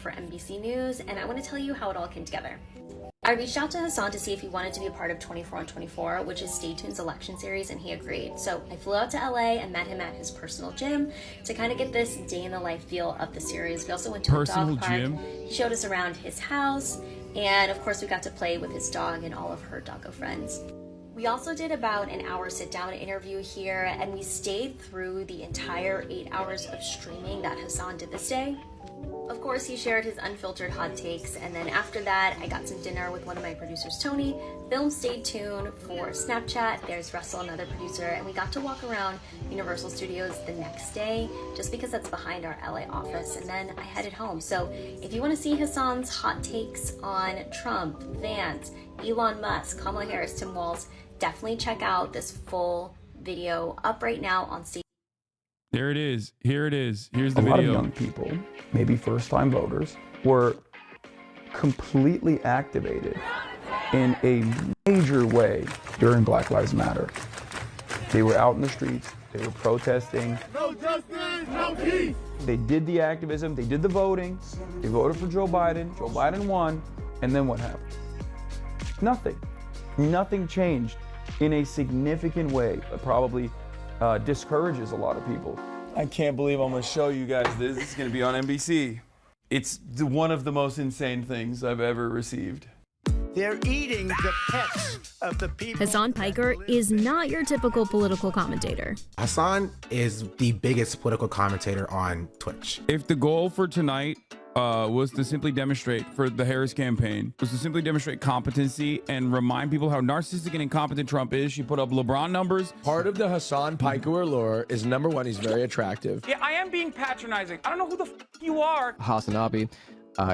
for NBC News, and I want to tell you how it all came together. I reached out to Hasan to see if he wanted to be a part of 24 on 24, which is Stay Tuned's election series, and he agreed. So I flew out to LA and met him at his personal gym to kind of get this day in the life feel of the series. We also went to a dog park. He showed us around his house, and of course we got to play with his dog and all of her doggo friends. We also did about an hour sit-down interview here, and we stayed through the entire 8 hours of streaming that Hasan did this day. Of course, he shared his unfiltered hot takes, and then after that, I got some dinner with one of my producers, Tony. Film stayed tuned for Snapchat. There's Russell, another producer, and we got to walk around Universal Studios the next day, just because that's behind our LA office, and then I headed home. So if you want to see Hasan's hot takes on Trump, Vance, Elon Musk, Kamala Harris, Tim Walz, definitely check out this full video up right now on Stay. There it is. Here it is. Here's the video. video. A lot of young people, maybe first-time voters, were completely activated in a major way during Black Lives Matter. They were out in the streets. They were protesting. No justice, no peace. They did the activism. They did the voting. They voted for Joe Biden. Joe Biden won. And then what happened? Nothing. Nothing changed in a significant way. It probably discourages a lot of people. I can't believe I'm gonna show you guys this. It's gonna be on NBC. It's one of the most insane things I've ever received. They're eating the pets of the people. Hasan Piker is not your typical political commentator. Hasan is the biggest political commentator on Twitch. If the goal for tonight was to simply demonstrate for the Harris campaign, was to simply demonstrate competency and remind people how narcissistic and incompetent Trump is. She put up LeBron numbers. Part of the Hasan Piker allure is, number one, he's very attractive. Yeah, I am being patronizing. I don't know who the f you are. Hasanabi,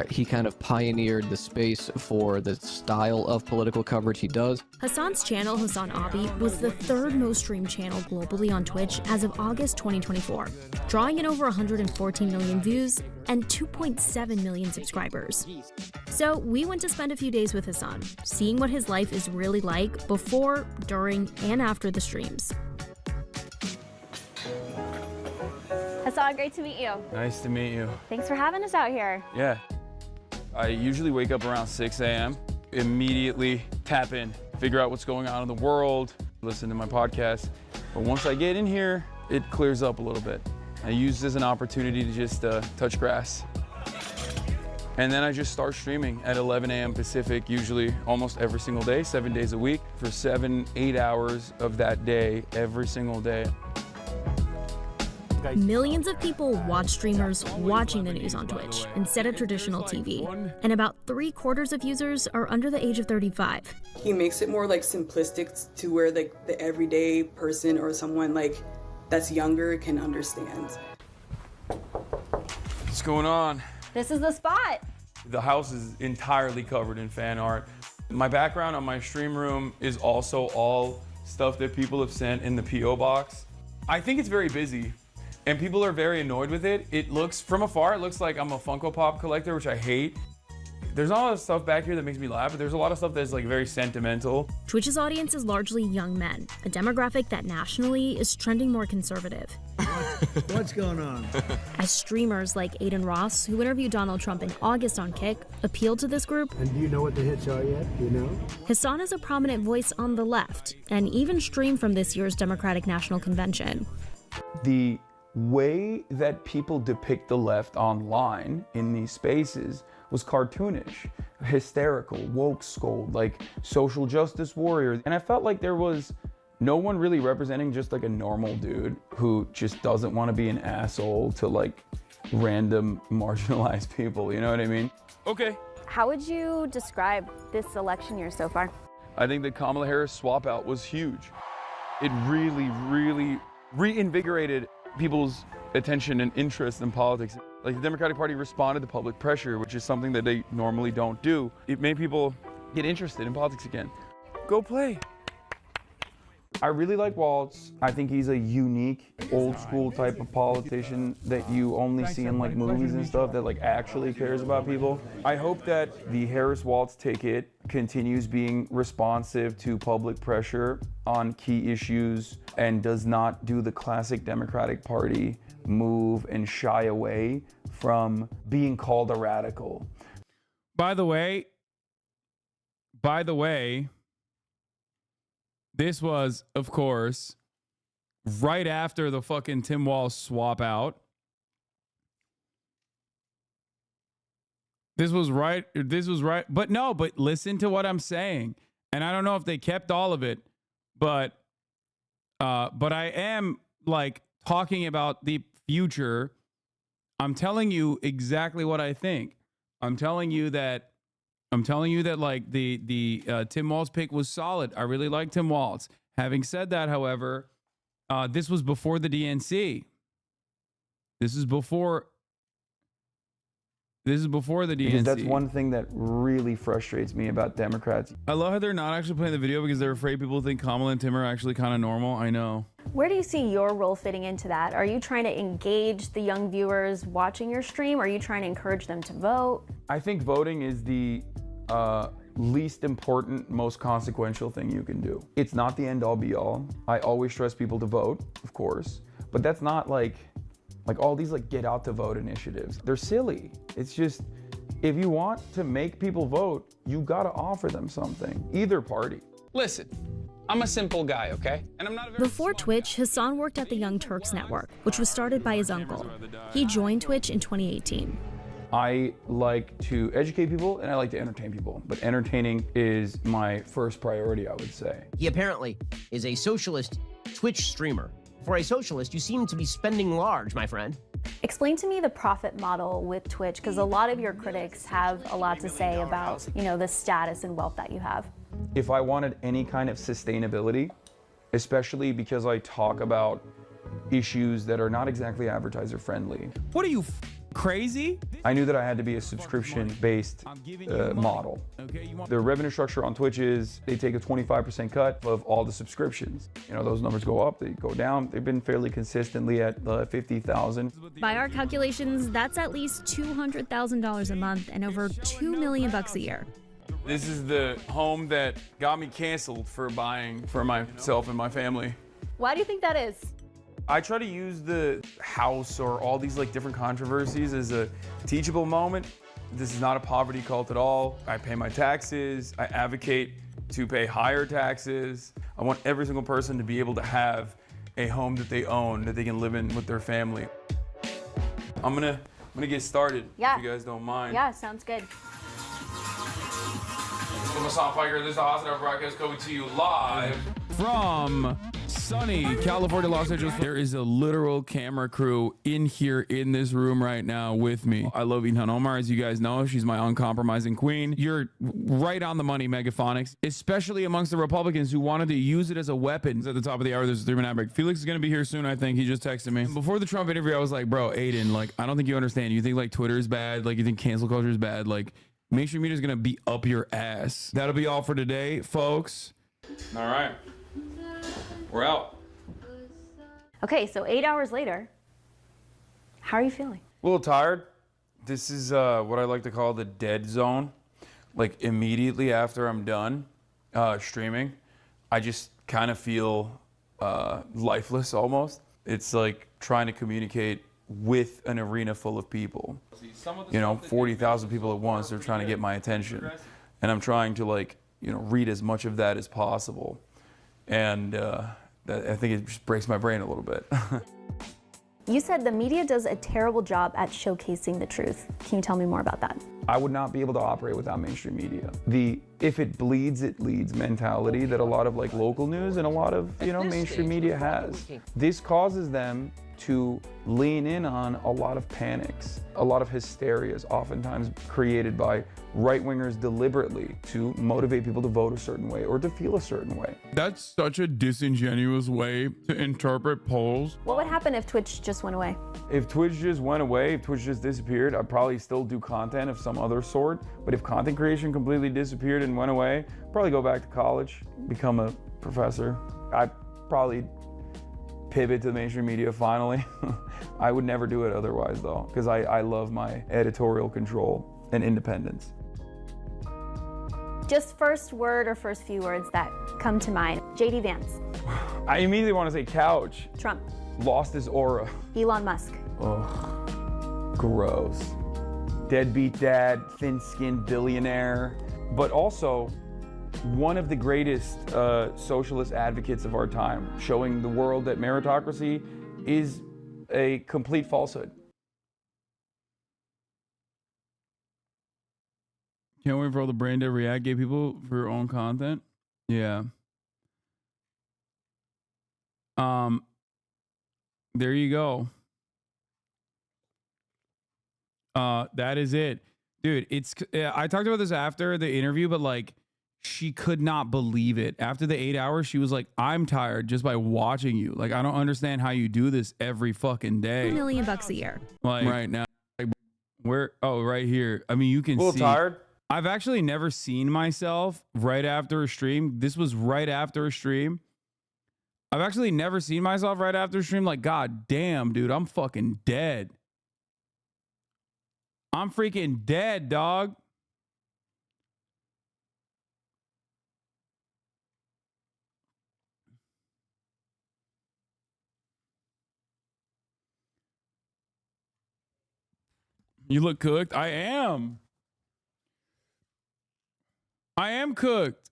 he kind of pioneered the space for the style of political coverage he does. Hasan's channel, Hasanabi, was the third most streamed channel globally on Twitch as of August 2024, drawing in over 114 million views and 2.7 million subscribers. So we went to spend a few days with Hasan, seeing what his life is really like before, during, and after the streams. Hasan, great to meet you. Nice to meet you. Thanks for having us out here. Yeah. I usually wake up around 6 a.m., immediately tap in, figure out what's going on in the world, listen to my podcast. But once I get in here, it clears up a little bit. I use this as an opportunity to just touch grass. And then I just start streaming at 11 a.m. Pacific, usually almost every single day, 7 days a week, for 7-8 hours of that day, every single day. Millions of people watch streamers watching the news on Twitch instead of traditional TV, and about 3/4 of users are under the age of 35. He makes it more like simplistic to where like the everyday person or someone like that's younger can understand. What's going on? This is the spot. The house is entirely covered in fan art. My background on my stream room is also all stuff that people have sent in the P.O. box. I think it's very busy. And people are very annoyed with it. It looks, from afar, it looks like I'm a Funko Pop collector, which I hate. There's not a lot of stuff back here that makes me laugh, but there's a lot of stuff that's like very sentimental. Twitch's audience is largely young men, a demographic that nationally is trending more conservative. What's going on? As streamers like Aiden Ross, who interviewed Donald Trump in August on Kick, appeal to this group. And do you know what the hits are yet? Do you know? Hasan is a prominent voice on the left, and even streamed from this year's Democratic National Convention. The way that people depict the left online in these spaces was cartoonish, hysterical, woke scold, like social justice warrior. And I felt like there was no one really representing just like a normal dude who just doesn't want to be an asshole to like random marginalized people, you know what I mean? Okay. How would you describe this election year so far? I think the Kamala Harris swap out was huge. It really, really reinvigorated people's attention and interest in politics. Like the Democratic Party responded to public pressure, which is something that they normally don't do. It made people get interested in politics again. Go play. I really like Walz. I think he's a unique, old school type of politician that you only see in like movies and stuff that like actually cares about people. I hope that the Harris-Walz ticket continues being responsive to public pressure on key issues and does not do the classic Democratic Party move and shy away from being called a radical. By the way, this was, of course, right after the fucking Tim Walz swap out. This was right. But no, but listen to what I'm saying. And I don't know if they kept all of it, but I am like talking about the future. I'm telling you exactly what I think. I'm telling you that like the Tim Walz pick was solid. I really like Tim Walz. Having said that, however, this was before the DNC. This is before the DNC. Because that's one thing that really frustrates me about Democrats. I love how they're not actually playing the video because they're afraid people think Kamala and Tim are actually kind of normal. I know. Where do you see your role fitting into that? Are you trying to engage the young viewers watching your stream? Are you trying to encourage them to vote? I think voting is the least important, most consequential thing you can do. It's not the end all be all. I always stress people to vote, of course, but that's not like all these like get out to vote initiatives. They're silly. It's just, if you want to make people vote, you gotta offer them something, either party. Listen, I'm a simple guy, okay? And I'm not a very Before Twitch, Hasan worked at the Young Turks Network, which was started by his uncle. He joined Twitch in 2018. I like to educate people and I like to entertain people, but entertaining is my first priority, I would say. He apparently is a socialist Twitch streamer. For a socialist, you seem to be spending large, my friend. Explain to me the profit model with Twitch, because a lot of your critics have a lot to say about, you know, the status and wealth that you have. If I wanted any kind of sustainability, especially because I talk about issues that are not exactly advertiser friendly. What are you, crazy? I knew that I had to be a subscription-based model. The revenue structure on Twitch is they take a 25% cut of all the subscriptions. You know, those numbers go up, they go down. They've been fairly consistently at 50,000. By our calculations, that's at least $200,000 a month and over $2 million a year. This is the home that got me canceled for buying for myself and my family. Why do you think that is? I try to use the house or all these like different controversies as a teachable moment. This is not a poverty cult at all. I pay my taxes. I advocate to pay higher taxes. I want every single person to be able to have a home that they own, that they can live in with their family. I'm gonna get started, yeah. If you guys don't mind. Yeah, sounds good. I'm Hasan Piker. This is the Hasanabi broadcast coming to you live from sunny California, Los Angeles. There is a literal camera crew in here in this room right now with me. I love Ilhan Omar, as you guys know. She's my uncompromising queen. You're right on the money, Megaphonics, especially amongst the Republicans who wanted to use it as a weapon. At the top of the hour, there's a 3-minute break. Felix is going to be here soon, I think. He just texted me. Before the Trump interview, I was like, bro, Aiden, like, I don't think you understand. You think like Twitter is bad? Like, you think cancel culture is bad? Like, mainstream media is going to be up your ass. That'll be all for today, folks. All right. We're out. Okay, so 8 hours later, how are you feeling? A little tired. This is what I like to call the dead zone. Like immediately after I'm done streaming, I just kind of feel lifeless almost. It's like trying to communicate with an arena full of people. You know, 40,000 people at once, they're trying to get my attention. And I'm trying to like, you know, read as much of that as possible. And I think it just breaks my brain a little bit. You said the media does a terrible job at showcasing the truth. Can you tell me more about that? I would not be able to operate without mainstream media. The if it bleeds, it leads mentality that a lot of like local news and a lot of, you know, mainstream media has. This causes them to lean in on a lot of panics, a lot of hysterias, oftentimes created by right-wingers deliberately to motivate people to vote a certain way or to feel a certain way. That's such a disingenuous way to interpret polls. What would happen if Twitch just went away? If Twitch just went away, if Twitch just disappeared, I'd probably still do content of some other sort. But if content creation completely disappeared and went away, I'd probably go back to college, become a professor. I'd probably pivot to mainstream media finally. I would never do it otherwise though, because I love my editorial control and independence. Just first word or first few words that come to mind. JD Vance. I immediately want to say couch. Trump. lost his aura. Elon Musk. Oh, gross. Deadbeat dad, thin-skinned billionaire, but also one of the greatest socialist advocates of our time, showing the world that meritocracy is a complete falsehood. Can't wait for all the brain dead React gay people for your own content. Yeah. There you go. That is it. Dude, I talked about this after the interview, but like she could not believe it. After the 8 hours, she was like, I'm tired just by watching you. Like, I don't understand how you do this every fucking day. $2 million a year. Like right now. Like, where? Oh, right here. I mean, you can A little see. tired? I've actually never seen myself right after a stream. This was right after a stream. I've actually never seen myself right after a stream. Like, God damn, dude, I'm fucking dead. I'm freaking dead, dog. You look cooked. I am. I am cooked.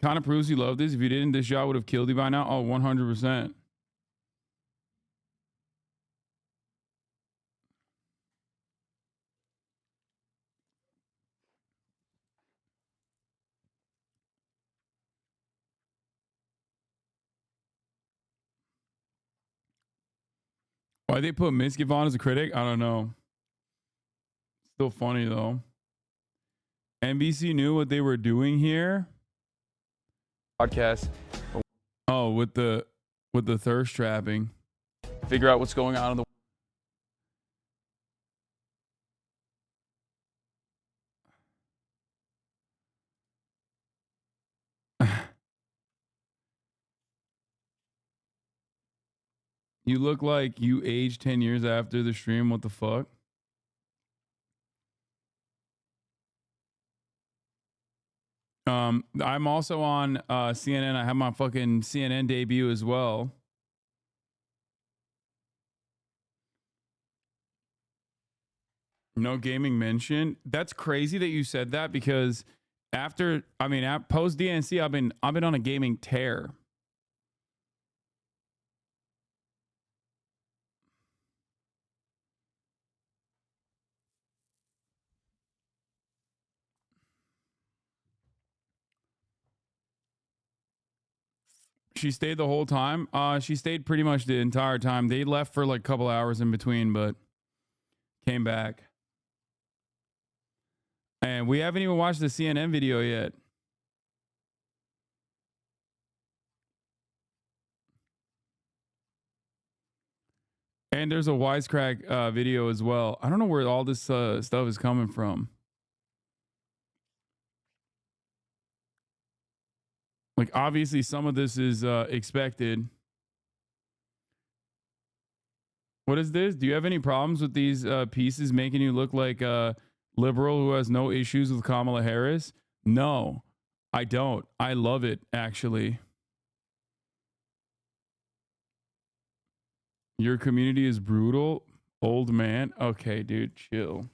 Kind of proves you love this. If you didn't, this shot would have killed you by now. Oh, 100%. Why they put Miskif on as a critic? I don't know. Still funny though. NBC knew what they were doing here. Podcast. Oh, with the thirst trapping. Figure out what's going on in the You look like you aged 10 years after the stream. What the fuck? I'm also on CNN. I have my fucking CNN debut as well. No gaming mention. That's crazy that you said that because after, I mean, post DNC, I've been on a gaming tear. She stayed the whole time. She stayed pretty much the entire time. They left for like a couple hours in between, but came back. And we haven't even watched the CNN video yet. And there's a wisecrack video as well. I don't know where all this stuff is coming from. Like, obviously, some of this is expected. What is this? Do you have any problems with these pieces making you look like a liberal who has no issues with Kamala Harris? No, I don't. I love it, actually. Your community is brutal, old man. Okay, dude, chill.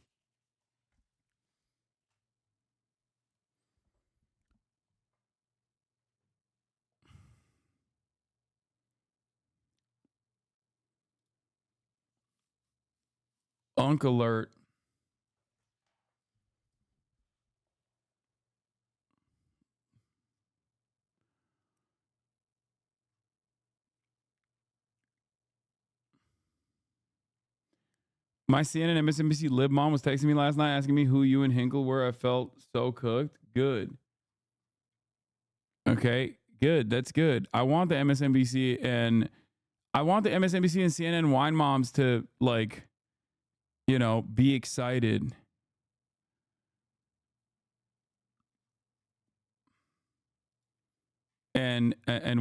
Unk alert. My CNN MSNBC lib mom was texting me last night asking me who you and Hinkle were. I felt so cooked. Good. Okay, good. That's good. I want the MSNBC and CNN wine moms to, like, you know, be excited. And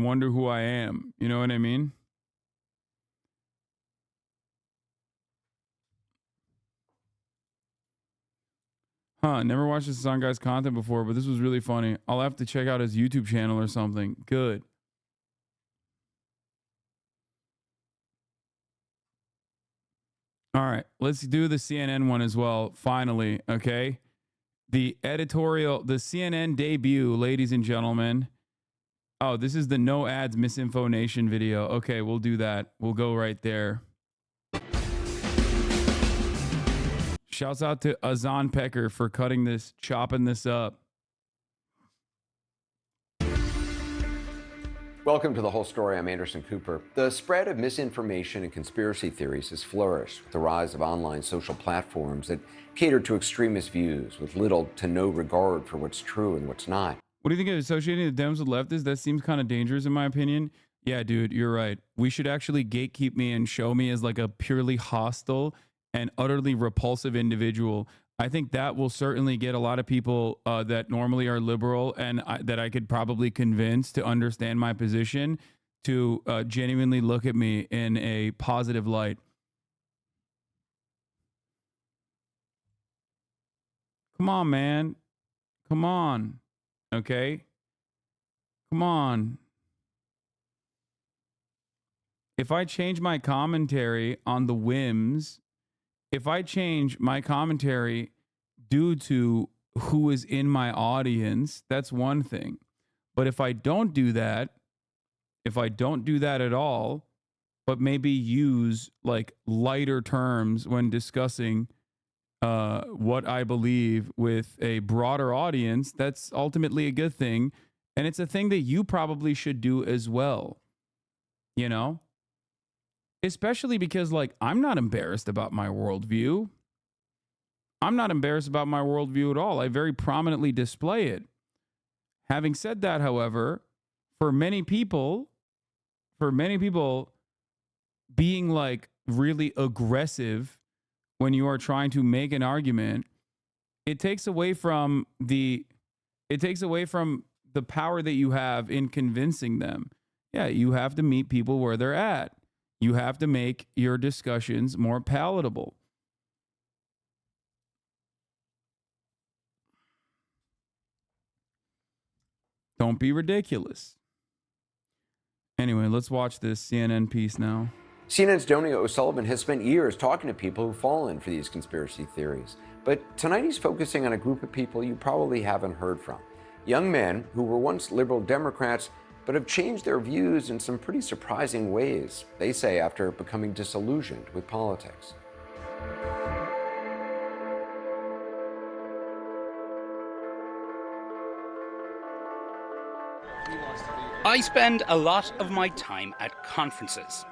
wonder who I am. You know what I mean? Never watched this Hasan guy's content before, but this was really funny. I'll have to check out his YouTube channel or something. Good. All right, let's do the CNN one as well, finally, okay? The CNN debut, ladies and gentlemen. Oh, this is the no ads misinfo nation video. Okay, we'll do that. We'll go right there. Shouts out to Hasan Piker for chopping this up. Welcome to The Whole Story. I'm Anderson Cooper. The spread of misinformation and conspiracy theories has flourished with the rise of online social platforms that cater to extremist views with little to no regard for what's true and what's not. What do you think of associating the Dems with leftists? That seems kind of dangerous in my opinion. Yeah, dude, you're right. We should actually gatekeep me and show me as like a purely hostile and utterly repulsive individual. I think that will certainly get a lot of people that normally are liberal and that I could probably convince to understand my position to genuinely look at me in a positive light. Come on, man. Come on. Okay? Come on. If I change my commentary on the whims, if I change my commentary due to who is in my audience, that's one thing. But if I don't do that at all, but maybe use like lighter terms when discussing what I believe with a broader audience, that's ultimately a good thing. And it's a thing that you probably should do as well. You know? Especially because, like, I'm not embarrassed about my worldview. I'm not embarrassed about my worldview at all. I very prominently display it. Having said that, however, for many people, being like really aggressive when you are trying to make an argument, it takes away from the power that you have in convincing them. Yeah, you have to meet people where they're at. You have to make your discussions more palatable. Don't be ridiculous. Anyway, let's watch this CNN piece now. CNN's Donia O'Sullivan has spent years talking to people who've fallen for these conspiracy theories. But tonight he's focusing on a group of people you probably haven't heard from. Young men who were once liberal Democrats but have changed their views in some pretty surprising ways, they say, after becoming disillusioned with politics. I spend a lot of my time at conferences,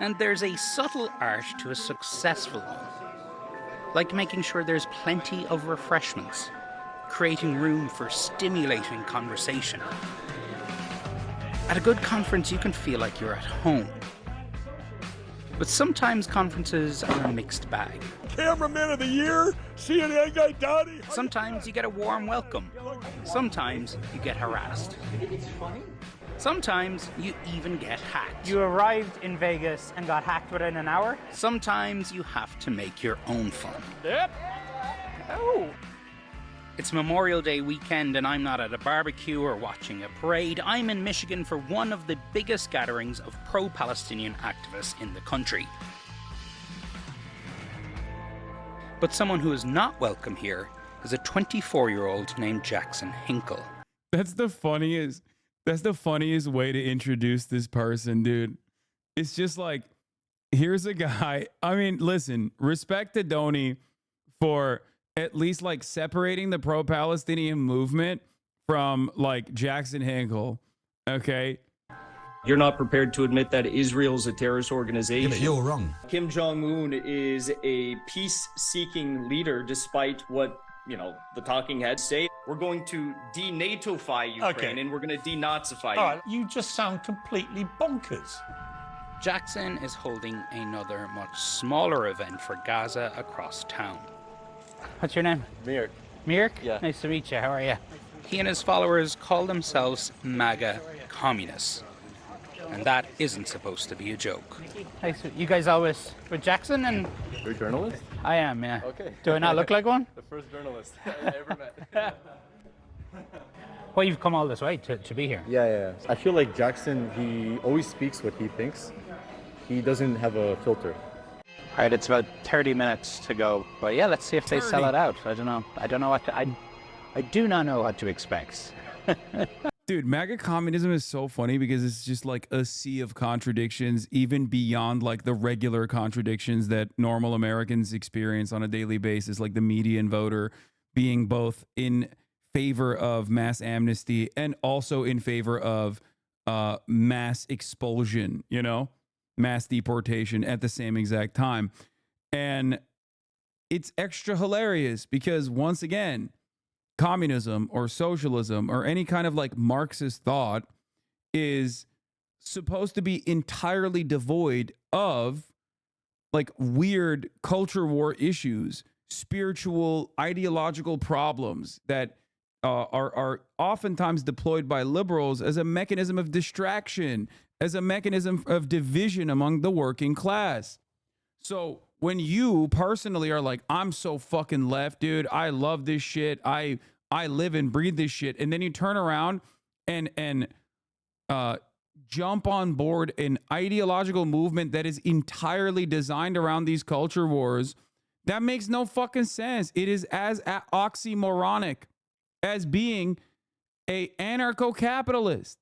and there's a subtle art to a successful one, like making sure there's plenty of refreshments, creating room for stimulating conversation. At a good conference, you can feel like you're at home. But sometimes conferences are a mixed bag. Cameraman of the year, CNN guy Donnie. Sometimes you get a warm welcome. Sometimes you get harassed. Sometimes you even get hacked. You arrived in Vegas and got hacked within an hour? Sometimes you have to make your own fun. Yep. Oh. It's Memorial Day weekend and I'm not at a barbecue or watching a parade. I'm in Michigan for one of the biggest gatherings of pro-Palestinian activists in the country. But someone who is not welcome here is a 24-year-old named Jackson Hinkle. That's the funniest way to introduce this person, dude. It's just like, here's a guy. I mean, listen, respect to Donnie for at least like separating the pro-Palestinian movement from like Jackson Hinkle. Okay. You're not prepared to admit that Israel's a terrorist organization. Yeah, but you're wrong. Kim Jong-un is a peace-seeking leader, despite what, the talking heads say. We're going to de-NATOfy Ukraine, and we're going to de-Nazify you. All right, you just sound completely bonkers. Jackson is holding another much smaller event for Gaza across town. What's your name? Mirk. Mirk? Yeah. Nice to meet you. How are you? He and his followers call themselves MAGA communists. And that isn't supposed to be a joke. Nice. You guys always with Jackson and... You're a journalist? I am, yeah. Okay. Do I not look like one? first journalist I ever met. Well, you've come all this way to be here. Yeah. I feel like Jackson, he always speaks what he thinks. He doesn't have a filter. All right, it's about 30 minutes to go. But yeah, let's see if they sell it out. I don't know. I don't know what to, I do not know what to expect. Dude, MAGA communism is so funny because it's just like a sea of contradictions, even beyond like the regular contradictions that normal Americans experience on a daily basis, like the median voter being both in favor of mass amnesty and also in favor of mass expulsion, you know, mass deportation at the same exact time. And it's extra hilarious because once again, communism or socialism or any kind of like Marxist thought is supposed to be entirely devoid of like weird culture war issues, spiritual, ideological problems that are oftentimes deployed by liberals as a mechanism of distraction, as a mechanism of division among the working class. So when you personally are like, I'm so fucking left, dude, I love this shit, I live and breathe this shit, and then you turn around and jump on board an ideological movement that is entirely designed around these culture wars, that makes no fucking sense. It is as oxymoronic as being a anarcho-capitalist.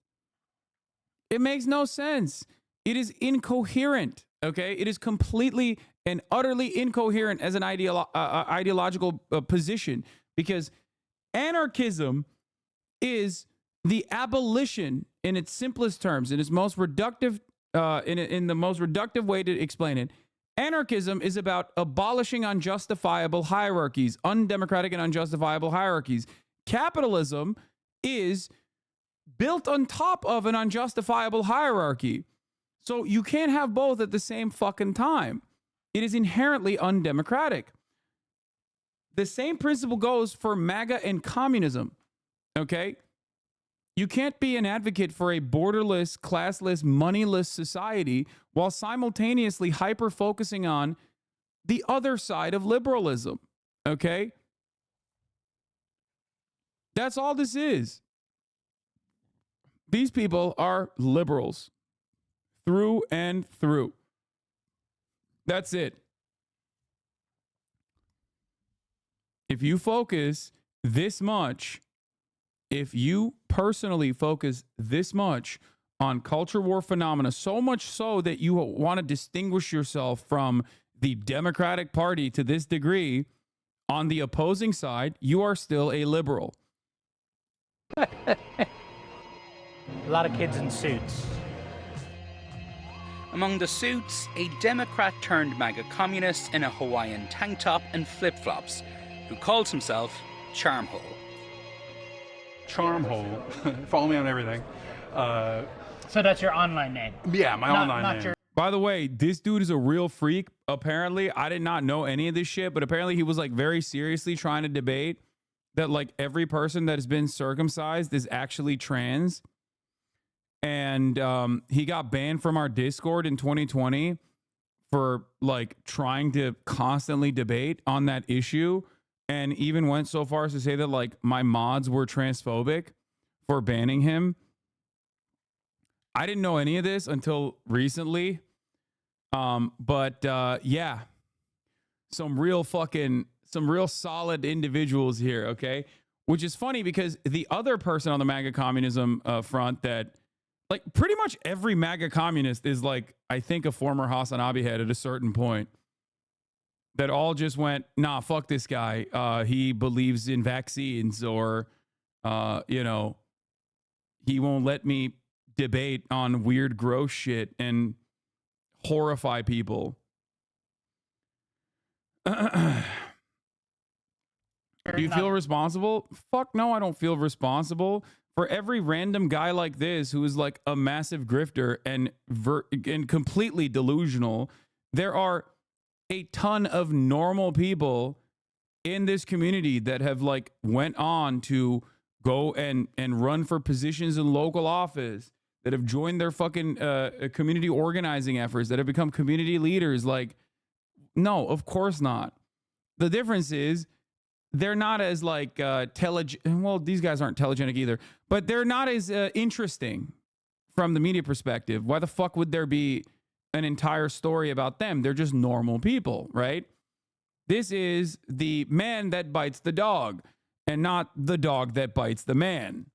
It makes no sense. It is incoherent, okay? It is completely and utterly incoherent as an ideological position, because anarchism is the abolition in its simplest terms, in its most reductive, in the most reductive way to explain it. Anarchism is about abolishing unjustifiable hierarchies, undemocratic and unjustifiable hierarchies. Capitalism is built on top of an unjustifiable hierarchy. So you can't have both at the same fucking time. It is inherently undemocratic. The same principle goes for MAGA and communism, okay? You can't be an advocate for a borderless, classless, moneyless society while simultaneously hyper-focusing on the other side of liberalism, okay? That's all this is. These people are liberals through and through. That's it. If you focus this much, if you personally focus this much on culture war phenomena, so much so that you want to distinguish yourself from the Democratic Party to this degree, on the opposing side, you are still a liberal. A lot of kids in suits. Among the suits, a Democrat turned MAGA communist in a Hawaiian tank top and flip-flops, who calls himself Charmhole. Charmhole. Follow me on everything. So that's your online name? Yeah, my online name. By the way, this dude is a real freak. Apparently, I did not know any of this shit, but apparently he was like very seriously trying to debate that like every person that has been circumcised is actually trans. And he got banned from our Discord in 2020 for like trying to constantly debate on that issue, and even went so far as to say that like my mods were transphobic for banning him. I didn't know any of this until recently. Yeah, some real solid individuals here, okay? Which is funny because the other person on the MAGA communism front that, like, pretty much every MAGA communist is like, I think, a former Hasanabi head at a certain point, that all just went, nah, fuck this guy. He believes in vaccines, or, you know, he won't let me debate on weird, gross shit and horrify people. Do you feel responsible? Fuck no, I don't feel responsible. For every random guy like this who is like a massive grifter and completely delusional, there are a ton of normal people in this community that have like went on to go and run for positions in local office, that have joined their fucking community organizing efforts, that have become community leaders. Like, no, of course not. The difference is they're not as like telegenic. Well, these guys aren't telegenic either, but they're not as interesting from the media perspective. Why the fuck would there be an entire story about them? They're just normal people, right? This is the man that bites the dog and not the dog that bites the man.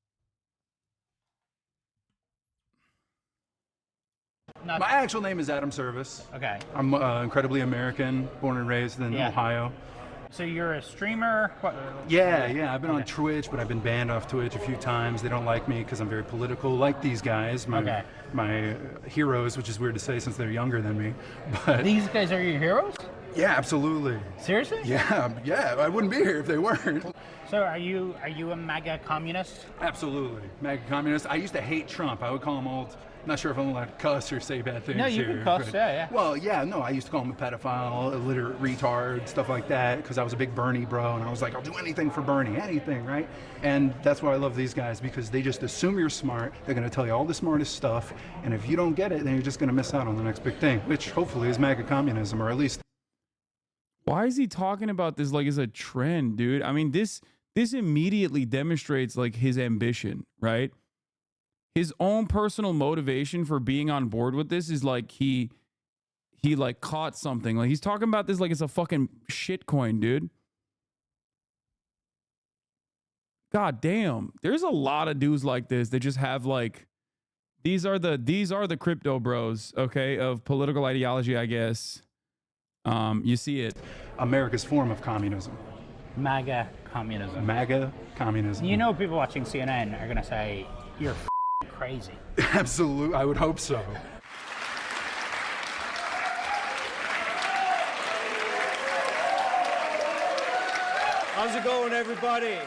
My actual name is Adam Service. Okay. I'm incredibly American, born and raised in Ohio. So you're a streamer? Yeah. I've been on Twitch, but I've been banned off Twitch a few times. They don't like me because I'm very political, like these guys, my heroes, which is weird to say since they're younger than me. But these guys are your heroes? Yeah, absolutely. Seriously? Yeah. I wouldn't be here if they weren't. So are you a MAGA communist? Absolutely, MAGA communist. I used to hate Trump. I would call him old. I'm not sure if I'm allowed to cuss or say bad things. No, you here, can cuss, but, yeah. Well, yeah, no, I used to call him a pedophile, illiterate retard, stuff like that, because I was a big Bernie bro, and I was like, I'll do anything for Bernie, anything, right? And that's why I love these guys, because they just assume you're smart, they're going to tell you all the smartest stuff, and if you don't get it, then you're just going to miss out on the next big thing, which hopefully is MAGA communism, or at least... Why is he talking about this like as a trend, dude? I mean, this immediately demonstrates like his ambition, right? His own personal motivation for being on board with this is like he like caught something. Like he's talking about this like it's a fucking shit coin, dude. God damn. There's a lot of dudes like this that just have like these are the crypto bros, okay, of political ideology, I guess. You see it. America's form of communism. MAGA communism. MAGA communism. You know, people watching CNN are going to say, you're crazy. Absolutely. I would hope so. How's it going, everybody?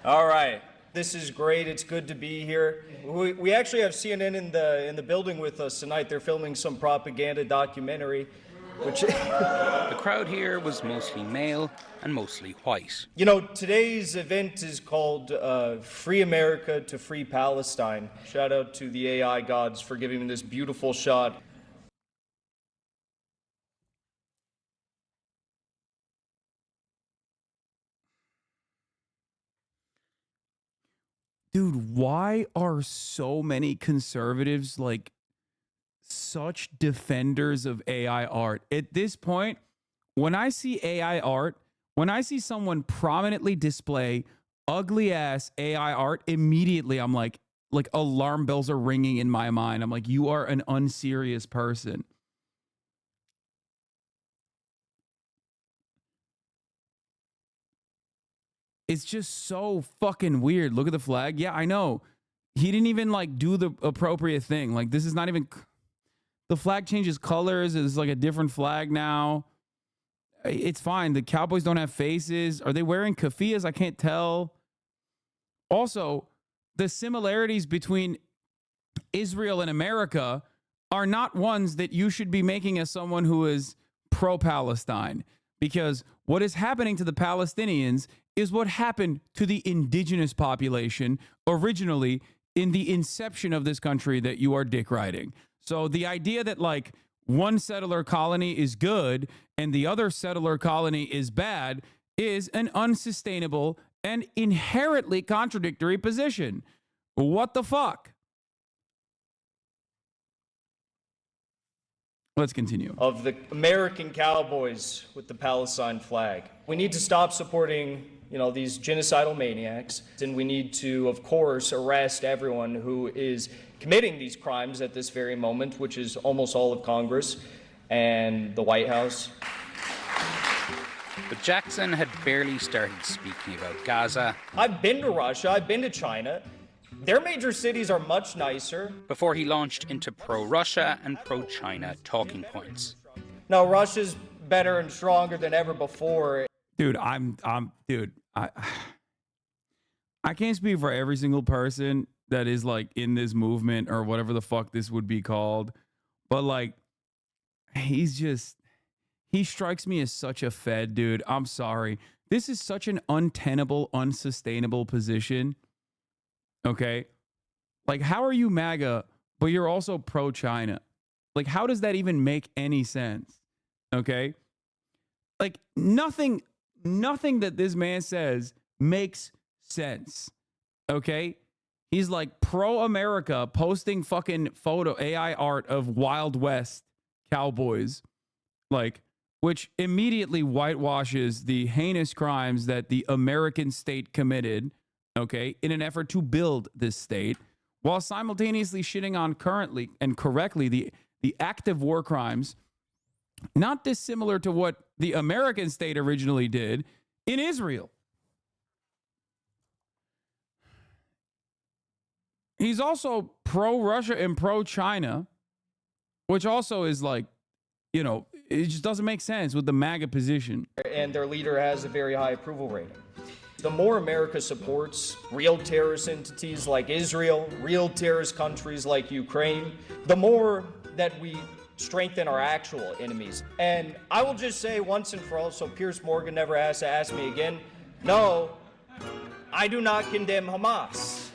All right. This is great. It's good to be here. We actually have CNN in the building with us tonight. They're filming some propaganda documentary, which the crowd here was mostly male and mostly white. You know, today's event is called Free America to Free Palestine. Shout out to the AI gods for giving me this beautiful shot. Dude, why are so many conservatives like such defenders of AI art? At this point, when I see AI art, when I see someone prominently display ugly ass AI art, immediately I'm like alarm bells are ringing in my mind. I'm like, you are an unserious person. It's just so fucking weird. Look at the flag. Yeah, I know. He didn't even like do the appropriate thing. Like this is not even, the flag changes colors. It's like a different flag now. It's fine. The Cowboys don't have faces. Are they wearing keffiyehs? I can't tell. Also, the similarities between Israel and America are not ones that you should be making as someone who is pro-Palestine, because what is happening to the Palestinians is what happened to the indigenous population originally in the inception of this country that you are dick riding. So the idea that like one settler colony is good and the other settler colony is bad is an unsustainable and inherently contradictory position. What the fuck? Let's continue. Of the American Cowboys with the Palestine flag. We need to stop supporting, these genocidal maniacs, and we need to, of course, arrest everyone who is committing these crimes at this very moment, which is almost all of Congress and the White House. But Jackson had barely started speaking about Gaza. I've been to Russia, I've been to China. Their major cities are much nicer. Before he launched into pro-Russia and pro-China talking points. Now, Russia's better and stronger than ever before. Dude, I can't speak for every single person that is like in this movement or whatever the fuck this would be called, but like he strikes me as such a fed, dude. I'm sorry. This is such an untenable, unsustainable position. Okay? Like, how are you MAGA, but you're also pro-China? Like, how does that even make any sense? Okay? Like, nothing that this man says makes sense. Okay? He's like pro-America, posting fucking photo AI art of Wild West cowboys, like, which immediately whitewashes the heinous crimes that the American state committed, okay, in an effort to build this state, while simultaneously shitting on currently and correctly the active war crimes, not dissimilar to what the American state originally did in Israel. He's also pro-Russia and pro-China, which also is like, you know, it just doesn't make sense with the MAGA position. And their leader has a very high approval rating. The more America supports real terrorist entities like Israel, real terrorist countries like Ukraine, the more that we strengthen our actual enemies. And I will just say once and for all, so Piers Morgan never has to ask me again, no, I do not condemn Hamas.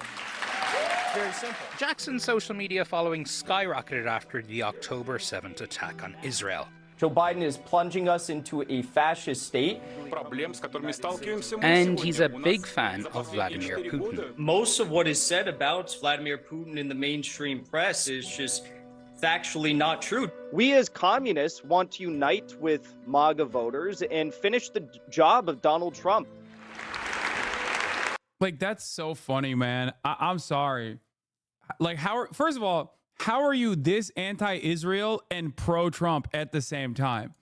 Very simple. Jackson's social media following skyrocketed after the October 7th attack on Israel. Joe Biden is plunging us into a fascist state. And he's a big fan of Vladimir Putin. Most of what is said about Vladimir Putin in the mainstream press is just factually not true. We as communists want to unite with MAGA voters and finish the job of Donald Trump. Like, that's so funny, man. I'm sorry. Like, first of all, how are you this anti-Israel and pro-Trump at the same time?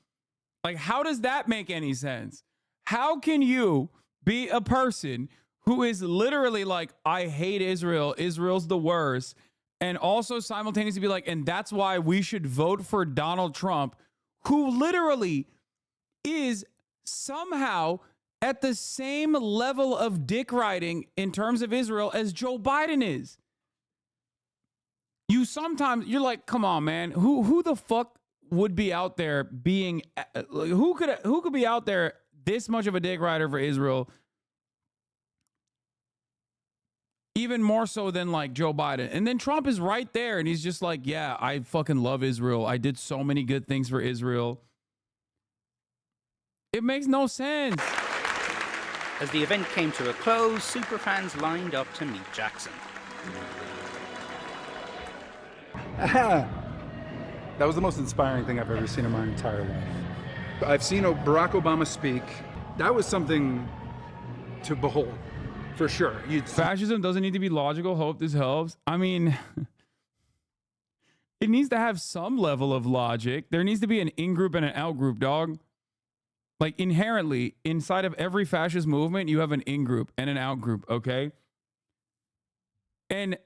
Like, how does that make any sense? How can you be a person who is literally like, I hate Israel, Israel's the worst, and also simultaneously be like, and that's why we should vote for Donald Trump, who literally is somehow at the same level of dick riding in terms of Israel as Joe Biden is? You're like, come on, man. Who the fuck would be out there being, who could be out there this much of a dick rider for Israel? Even more so than like Joe Biden. And then Trump is right there and he's just like, yeah, I fucking love Israel. I did so many good things for Israel. It makes no sense. As the event came to a close, superfans lined up to meet Jackson. That was the most inspiring thing I've ever seen in my entire life. I've seen Barack Obama speak. That was something to behold, for sure. Fascism doesn't need to be logical. Hope this helps. I mean, it needs to have some level of logic. There needs to be an in-group and an out-group, dog. Like, inherently, inside of every fascist movement, you have an in-group and an out-group, okay? And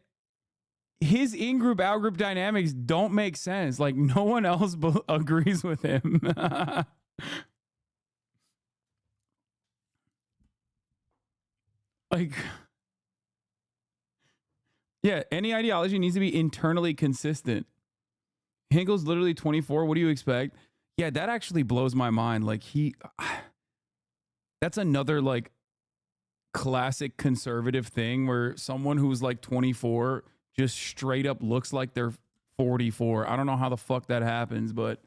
his in-group, out-group dynamics don't make sense. Like, no one else agrees with him. Like, yeah, any ideology needs to be internally consistent. Hinkle's literally 24. What do you expect? Yeah, that actually blows my mind. Like, that's another, like, classic conservative thing where someone who's like 24 just straight up looks like they're 44. I don't know how the fuck that happens, but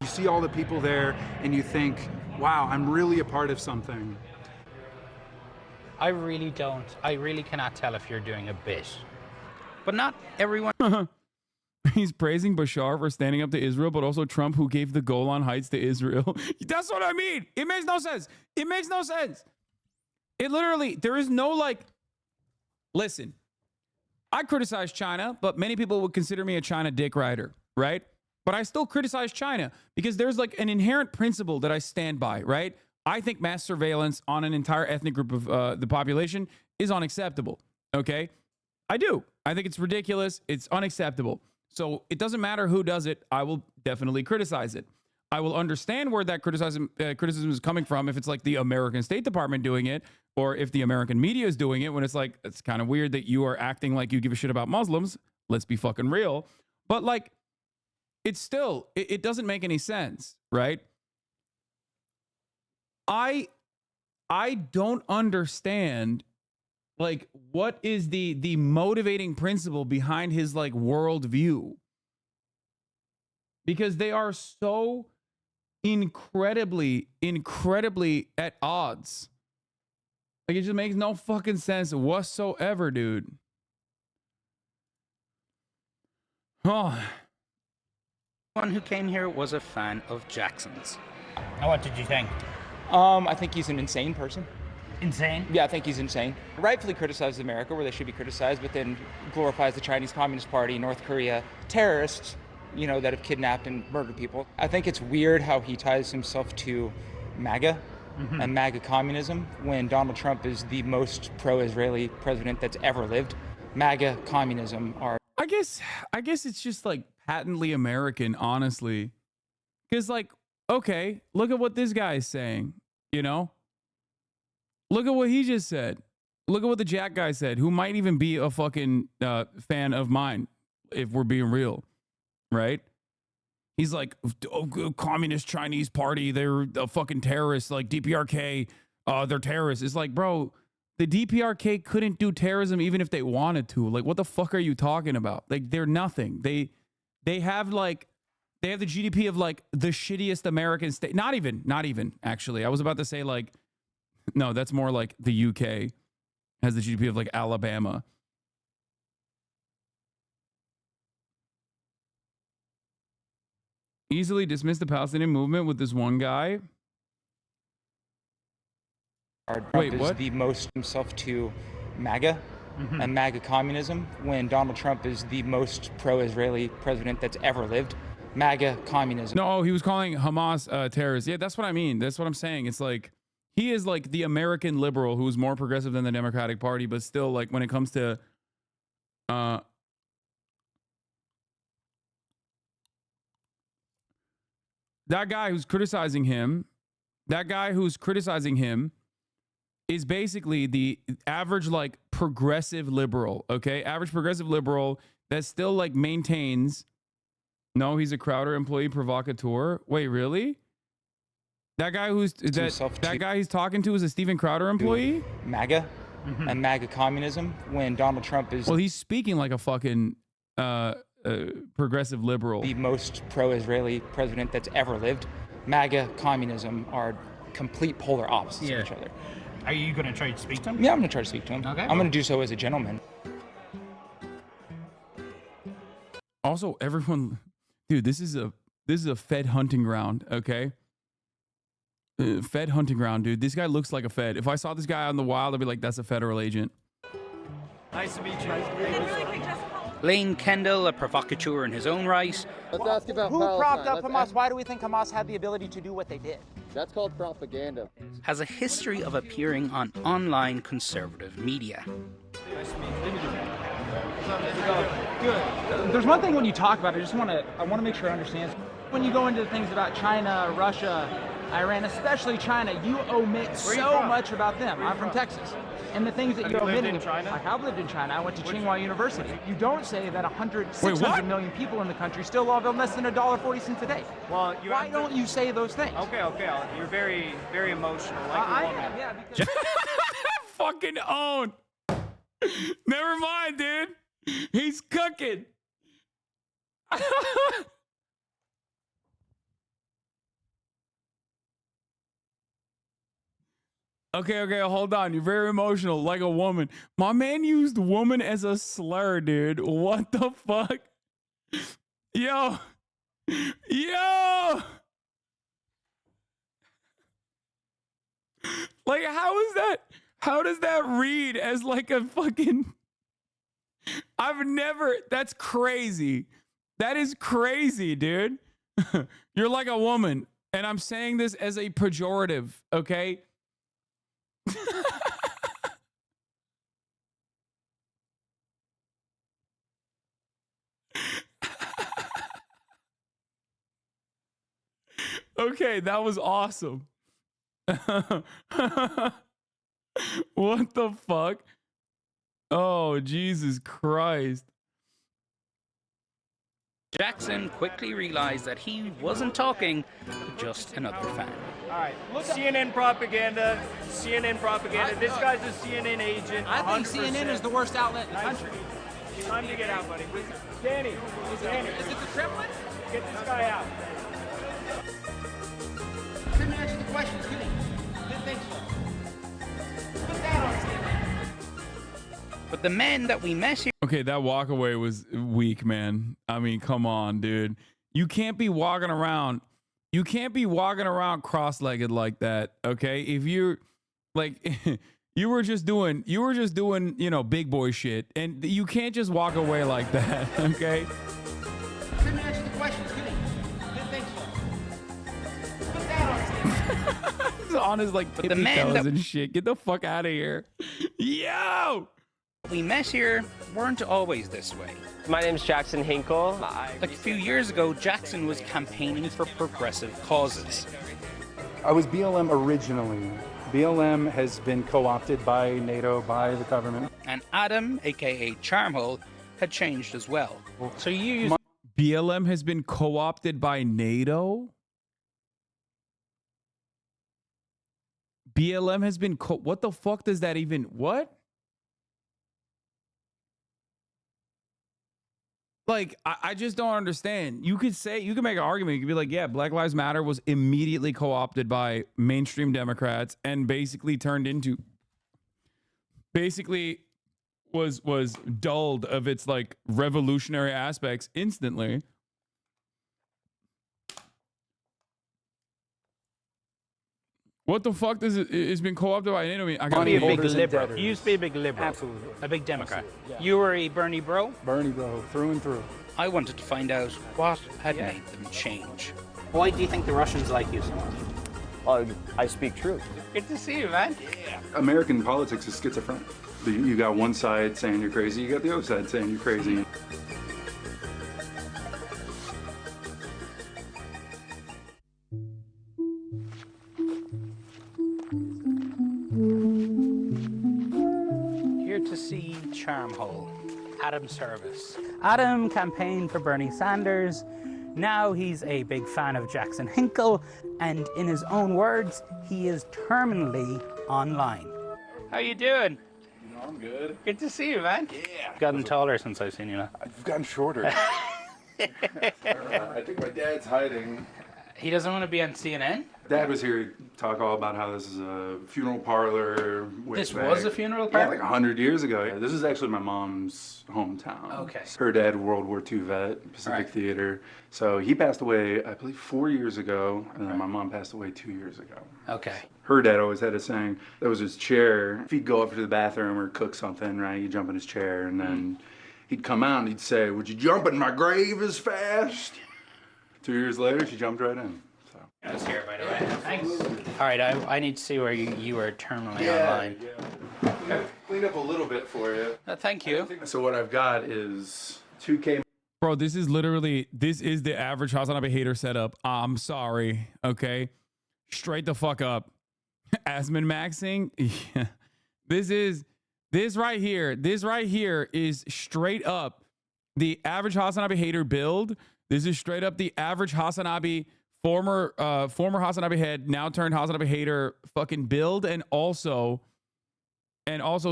you see all the people there and you think, wow, I'm really a part of something. I really don't. I really cannot tell if you're doing a bit. But not everyone. He's praising Bashar for standing up to Israel, but also Trump who gave the Golan Heights to Israel. That's what I mean. It makes no sense. It makes no sense. It literally, there is no like, listen, I criticize China, but many people would consider me a China dick rider, right? But I still criticize China because there's like an inherent principle that I stand by, right? I think mass surveillance on an entire ethnic group of the population is unacceptable, okay? I do. I think it's ridiculous. It's unacceptable. So it doesn't matter who does it. I will definitely criticize it. I will understand where that criticism is coming from if it's like the American State Department doing it, or if the American media is doing it, when it's like, it's kind of weird that you are acting like you give a shit about Muslims. Let's be fucking real. But like, it's still, it doesn't make any sense, right? I don't understand, like, what is the motivating principle behind his like worldview? Because they are so incredibly at odds. Like, it just makes no fucking sense whatsoever, dude. Oh. One who came here was a fan of Jackson's. Now, what did you think? I think he's an insane person. Insane? Yeah, I think he's insane. Rightfully criticizes America where they should be criticized, but then glorifies the Chinese Communist Party, North Korea, terrorists, you know, that have kidnapped and murdered people. I think it's weird how he ties himself to MAGA and MAGA communism when Donald Trump is the most pro-Israeli president that's ever lived. MAGA communism are... I guess it's just like patently American, honestly. Because, like, okay, look at what this guy is saying, you know? Look at what he just said. Look at what the Jack guy said, who might even be a fucking fan of mine, if we're being real, right? He's like, oh, Communist Chinese Party, they're a fucking terrorist, like DPRK, they're terrorists. It's like, bro, the DPRK couldn't do terrorism even if they wanted to. Like, what the fuck are you talking about? Like, they're nothing. They have like, they have the GDP of like the shittiest American state. Not even, actually. I was about to say like, no, that's more like the UK has the GDP of like Alabama. Easily dismiss the Palestinian movement with this one guy. Wait, what? The most himself to MAGA and MAGA communism when Donald Trump is the most pro-Israeli president that's ever lived. MAGA communism. No, he was calling Hamas terrorists. Yeah, that's what I mean. That's what I'm saying. It's like he is like the American liberal who's more progressive than the Democratic Party, but still, like, when it comes to that guy who's criticizing him, is basically the average, like, progressive liberal, okay? Average progressive liberal that still, like, maintains, no, he's a Crowder employee provocateur. Wait, really? That guy that guy he's talking to is a Steven Crowder employee? MAGA and MAGA communism when Donald Trump is... Well, he's speaking like a fucking progressive liberal. The most pro-Israeli president that's ever lived. MAGA communism are complete polar opposites of each other. Are you going to try to speak to him? Yeah, I'm going to try to speak to him. Okay. I'm going to do so as a gentleman. Also, everyone, dude, this is a Fed hunting ground, okay? Fed hunting ground, dude. This guy looks like a Fed. If I saw this guy out in the wild, I'd be like, that's a federal agent. Nice to meet you. Lane Kendall, a provocateur in his own right. Let's ask about Who Palestine. propped up Hamas? Why do we think Hamas had the ability to do what they did? That's called propaganda. Has a history of appearing on online conservative media. Good. There's one thing when you talk about it, I want to make sure I understand. When you go into things about China, Russia, Iran, especially China, you omit so much about them. I'm from Texas. And the things that you're omitting, I have lived in China. I went to Tsinghua University. You don't say that 600 million people in the country still live on less than $1.40 a day. Well, why don't you say those things? Okay. You're very, very emotional. I am, yeah. Because... Fucking own. Never mind, dude. He's cooking. Okay, hold on. You're very emotional, like a woman. My man used woman as a slur, dude. What the fuck? Yo. Like, how does that read as like a fucking... That's crazy. That is crazy, dude. You're like a woman. And I'm saying this as a pejorative, okay? Okay, that was awesome. What the fuck? Oh, Jesus Christ. Jackson quickly realized that he wasn't talking to just another fan. All right, CNN propaganda, CNN propaganda. This guy's a CNN agent. I think 100%. CNN is the worst outlet in the country. Time to get out, buddy. Danny, Danny. Is it the triplet? Get this guy out. Couldn't answer the questions, could he? Didn't think so. Put that on CNN. But the men that we met here. Okay, that walk away was weak, man. I mean, come on, dude. You can't be walking around. You can't be walking around cross-legged like that. Okay, if you're like, you were just doing, you know, big boy shit, and you can't just walk away like that. Okay. Couldn't answer the questions, could he? Didn't think so. Put that on CNN. He's on his like But the man that and shit. Get the fuck out of here. Yo. We met here weren't always this way. My name's Jackson Hinkle. Like a few years ago, Jackson was campaigning for progressive causes. I was BLM originally. BLM has been co-opted by NATO, by the government. And Adam, aka Charmhole, had changed as well. So you use BLM has been co-opted by NATO? BLM has been what the fuck does that even what? Like, I just don't understand. You could make an argument. You could be like, yeah, Black Lives Matter was immediately co-opted by mainstream Democrats and basically was dulled of its like revolutionary aspects instantly. What the fuck does it's been co-opted by NATO? I mean, I got be a big liberal. You used to be a big liberal. Absolutely. A big Democrat. Absolutely, yeah. You were a Bernie bro? Bernie bro, through and through. I wanted to find out what had made them change. Why do you think the Russians like you so much? I speak truth. Good to see you, man. American politics is schizophrenic. You got one side saying you're crazy, you got the other side saying you're crazy. Here to see Charmhole, Adam Service. Adam campaigned for Bernie Sanders. Now he's a big fan of Jackson Hinkle, and in his own words, he is terminally online. How you doing? I'm good. Good to see you, man. Yeah. You've gotten taller since I've seen you now. I've gotten shorter. I think my dad's hiding. He doesn't want to be on CNN? Dad was here to talk all about how this is a funeral parlor. This was a funeral parlor? Yeah, like 100 years ago. Yeah, this is actually my mom's hometown. Okay. Her dad, World War II vet, Pacific Theater. So he passed away, I believe, 4 years ago, and then my mom passed away 2 years ago. Okay. Her dad always had a saying, that was his chair. If he'd go up to the bathroom or cook something, right, he'd jump in his chair, and then he'd come out and he'd say, "Would you jump in my grave as fast?" 2 years later, she jumped right in. I was here, by the way. Thanks. All right, I need to see where you were terminally online. Yeah. Clean up a little bit for you. Thank you. So what I've got is 2K. Bro, this is the average Hasanabi hater setup. I'm sorry. Okay. Straight the fuck up. Asmin maxing. Yeah. This right here is straight up the average Hasanabi hater build. This is straight up the average Hasanabi former Hasanabi head, now turned Hasanabi hater fucking build and also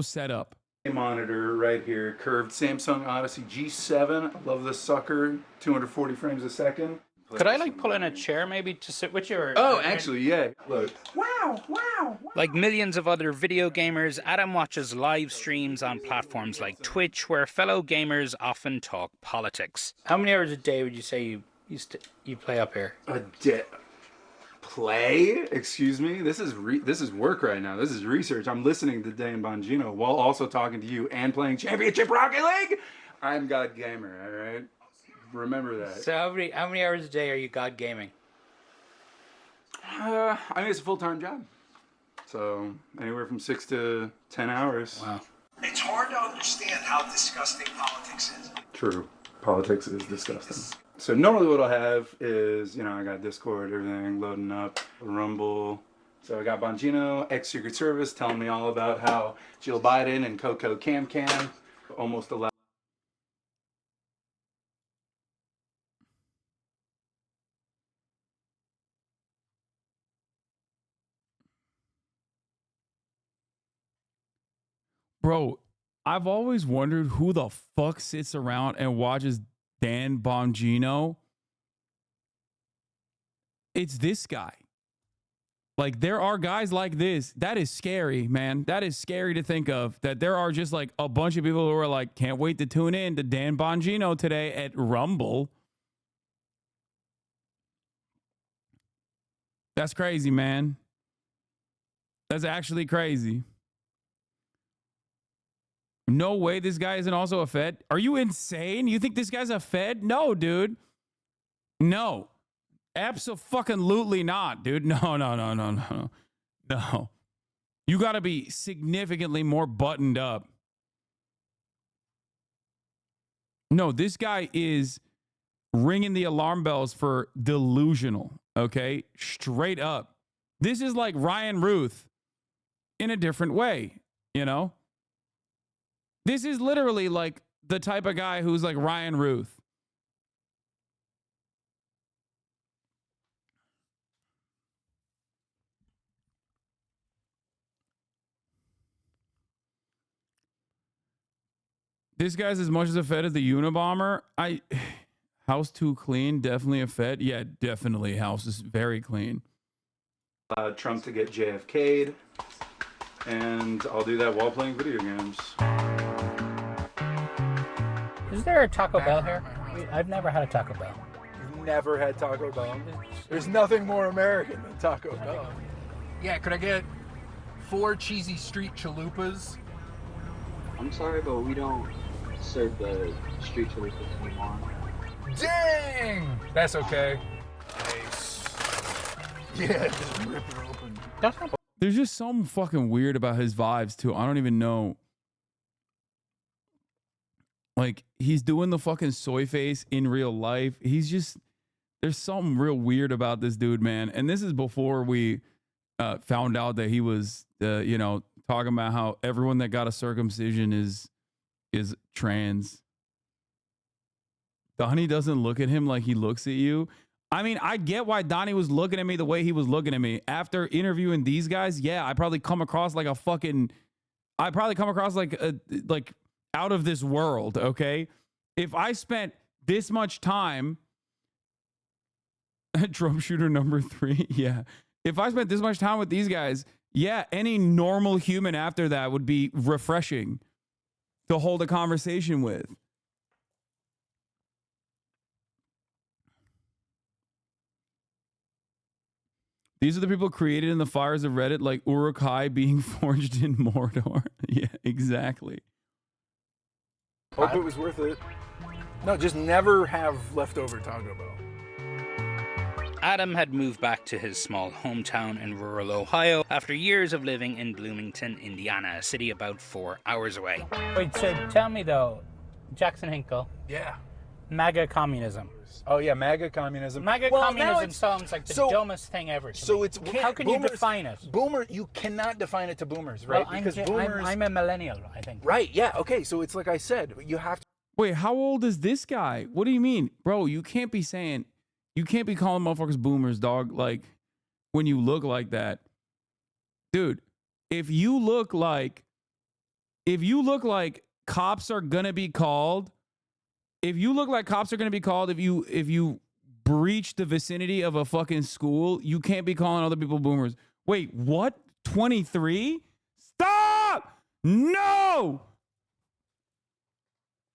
setup. Monitor right here, curved Samsung Odyssey G7. Love this sucker. 240 frames a second. Could I like pull in a chair maybe to sit with you? Oh, actually, yeah. Look. Wow. Like millions of other video gamers, Adam watches live streams on platforms like Twitch, where fellow gamers often talk politics. How many hours a day would you say you play up here? A day. Play? Excuse me? This is work right now. This is research. I'm listening to Dan Bongino while also talking to you and playing Championship Rocket League. I'm God Gamer, all right? Remember that. So how many hours a day are you God gaming? I mean, it's a full-time job. So anywhere from 6 to 10 hours. Wow. It's hard to understand how disgusting politics is. True. Politics is disgusting. So normally what I'll have is, I got Discord, everything loading up, Rumble. So I got Bongino, ex-Secret Service, telling me all about how Jill Biden and Coco Cam almost allowed Bro, I've always wondered who the fuck sits around and watches Dan Bongino. It's this guy. Like, there are guys like this. That is scary, man. That is scary to think of. That there are just like a bunch of people who are like, can't wait to tune in to Dan Bongino today at Rumble. That's crazy, man. That's actually crazy. No way this guy isn't also a Fed. Are you insane? You think this guy's a Fed? No, dude. No. Abso-fucking-lutely not, dude. No. You got to be significantly more buttoned up. No, this guy is ringing the alarm bells for delusional, okay? Straight up. This is like Ryan Ruth in a different way, you know? This is literally like the type of guy who's like Ryan Ruth. This guy's as much as a Fed as the Unabomber. House too clean, definitely a Fed. Yeah, definitely. House is very clean. Trump to get JFK'd, and I'll do that while playing video games. Is there a Taco Bell here? I've never had a Taco Bell. You've never had Taco Bell? There's nothing more American than Taco Bell. Yeah, could I get 4 cheesy street chalupas? I'm sorry, but we don't serve the street chalupas anymore. Dang! That's okay. Nice. Yeah, just rip it open. There's just something fucking weird about his vibes, too. I don't even know. Like, he's doing the fucking soy face in real life. He's just, there's something real weird about this dude, man. And this is before we found out that he was, talking about how everyone that got a circumcision is trans. Donnie doesn't look at him like he looks at you. I mean, I get why Donnie was looking at me the way he was looking at me. After interviewing these guys, yeah, I probably come across like like out of this world, okay? If I spent this much time, Trump shooter number 3, yeah. If I spent this much time with these guys, yeah, any normal human after that would be refreshing to hold a conversation with. These are the people created in the fires of Reddit, like Uruk-hai being forged in Mordor. Yeah, exactly. Hope it was worth it. No, just never have leftover Taco Bell. Adam had moved back to his small hometown in rural Ohio after years of living in Bloomington, Indiana, a city about 4 hours away. Wait, so tell me though, Jackson Hinkle. Yeah. MAGA communism. Oh yeah, MAGA communism. MAGA communism sounds like the dumbest thing ever. So it's how can you define it? Boomer, you cannot define it to boomers, right? Well, because boomers. I'm a millennial, I think. Right. Yeah. Okay. So it's like I said, you have to. Wait, how old is this guy? What do you mean, bro? You can't be calling motherfuckers boomers, dog. Like, when you look like that, dude. If you look like cops are gonna be called. If you look like cops are going to be called, if you breach the vicinity of a fucking school, you can't be calling other people boomers. Wait, what? 23? Stop! No!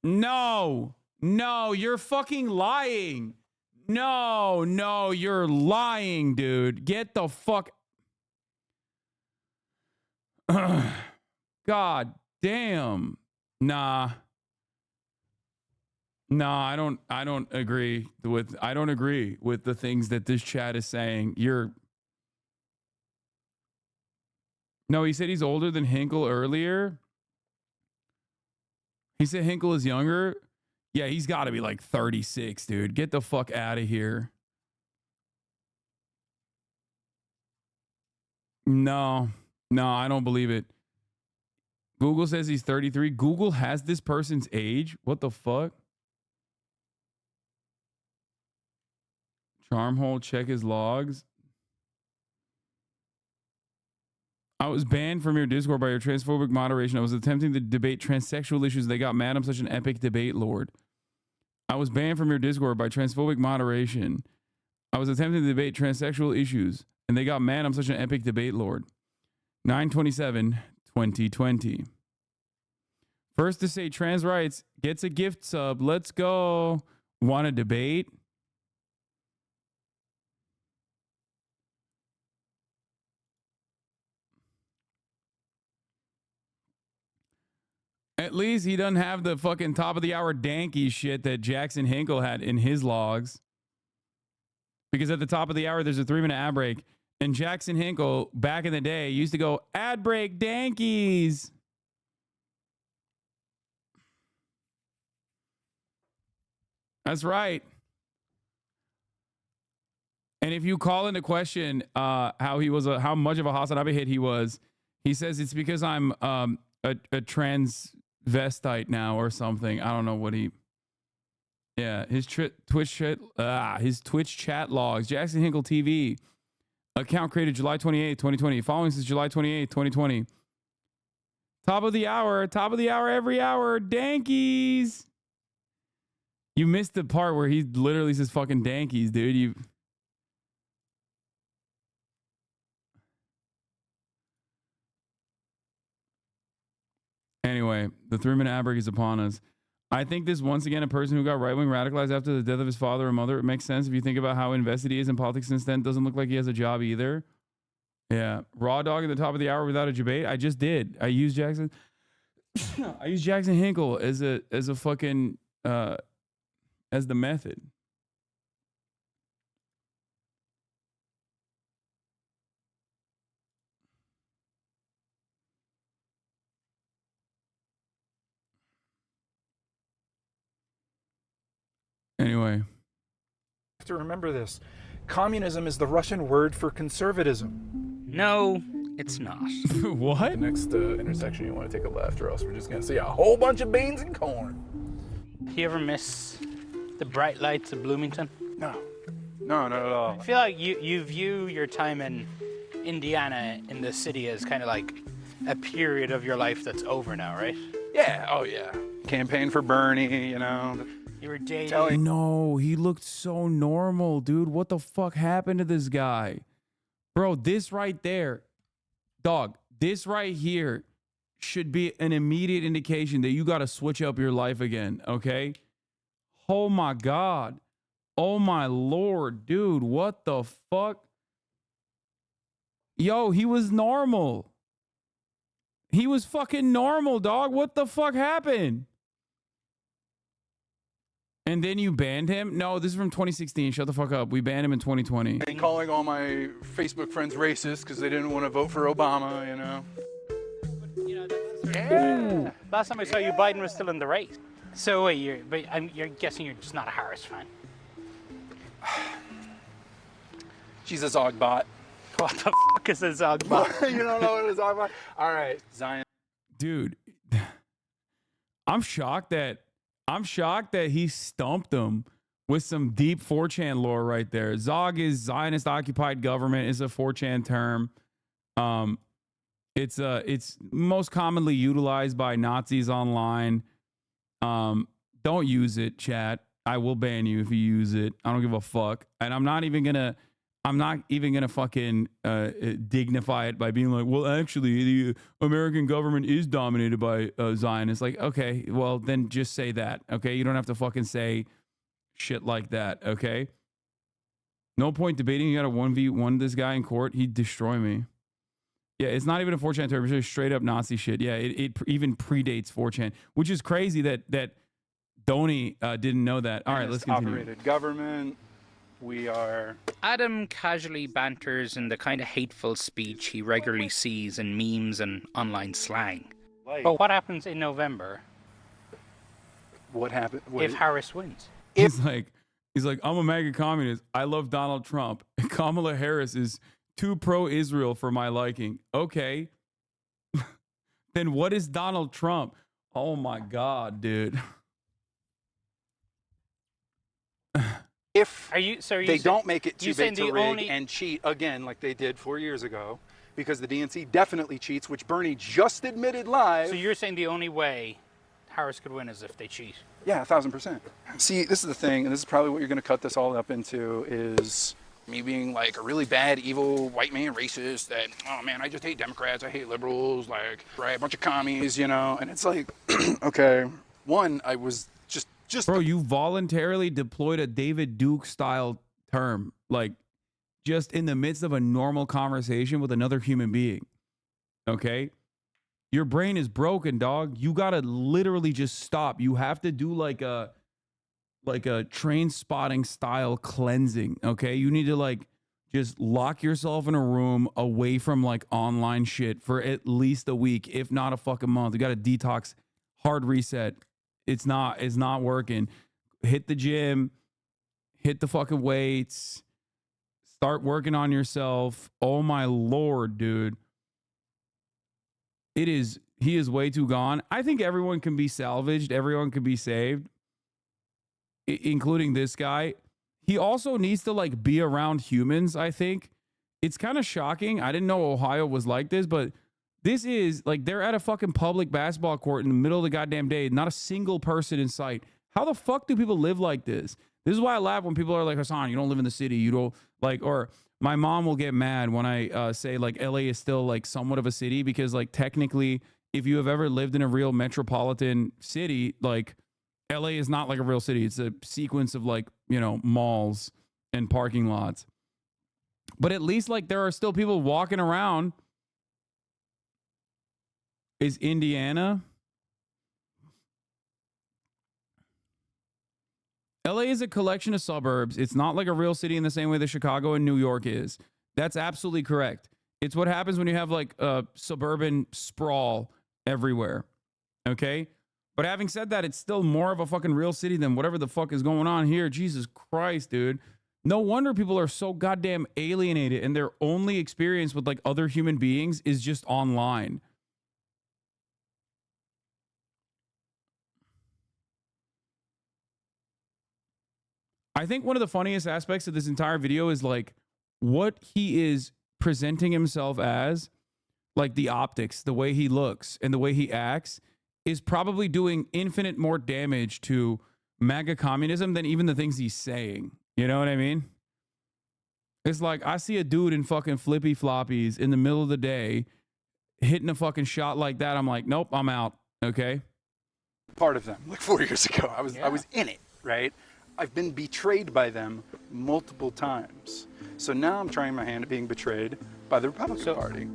No, you're fucking lying. No, you're lying, dude. Get the fuck. God damn. Nah, I don't agree with the things that this chat is saying. No, he said he's older than Hinkle earlier. He said Hinkle is younger. Yeah, he's got to be like 36, dude. Get the fuck out of here. No, I don't believe it. Google says he's 33. Google has this person's age. What the fuck? Charmhole, check his logs. I was banned from your Discord by your transphobic moderation. I was attempting to debate transsexual issues. They got mad. I'm such an epic debate lord. I was banned from your Discord by transphobic moderation. I was attempting to debate transsexual issues, and they got mad. I'm such an epic debate lord. 9/27/2020. First to say trans rights gets a gift sub. Let's go. Want to debate? At least he doesn't have the fucking top of the hour danky shit that Jackson Hinkle had in his logs. Because at the top of the hour, there's a 3-minute ad break. And Jackson Hinkle, back in the day, used to go, ad break dankies. That's right. And if you call into question how much of a Hasanabi hit he was, he says it's because I'm a transvestite now or something. I don't know what he. Yeah, his Twitch chat logs. Jackson Hinkle TV account created July 28, 2020. Following since July 28, 2020. Top of the hour every hour. Dankies. You missed the part where he literally says fucking dankies, dude. Anyway, the 3-minute ad break is upon us. I think this once again a person who got right-wing radicalized after the death of his father or mother. It makes sense if you think about how invested he is in politics since then. Doesn't look like he has a job either. Yeah. Raw dog at the top of the hour without a debate. I just did. I used Jackson. I used Jackson Hinkle as a fucking as the method. Anyway. You have to remember this. Communism is the Russian word for conservatism. No, it's not. What? The next intersection, you want to take a left, or else we're just going to see a whole bunch of beans and corn. You ever miss the bright lights of Bloomington? No, not at all. I feel like you view your time in Indiana in the city as kind of like a period of your life that's over now, right? Yeah, oh yeah. Campaign for Bernie, you know. You were dating. No, he looked so normal, dude. What the fuck happened to this guy? Bro, this right there, dog, this right here should be an immediate indication that you got to switch up your life again, okay? Oh my God. Oh my Lord, dude, what the fuck? Yo, he was normal. He was fucking normal, dog. What the fuck happened? And then you banned him? No, this is from 2016. Shut the fuck up. We banned him in 2020. And calling all my Facebook friends racist because they didn't want to vote for Obama, you know. Yeah. Last time I saw you, Biden was still in the race. So wait, you're guessing you're just not a Harris fan. She's a Zogbot. What the fuck is a Zogbot? You don't know what a Zogbot? All right, Zion. Dude, I'm shocked that he stumped him with some deep 4chan lore right there. Zog is Zionist occupied government. Is a 4chan term. It's most commonly utilized by Nazis online. Don't use it, chat. I will ban you if you use it. I don't give a fuck. And I'm not even gonna fucking dignify it by being like, well, actually, the American government is dominated by Zionists. Like, okay, well, then just say that, okay? You don't have to fucking say shit like that, okay? No point debating. You got to 1v1 this guy in court. He'd destroy me. Yeah, it's not even a 4chan term. It's just straight up Nazi shit. Yeah, it even predates 4chan, which is crazy that Donnie didn't know that. All right, let's continue. Operated government. We are... Adam casually banters in the kind of hateful speech he regularly sees in memes and online slang. But what happens in November? What happened? If Harris wins? He's like, I'm a MAGA communist. I love Donald Trump. Kamala Harris is too pro-Israel for my liking. Okay. Then what is Donald Trump? Oh my God, dude. If they don't make it too big to rig and cheat again like they did 4 years ago, because the DNC definitely cheats, which Bernie just admitted live. So you're saying the only way Harris could win is if they cheat? Yeah, 1,000%. See, this is the thing, and this is probably what you're going to cut this all up into, is me being like a really bad, evil, white man racist that, oh man, I just hate Democrats, I hate liberals, like, right, a bunch of commies, you know? And it's like, okay, one, I was just Bro, you voluntarily deployed a David Duke style term, like, just in the midst of a normal conversation with another human being. Okay? Your brain is broken, dog. You gotta literally just stop. You have to do like a train spotting style cleansing. Okay? You need to like just lock yourself in a room away from like online shit for at least a week, if not a fucking month. You gotta detox, hard reset. It's not working. Hit the gym, hit the fucking weights, start working on yourself. Oh my Lord, dude. He is way too gone. I think everyone can be salvaged. Everyone can be saved, including this guy. He also needs to like be around humans, I think. It's kind of shocking. I didn't know Ohio was like this, but this is like they're at a fucking public basketball court in the middle of the goddamn day. Not a single person in sight. How the fuck do people live like this? This is why I laugh when people are like, Hasan, you don't live in the city. You don't like, or my mom will get mad when I say like LA is still like somewhat of a city, because like technically if you have ever lived in a real metropolitan city, like LA is not like a real city. It's a sequence of like, you know, malls and parking lots. But at least like there are still people walking around. Is Indiana? LA is a collection of suburbs. It's not like a real city in the same way that Chicago and New York is. That's absolutely correct. It's what happens when you have like a suburban sprawl everywhere. Okay? But having said that, it's still more of a fucking real city than whatever the fuck is going on here. Jesus Christ, dude. No wonder people are so goddamn alienated and their only experience with like other human beings is just online. I think one of the funniest aspects of this entire video is like what he is presenting himself as, like the optics, the way he looks and the way he acts is probably doing infinite more damage to MAGA communism than even the things he's saying. You know what I mean? It's like I see a dude in fucking flippy floppies in the middle of the day hitting a fucking shot like that. I'm like, nope, I'm out. Okay. Part of them, like 4 years ago. I was in it, right? I've been betrayed by them multiple times. So now I'm trying my hand at being betrayed by the Republican Party.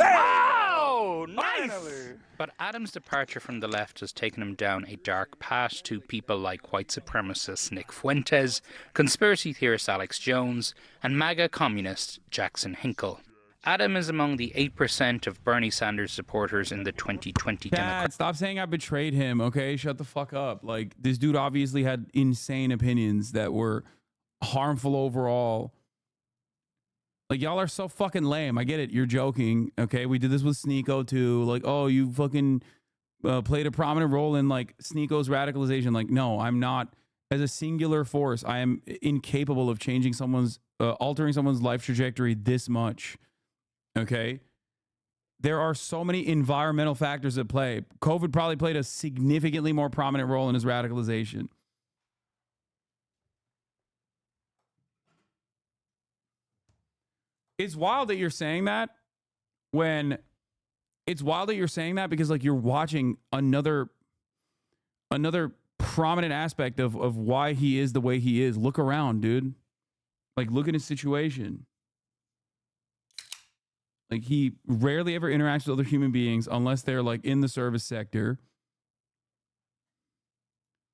Oh, nice! But Adam's departure from the left has taken him down a dark path to people like white supremacist Nick Fuentes, conspiracy theorist Alex Jones, and MAGA communist Jackson Hinkle. Adam is among the 8% of Bernie Sanders supporters in the 2020 Democratic. Stop saying I betrayed him, okay? Shut the fuck up. Like, this dude obviously had insane opinions that were harmful overall. Like, y'all are so fucking lame. I get it. You're joking, okay? We did this with Sneeko, too. Like, oh, you fucking played a prominent role in, like, Sneeko's radicalization. Like, no, I'm not. As a singular force, I am incapable of changing someone's, altering someone's life trajectory this much. Okay, there are so many environmental factors at play. COVID probably played a significantly more prominent role in his radicalization. It's wild that you're saying that because like you're watching another prominent aspect of why he is the way he is. Look around, dude. Like, look at his situation. Like, he rarely ever interacts with other human beings unless they're, like, in the service sector.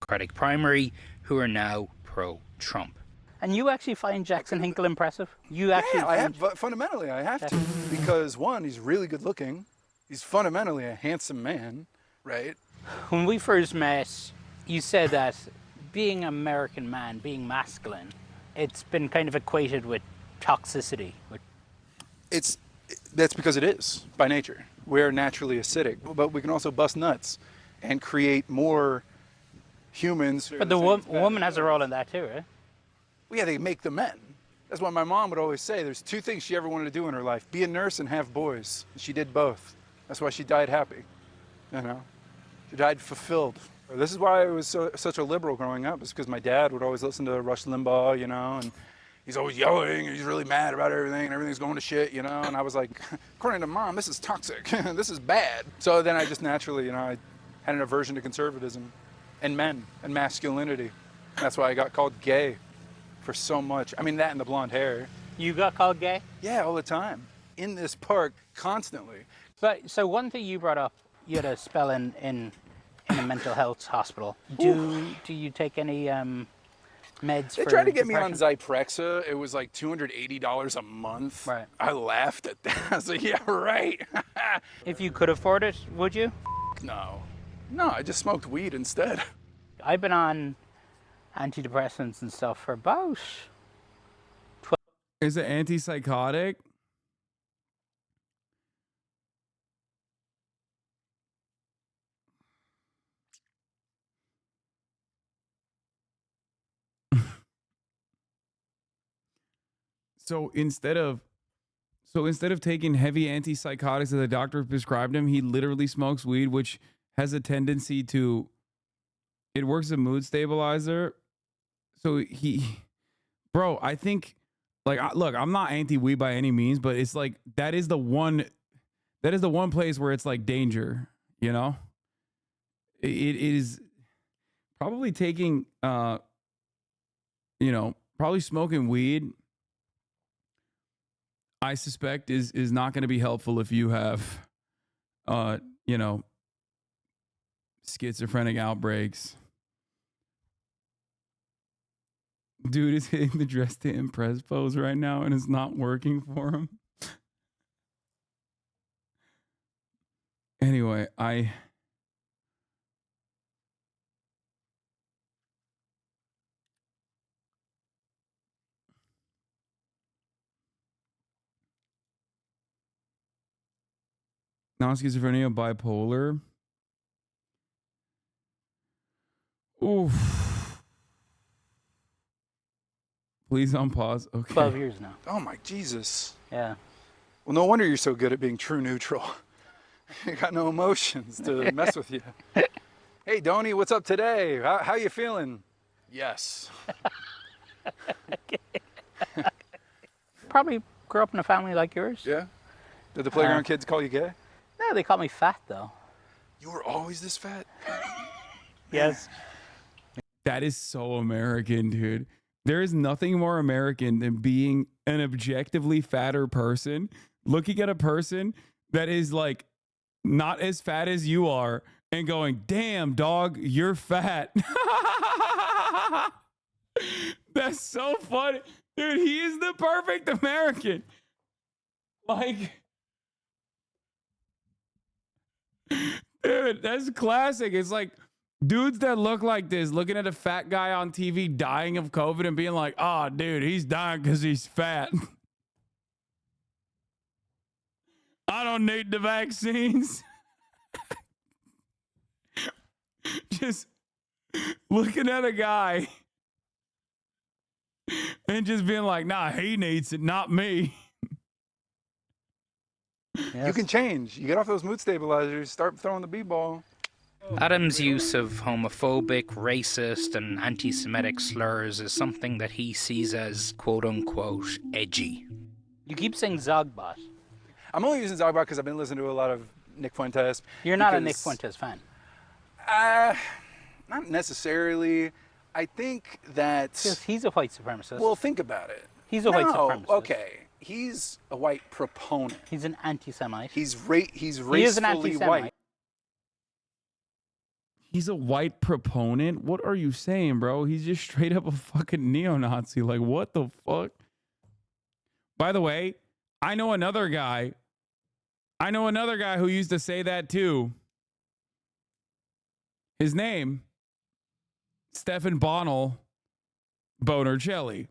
Primary, who are now pro-Trump. And you actually find Jackson Hinkle impressive? You actually? Yeah, I have. Fundamentally, I have to. Because, one, he's really good looking. He's fundamentally a handsome man, right? When we first met, you said that being an American man, being masculine, it's been kind of equated with toxicity. That's because it is, by nature. We're naturally acidic, but we can also bust nuts and create more humans. But the woman has a role in that too, right? Well, yeah, they make the men. That's why my mom would always say there's 2 things she ever wanted to do in her life: be a nurse and have boys. She did both. That's why she died happy, you know? She died fulfilled. This is why I was such a liberal growing up, is because my dad would always listen to Rush Limbaugh, you know, and he's always yelling, and he's really mad about everything, and everything's going to shit, you know, and I was like, according to Mom, this is toxic, this is bad. So then I just naturally, you know, I had an aversion to conservatism and men and masculinity. That's why I got called gay for so much. I mean, that and the blonde hair. You got called gay? Yeah, all the time. In this park, constantly. But so one thing you brought up, you had a spell in a mental health hospital. Do you take any meds? They tried to get me on Zyprexa. It was like $280 a month. Right. I laughed at that. I was like, yeah, right. If you could afford it, would you? No. No, I just smoked weed instead. I've been on antidepressants and stuff for about 12. Is it antipsychotic? So instead of taking heavy antipsychotics that the doctor prescribed him, he literally smokes weed, which has a tendency to, it works as a mood stabilizer. So bro, I think, like, look, I'm not anti-weed by any means, but it's like, that is the one place where it's like danger, you know? It is probably taking, probably smoking weed, I suspect is not going to be helpful if you have, schizophrenic outbreaks. Dude is hitting the dress to impress pose right now and it's not working for him. Anyway, non-schizophrenia, bipolar. Oof. Please unpause. Okay. 12 years now. Oh my Jesus. Yeah. Well, no wonder you're so good at being true neutral. You got no emotions to mess with you. Hey, Donnie, what's up today? How you feeling? Yes. Probably grew up in a family like yours. Yeah? Did the playground kids call you gay? No, they call me fat, though. You were always this fat? Yes. That is so American, dude. There is nothing more American than being an objectively fatter person, looking at a person that is like not as fat as you are and going, damn, dog, you're fat. That's so funny. Dude, he is the perfect American. Like, dude, that's classic. It's like dudes that look like this, looking at a fat guy on TV dying of COVID and being like, oh, dude, he's dying because he's fat. I don't need the vaccines. Just looking at a guy and just being like, nah, he needs it, not me. Yes. You can change. You get off those mood stabilizers, start throwing the b-ball. Adam's use of homophobic, racist, and anti-Semitic slurs is something that he sees as quote-unquote edgy. You keep saying Zogbot. I'm only using Zogbot because I've been listening to a lot of Nick Fuentes. You're not a Nick Fuentes fan? Not necessarily. I think that... He's a white supremacist. Well, think about it. He's a white supremacist. Okay. He's a white proponent. He's an anti-Semite. He's racefully white. He's a white proponent? What are you saying, bro? He's just straight up a fucking neo-Nazi. Like, what the fuck? By the way, I know another guy who used to say that too. His name, Stefan Bonnell Bonercelli.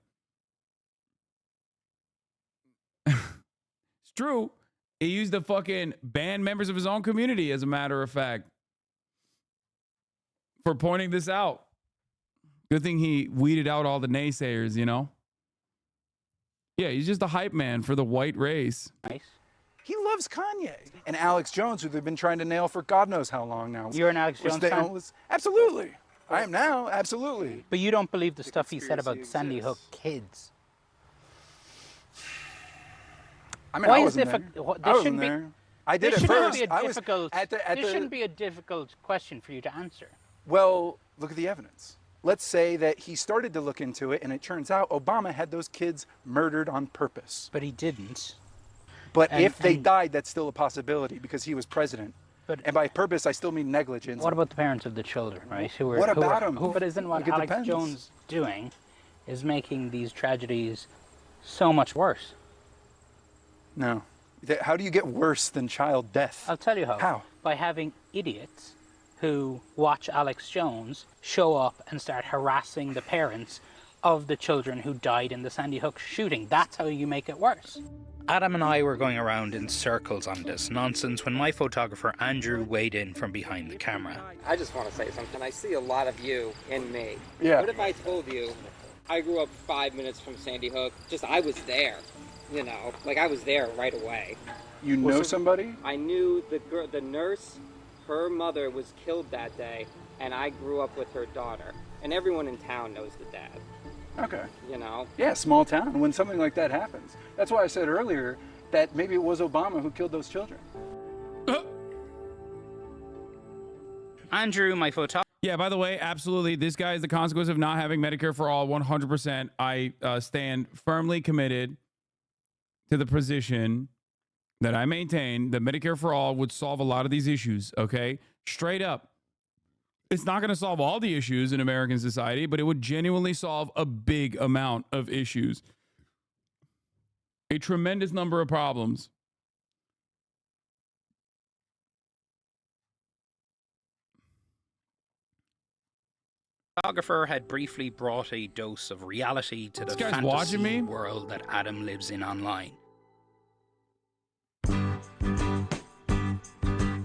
It's true. He used to fucking ban members of his own community, as a matter of fact, for pointing this out. Good thing he weeded out all the naysayers, you know? Yeah, he's just a hype man for the white race. Nice. He loves Kanye. And Alex Jones, who they've been trying to nail for God knows how long now. You're an Alex Jones fan? Absolutely. I am now, absolutely. But you don't believe the stuff he said about Sandy Hook kids? I mean, I wasn't there. I did it first. This shouldn't be a difficult question for you to answer. Well, look at the evidence. Let's say that he started to look into it, and it turns out Obama had those kids murdered on purpose. But he didn't. But if they died, that's still a possibility because he was president. And by purpose, I still mean negligence. What about the parents of the children, right? What about them? But isn't what Alex Jones doing is making these tragedies so much worse? No. How do you get worse than child death? I'll tell you how. How? By having idiots who watch Alex Jones show up and start harassing the parents of the children who died in the Sandy Hook shooting. That's how you make it worse. Adam and I were going around in circles on this nonsense when my photographer Andrew weighed in from behind the camera. I just want to say something. I see a lot of you in me. Yeah. What if I told you I grew up 5 minutes from Sandy Hook? I was there, you know, like I was there right away. You know somebody? I knew the nurse, her mother was killed that day, and I grew up with her daughter. And everyone in town knows the dad. Okay. You know? Yeah, small town, when something like that happens. That's why I said earlier that maybe it was Obama who killed those children. Andrew, my photographer. Yeah, by the way, absolutely. This guy is the consequence of not having Medicare for all, 100%. I stand firmly committed to the position that I maintain that Medicare for all would solve a lot of these issues, okay? Straight up. It's not going to solve all the issues in American society, but it would genuinely solve a big amount of issues. A tremendous number of problems. Photographer had briefly brought a dose of reality to the guy's watching me? world that Adam lives in online.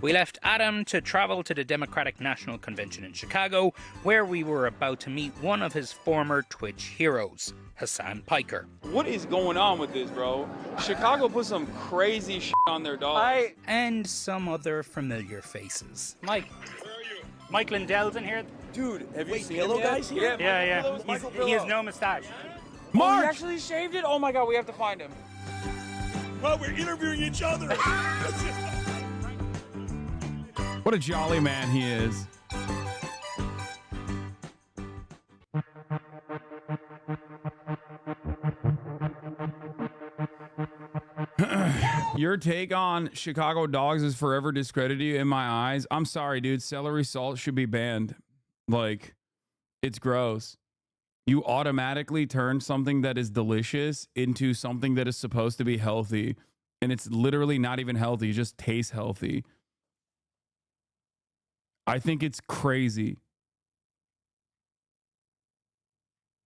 We left Adam to travel to the Democratic National Convention in Chicago, where we were about to meet one of his former Twitch heroes, Hasan Piker. What is going on with this, bro? Chicago put some crazy shit on their dogs. And some other familiar faces. Mike. Mike Lindell's in here. Dude, have you seen Pillow him yet? guy's here? Yeah. He has no mustache. Mark! He actually shaved it? Oh my god, we have to find him. Well, we're interviewing each other. What a jolly man he is. Your take on Chicago dogs is forever discredited you in my eyes. I'm sorry, dude. Celery salt should be banned. Like, it's gross. You automatically turn something that is delicious into something that is supposed to be healthy. And it's literally not even healthy. It just tastes healthy. I think it's crazy.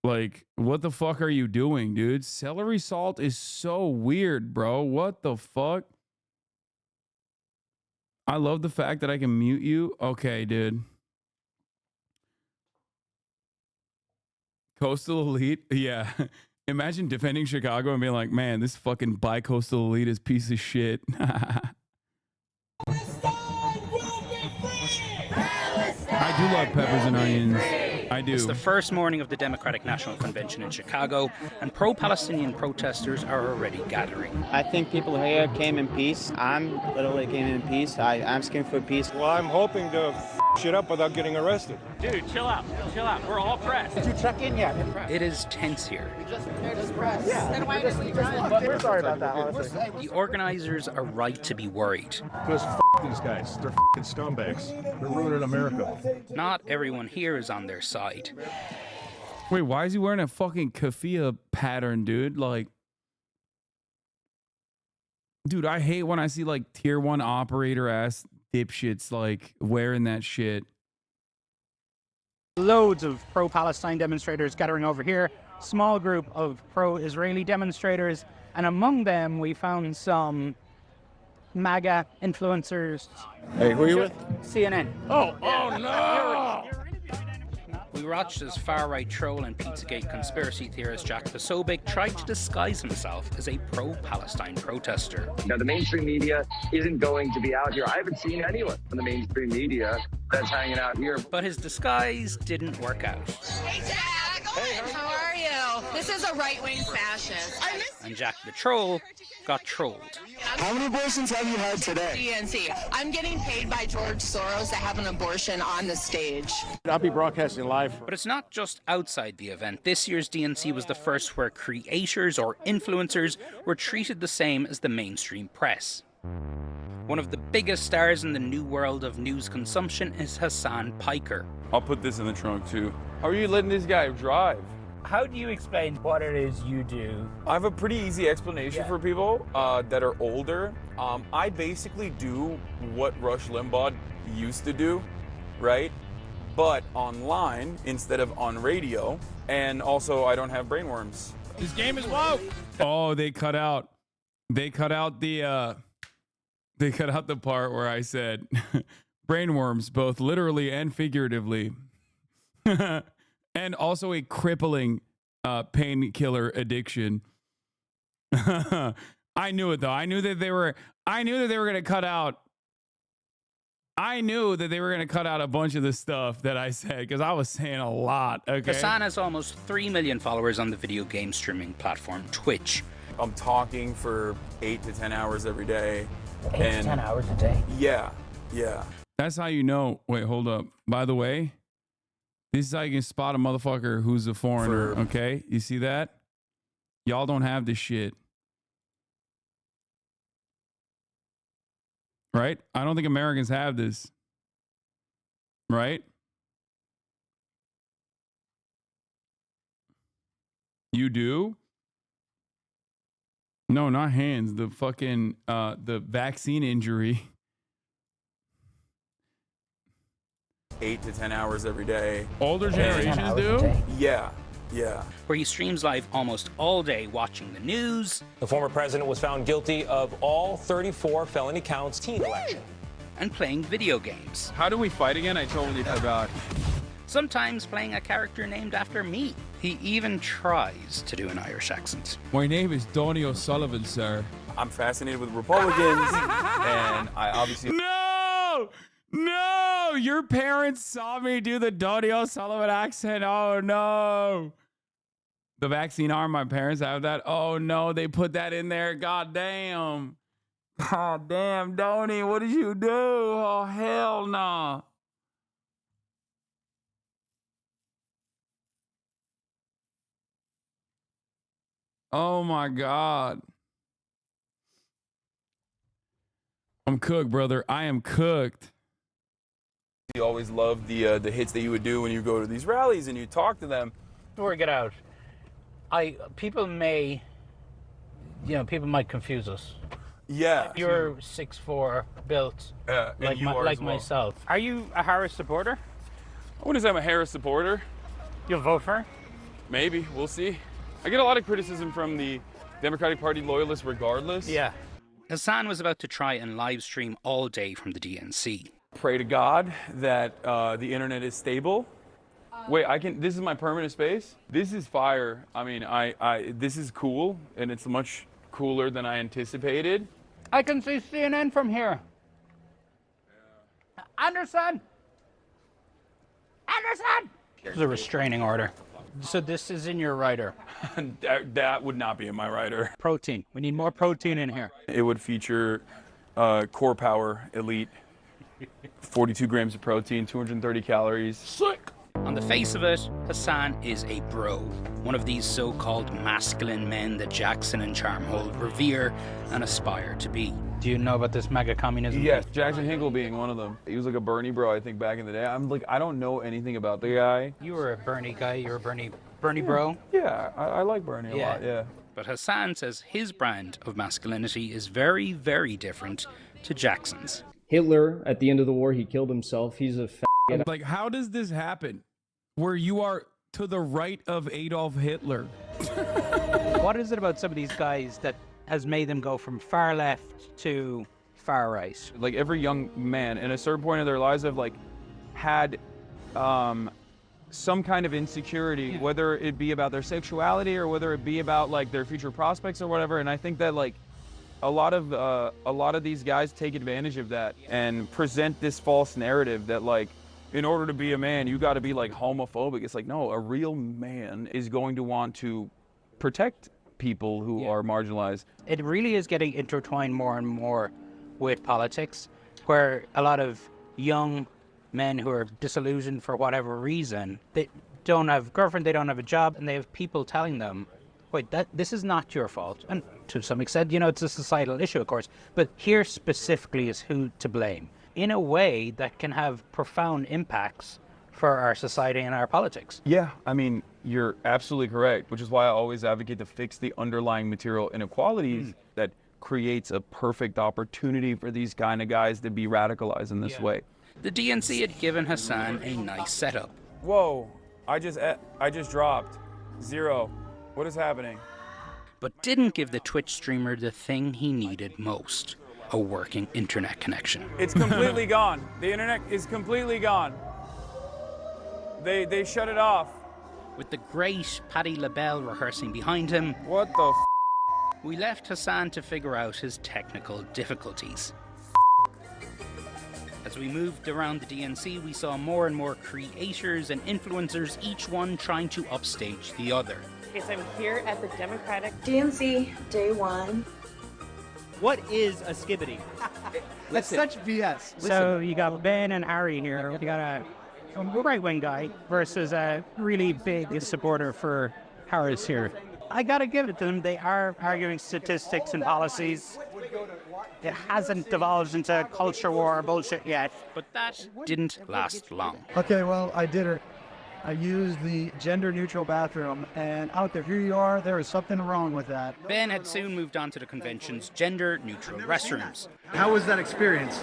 Like, what the fuck are you doing, dude? Celery salt is so weird, bro. What the fuck? I love the fact that I can mute you. Okay, dude. Coastal elite? Yeah. Imagine defending Chicago and being like, man, this fucking bi-coastal elite is piece of shit. I do love peppers and onions. I do. It's the first morning of the Democratic National Convention in Chicago, and pro-Palestinian protesters are already gathering. I think people here came in peace. I'm literally came in peace. I'm asking for peace. Well, I'm hoping to shit up without getting arrested. Dude, chill out. Chill out. We're all pressed. Did you check in yet? It is tense here. Yeah. We're sorry about that, honestly. The organizers are right to be worried. Because these guys. They're scumbags. They're ruining America. Not everyone here is on their side. Wait, why is he wearing a fucking keffiyeh pattern, dude? Like, dude, I hate when I see like tier 1 operator ass dipshits like wearing that shit. Loads of pro-Palestine demonstrators gathering over here. Small group of pro-Israeli demonstrators. And among them, we found some MAGA influencers. Hey, who are you with? CNN. Oh no! We watched as far-right troll and Pizzagate conspiracy theorist Jack Posobiec tried to disguise himself as a pro-Palestine protester. Now, the mainstream media isn't going to be out here. I haven't seen anyone from the mainstream media that's hanging out here. But his disguise didn't work out. Hey, Jack! How are you? This is a right-wing fascist. And Jack the Troll got trolled. How many abortions have you had today? DNC. I'm getting paid by George Soros to have an abortion on the stage. I'll be broadcasting live. But it's not just outside the event. This year's DNC was the first where creators or influencers were treated the same as the mainstream press. One of the biggest stars in the new world of news consumption is Hasan Piker. I'll put this in the trunk too. How are you letting this guy drive? How do you explain what it is you do? I have a pretty easy explanation for people that are older. I basically do what Rush Limbaugh used to do, right? But online instead of on radio. And also, I don't have brainworms. This game is woke. Oh, they cut out the part where I said brainworms, both literally and figuratively. And also a crippling painkiller addiction. I knew it though. I knew that they were going to cut out. I knew that they were going to cut out a bunch of the stuff that I said because I was saying a lot. Okay. Hasan has almost 3 million followers on the video game streaming platform Twitch. I'm talking for 8 to 10 hours every day. 8 to 10 hours a day. Yeah. That's how you know. Wait, hold up. By the way, this is how you can spot a motherfucker who's a foreigner, okay? You see that? Y'all don't have this shit. Right? I don't think Americans have this. Right? You do? No, not hands. The fucking, the vaccine injury. 8 to 10 hours every day. Older generations do? Yeah. Where he streams live almost all day watching the news. The former president was found guilty of all 34 felony counts teen election. And playing video games. How do we fight again? I totally forgot. Sometimes playing a character named after me. He even tries to do an Irish accent. My name is Donny O'Sullivan, sir. I'm fascinated with Republicans, and I obviously... No! Your parents saw me do the Donny O'Sullivan accent. Oh, no. The vaccine arm, my parents have that. Oh, no, they put that in there. God damn. God damn, Donny, what did you do? Oh, hell no. Oh, my God. I'm cooked, brother. I am cooked. You always loved the hits that you would do when you go to these rallies and you talk to them. Before we get out, people might confuse us. Yeah. You're 6'4", built like myself. Are you a Harris supporter? I wouldn't say I'm a Harris supporter. You'll vote for her? Maybe. We'll see. I get a lot of criticism from the Democratic Party loyalists regardless. Yeah. Hasan was about to try and live stream all day from the DNC. Pray to God that the internet is stable. Wait, this is my permanent space? This is fire. I mean, this is cool, and it's much cooler than I anticipated. I can see CNN from here. Anderson! There's a restraining order. So this is in your rider. That would not be in my rider. Protein. We need more protein in here. It would feature Core Power Elite. 42 grams of protein, 230 calories. Sick! On the face of it, Hasan is a bro. One of these so-called masculine men that Jackson and Charmhold revere and aspire to be. Do you know about this mega communism? Yes, Jackson Hinkle being one of them. He was like a Bernie bro, I think, back in the day. I don't know anything about the guy. You were a Bernie guy. You were a Bernie bro? Yeah, I like Bernie a lot, yeah. But Hasan says his brand of masculinity is very, very different to Jackson's. Hitler, at the end of the war, he killed himself. He's a faggot. Like, how does this happen? Where you are to the right of Adolf Hitler? What is it about some of these guys that has made them go from far left to far right? Like, every young man, in a certain point of their lives, have, like, had some kind of insecurity, whether it be about their sexuality or whether it be about like their future prospects or whatever. And I think that like a lot of these guys take advantage of that and present this false narrative that like, in order to be a man, you got to be like homophobic. It's like, no, a real man is going to want to protect people who are marginalized. It really is getting intertwined more and more with politics, where a lot of young men who are disillusioned for whatever reason, they don't have a girlfriend, they don't have a job, and they have people telling them, wait, this is not your fault. And to some extent, you know, it's a societal issue, of course, but here specifically is who to blame, in a way that can have profound impacts for our society and our politics. Yeah, I mean, you're absolutely correct, which is why I always advocate to fix the underlying material inequalities that creates a perfect opportunity for these kind of guys to be radicalized in this way. The DNC had given Hasan a nice setup. Whoa, I just dropped 0. What is happening? But didn't give the Twitch streamer the thing he needed most, a working internet connection. It's completely gone. The internet is completely gone. They shut it off. With the great Patti LaBelle rehearsing behind him, what the we left Hasan to figure out his technical difficulties. As we moved around the DNC, we saw more and more creators and influencers, each one trying to upstage the other. Okay, so I'm here at the Democratic DNC Day 1. What is a skibbity? That's such BS. So you got Ben and Ari here. You got a right-wing guy versus a really big supporter for Harris here. I gotta give it to them. They are arguing statistics and policies. It hasn't devolved into culture war bullshit yet. But that didn't last long. Okay, well, I did it. I used the gender-neutral bathroom, and out there, here you are, there is something wrong with that. Ben had soon moved on to the convention's gender-neutral restrooms. How was that experience?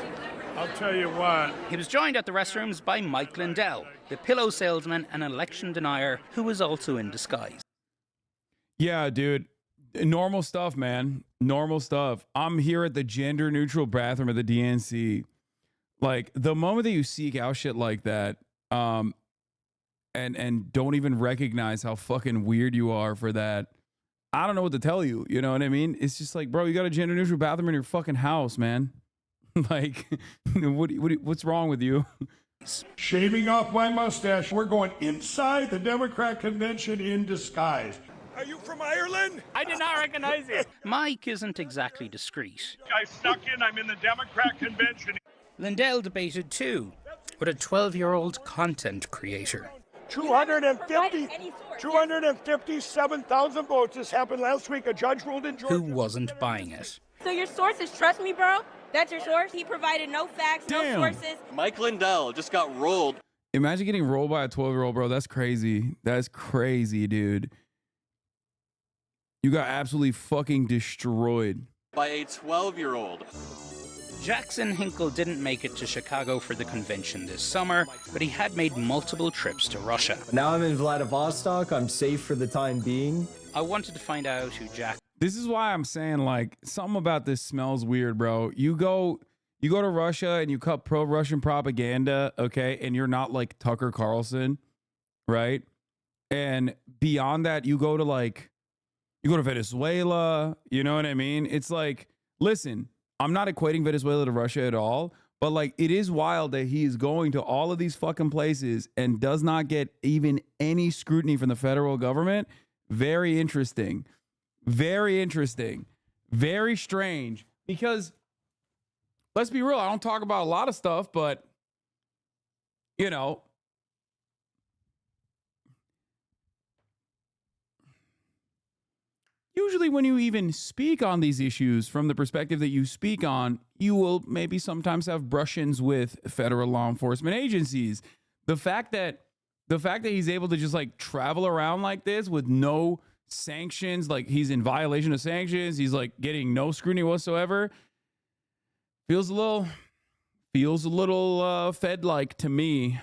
I'll tell you what. He was joined at the restrooms by Mike Lindell, the pillow salesman and election denier who was also in disguise. Yeah, dude. Normal stuff, man. Normal stuff. I'm here at the gender-neutral bathroom of the DNC. Like, the moment that you seek out shit like that, and don't even recognize how fucking weird you are for that, I don't know what to tell you. You know what I mean? It's just like, bro, you got a gender-neutral bathroom in your fucking house, man. Like, what's wrong with you? Shaving off my mustache. We're going inside the Democrat convention in disguise. Are you from Ireland? I did not recognize you. Mike isn't exactly discreet. I snuck in. I'm in the Democrat convention. Lindell debated too, with a 12-year-old content creator. 257,000 votes. This happened last week. A judge ruled in Georgia. Who wasn't buying it. So your sources trust me, bro? That's your source? He provided no facts, no sources. Mike Lindell just got rolled. Imagine getting rolled by a 12-year-old, bro. That's crazy. That's crazy, dude. You got absolutely fucking destroyed. By a 12-year-old. Jackson Hinkle didn't make it to Chicago for the convention this summer, but he had made multiple trips to Russia. Now I'm in Vladivostok. I'm safe for the time being. I wanted to find out who Jack... This is why I'm saying, like, something about this smells weird, bro. You go to Russia and you cut pro-Russian propaganda, okay, and you're not like Tucker Carlson, right? And beyond that, you go to Venezuela, you know what I mean? It's like, listen, I'm not equating Venezuela to Russia at all, but like, it is wild that he is going to all of these fucking places and does not get even any scrutiny from the federal government. Very interesting. Very interesting. Very strange. Because let's be real, I don't talk about a lot of stuff, but you know, usually when you even speak on these issues from the perspective that you speak on, you will maybe sometimes have brush-ins with federal law enforcement agencies. The fact that he's able to just like travel around like this with no sanctions, like he's in violation of sanctions, he's like getting no scrutiny whatsoever, feels a little Fed-like to me.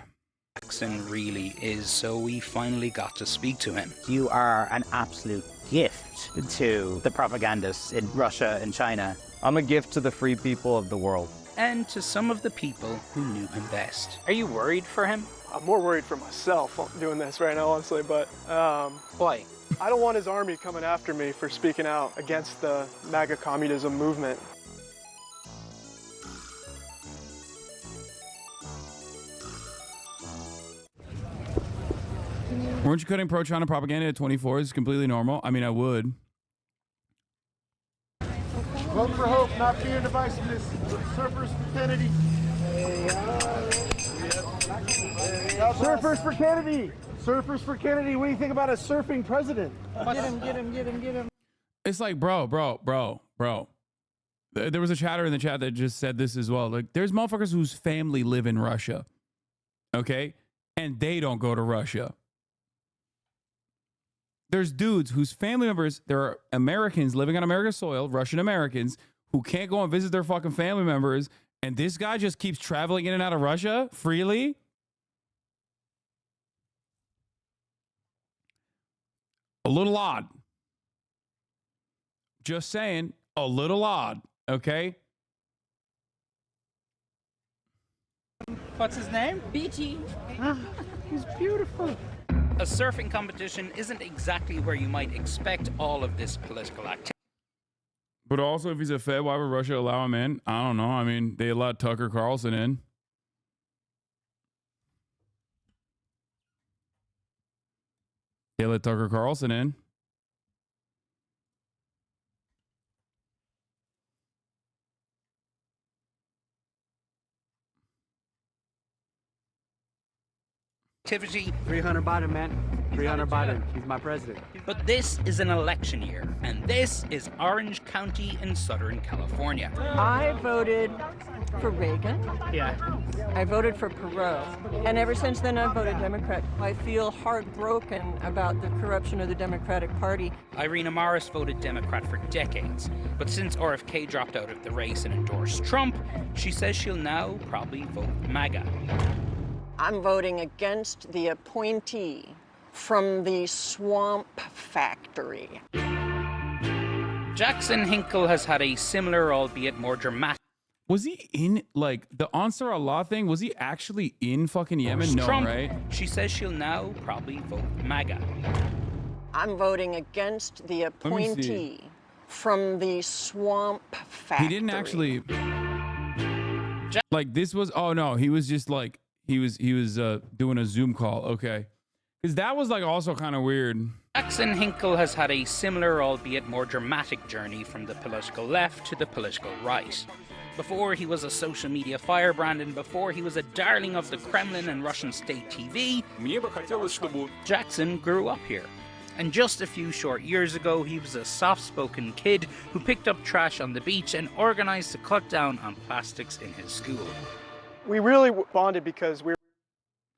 Jackson really is, so we finally got to speak to him. You are an absolute gift to the propagandists in Russia and China. I'm a gift to the free people of the world. and to some of the people who knew him best. Are you worried for him? I'm more worried for myself doing this right now, honestly, but why? I don't want his army coming after me for speaking out against the MAGA communism movement. Weren't you cutting pro-China propaganda at 24 is completely normal? I mean, I would. Vote for hope, not fear and divisiveness. Surfers for Kennedy. Surfers for Kennedy. Surfers for Kennedy. What do you think about a surfing president? Get him, get him, get him, get him. It's like, bro. There was a chatter in the chat that just said this as well. Like, there's motherfuckers whose family live in Russia, okay? And they don't go to Russia. There's dudes whose family members, there are Americans living on America's soil, Russian Americans, who can't go and visit their fucking family members, and this guy just keeps traveling in and out of Russia freely? A little odd. Just saying, a little odd, okay? What's his name? Beachy. He's beautiful. A surfing competition isn't exactly where you might expect all of this political activity. But also, if he's a Fed, why would Russia allow him in? I don't know. I mean, they allowed Tucker Carlson in. They let Tucker Carlson in. Activity. 300 Biden, man. 300 Biden. He's my president. But this is an election year, and this is Orange County in Southern California. I voted for Reagan. Yeah. I voted for Perot. And ever since then, I've voted Democrat. I feel heartbroken about the corruption of the Democratic Party. Irina Morris voted Democrat for decades, but since RFK dropped out of the race and endorsed Trump, she says she'll now probably vote MAGA. I'm voting against the appointee from the swamp factory. Jackson Hinkle has had a similar, albeit more dramatic. Was he in, like, the Ansar Allah thing? Was he actually in fucking Yemen? No, Trump, right? She says she'll now probably vote MAGA. I'm voting against the appointee from the swamp factory. He didn't actually, like, this was, oh no, he was just like, he was doing a Zoom call. Okay. Because that was like also kind of weird. Jackson Hinkle has had a similar, albeit more dramatic journey from the political left to the political right. Before he was a social media firebrand and before he was a darling of the Kremlin and Russian state TV, Jackson grew up here. And just a few short years ago, he was a soft-spoken kid who picked up trash on the beach and organized to cut down on plastics in his school. We really bonded because we were...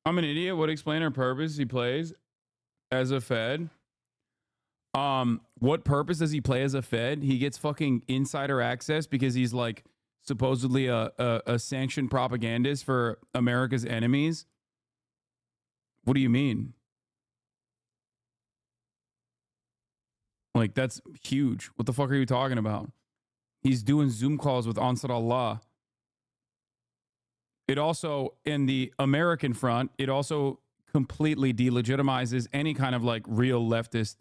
I'm an idiot. Would explain her purpose he plays as a Fed. What purpose does he play as a Fed? He gets fucking insider access because he's like supposedly a sanctioned propagandist for America's enemies. What do you mean? Like, that's huge. What the fuck are you talking about? He's doing Zoom calls with Ansar Allah. It also, in the American front, it also completely delegitimizes any kind of like real leftist,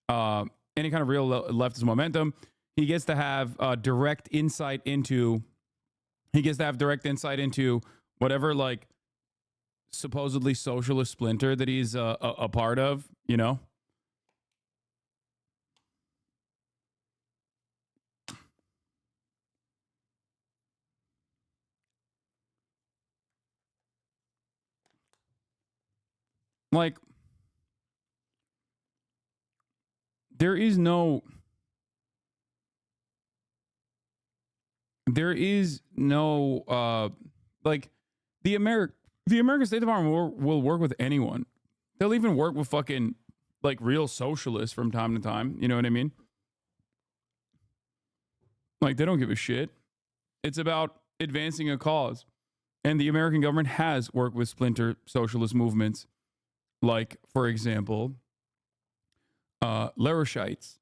any kind of real leftist momentum. He gets to have direct insight into, whatever like supposedly socialist splinter that he's a part of, you know? Like, there is no like the American State Department will work with anyone. They'll even work with fucking like real socialists from time to time. You know what I mean? Like, they don't give a shit. It's about advancing a cause. And the American government has worked with splinter socialist movements. Like, for example, Larishites.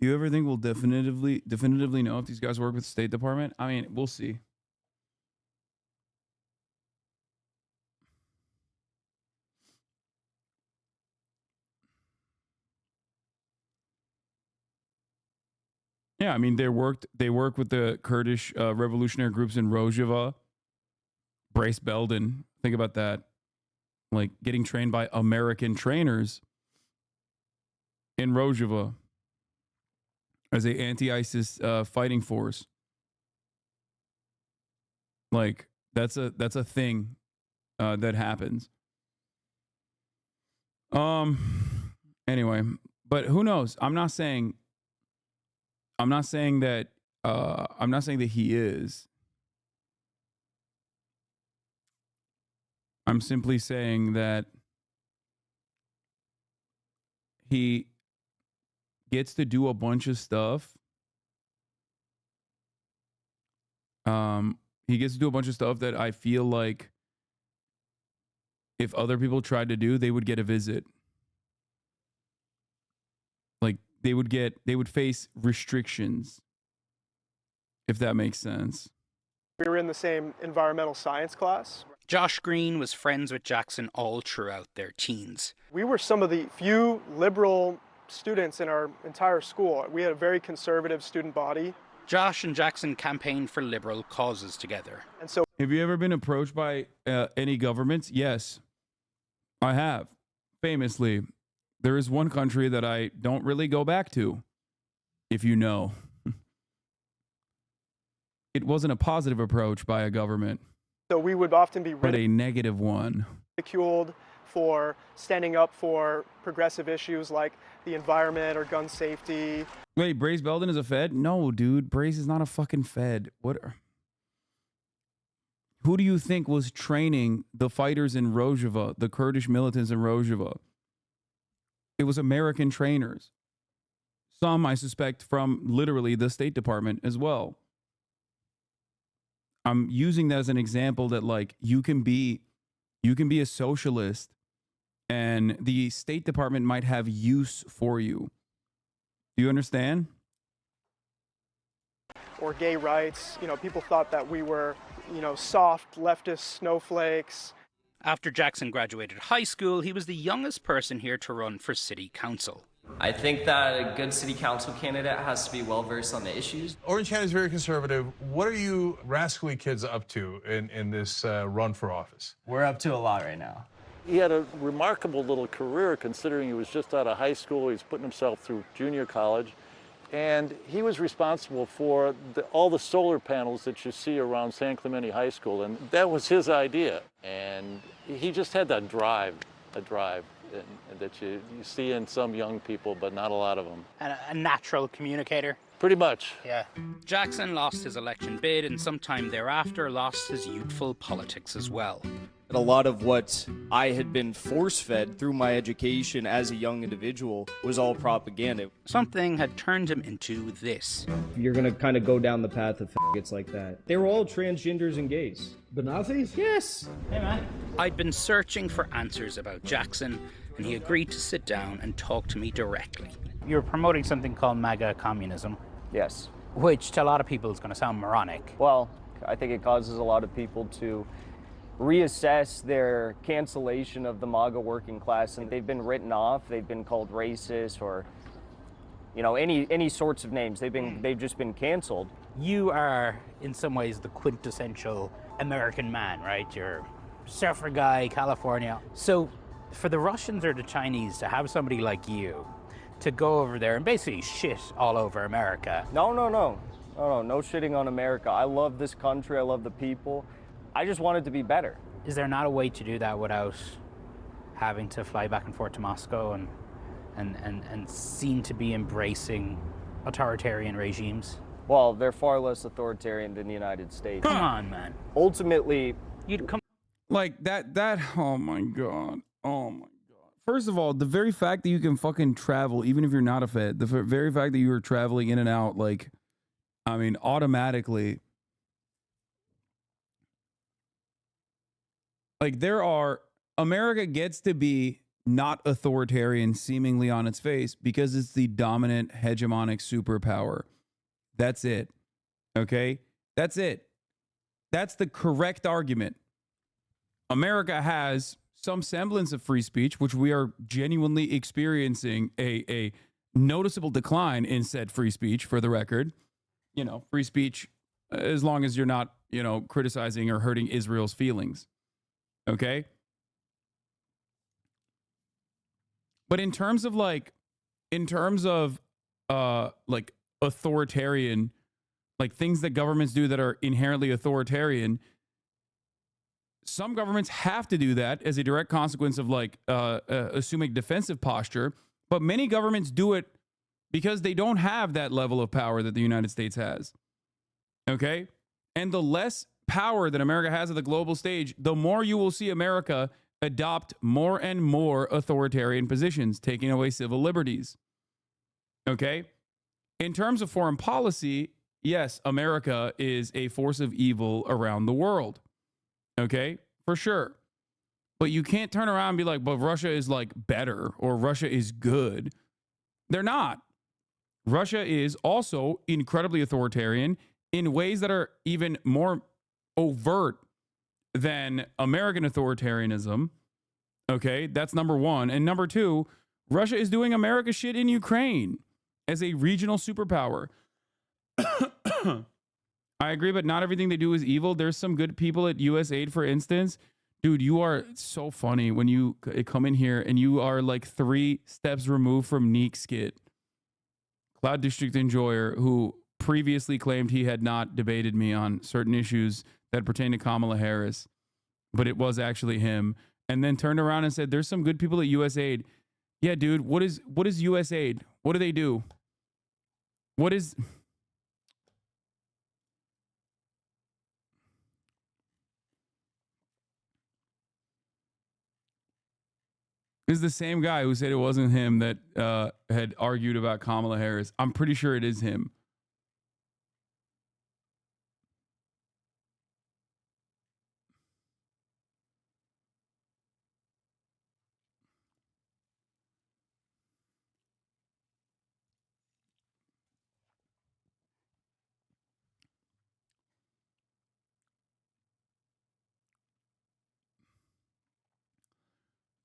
Do you ever think we'll definitively know if these guys work with the State Department? I mean, we'll see. Yeah, I mean, they work with the Kurdish revolutionary groups in Rojava. Brace Belden, think about that. Like getting trained by American trainers in Rojava as a anti-ISIS fighting force. Like that's a thing that happens. Anyway, but who knows? I'm not saying that he is. I'm simply saying that he gets to do a bunch of stuff. He gets to do a bunch of stuff that I feel like if other people tried to do, they would get a visit. Like they would face restrictions, if that makes sense. We were in the same environmental science class. Josh Green was friends with Jackson all throughout their teens. We were some of the few liberal students in our entire school. We had a very conservative student body. Josh and Jackson campaigned for liberal causes together. And so, have you ever been approached by any governments? Yes, I have. Famously, there is one country that I don't really go back to, if you know. It wasn't a positive approach by a government. So we would often be but a negative one. Ridiculed for standing up for progressive issues like the environment or gun safety. Wait, Brace Belden is a Fed? No, dude. Brace is not a fucking Fed. What? Who do you think was training the fighters in Rojava, the Kurdish militants in Rojava? It was American trainers. Some, I suspect, from literally the State Department as well. I'm using that as an example that like you can be a socialist and the State Department might have use for you. Do you understand? Or gay rights. You know, people thought that we were, you know, soft leftist snowflakes. After Jackson graduated high school, he was the youngest person here to run for city council. I think that a good city council candidate has to be well versed on the issues. Orange County is very conservative. What are you rascally kids up to in this run for office? We're up to a lot right now. He had a remarkable little career considering he was just out of high school. He's putting himself through junior college. And he was responsible for all the solar panels that you see around San Clemente High School. And that was his idea. And he just had that drive, that you see in some young people, but not a lot of them. A natural communicator. Pretty much. Yeah. Jackson lost his election bid and sometime thereafter lost his youthful politics as well. A lot of what I had been force-fed through my education as a young individual was all propaganda. Something had turned him into this. You're gonna kind of go down the path of faggots like that. They were all transgenders and gays. The Nazis? Yes. Hey, man. I'd been searching for answers about Jackson, and he agreed to sit down and talk to me directly. You're promoting something called MAGA communism. Yes. Which to a lot of people is going to sound moronic. Well, I think it causes a lot of people to reassess their cancellation of the MAGA working class, and they've been written off. They've been called racist or, you know, any sorts of names. They've just been canceled. You are in some ways the quintessential American man, right? You're surfer guy, California. So for the Russians or the Chinese to have somebody like you to go over there and basically shit all over America. No shitting on America. I love this country. I love the people. I just want it to be better. Is there not a way to do that without having to fly back and forth to Moscow and seem to be embracing authoritarian regimes? Well, they're far less authoritarian than the United States. Come on, man. Ultimately, you'd come like that, oh my God. Oh my God. First of all, the very fact that you can fucking travel, even if you're not a Fed, the very fact that you are traveling in and out, like, I mean, automatically, like America gets to be not authoritarian seemingly on its face because it's the dominant hegemonic superpower. That's it. Okay? That's it. That's the correct argument. America has some semblance of free speech, which we are genuinely experiencing a noticeable decline in said free speech, for the record. You know, free speech, as long as you're not, you know, criticizing or hurting Israel's feelings. Okay? But in terms of like authoritarian, like things that governments do that are inherently authoritarian, some governments have to do that as a direct consequence of like assuming defensive posture, but many governments do it because they don't have that level of power that the United States has. Okay? And the less power that America has at the global stage, the more you will see America adopt more and more authoritarian positions, taking away civil liberties. Okay? In terms of foreign policy, yes, America is a force of evil around the world. Okay? For sure. But you can't turn around and be like, but Russia is like better or Russia is good. They're not. Russia is also incredibly authoritarian in ways that are even more overt than American authoritarianism. Okay, that's number one. And number two, Russia is doing America shit in Ukraine as a regional superpower. I agree, but not everything they do is evil. There's some good people at USAID, for instance. Dude, you are so funny when you come in here and you are like 3 steps removed from Neek Skit, Cloud District Enjoyer, who previously claimed he had not debated me on certain issues that pertain to Kamala Harris, but it was actually him, and then turned around and said, there's some good people at USAID. Yeah, dude, what is USAID? What do they do? What is... This is the same guy who said it wasn't him that had argued about Kamala Harris. I'm pretty sure it is him.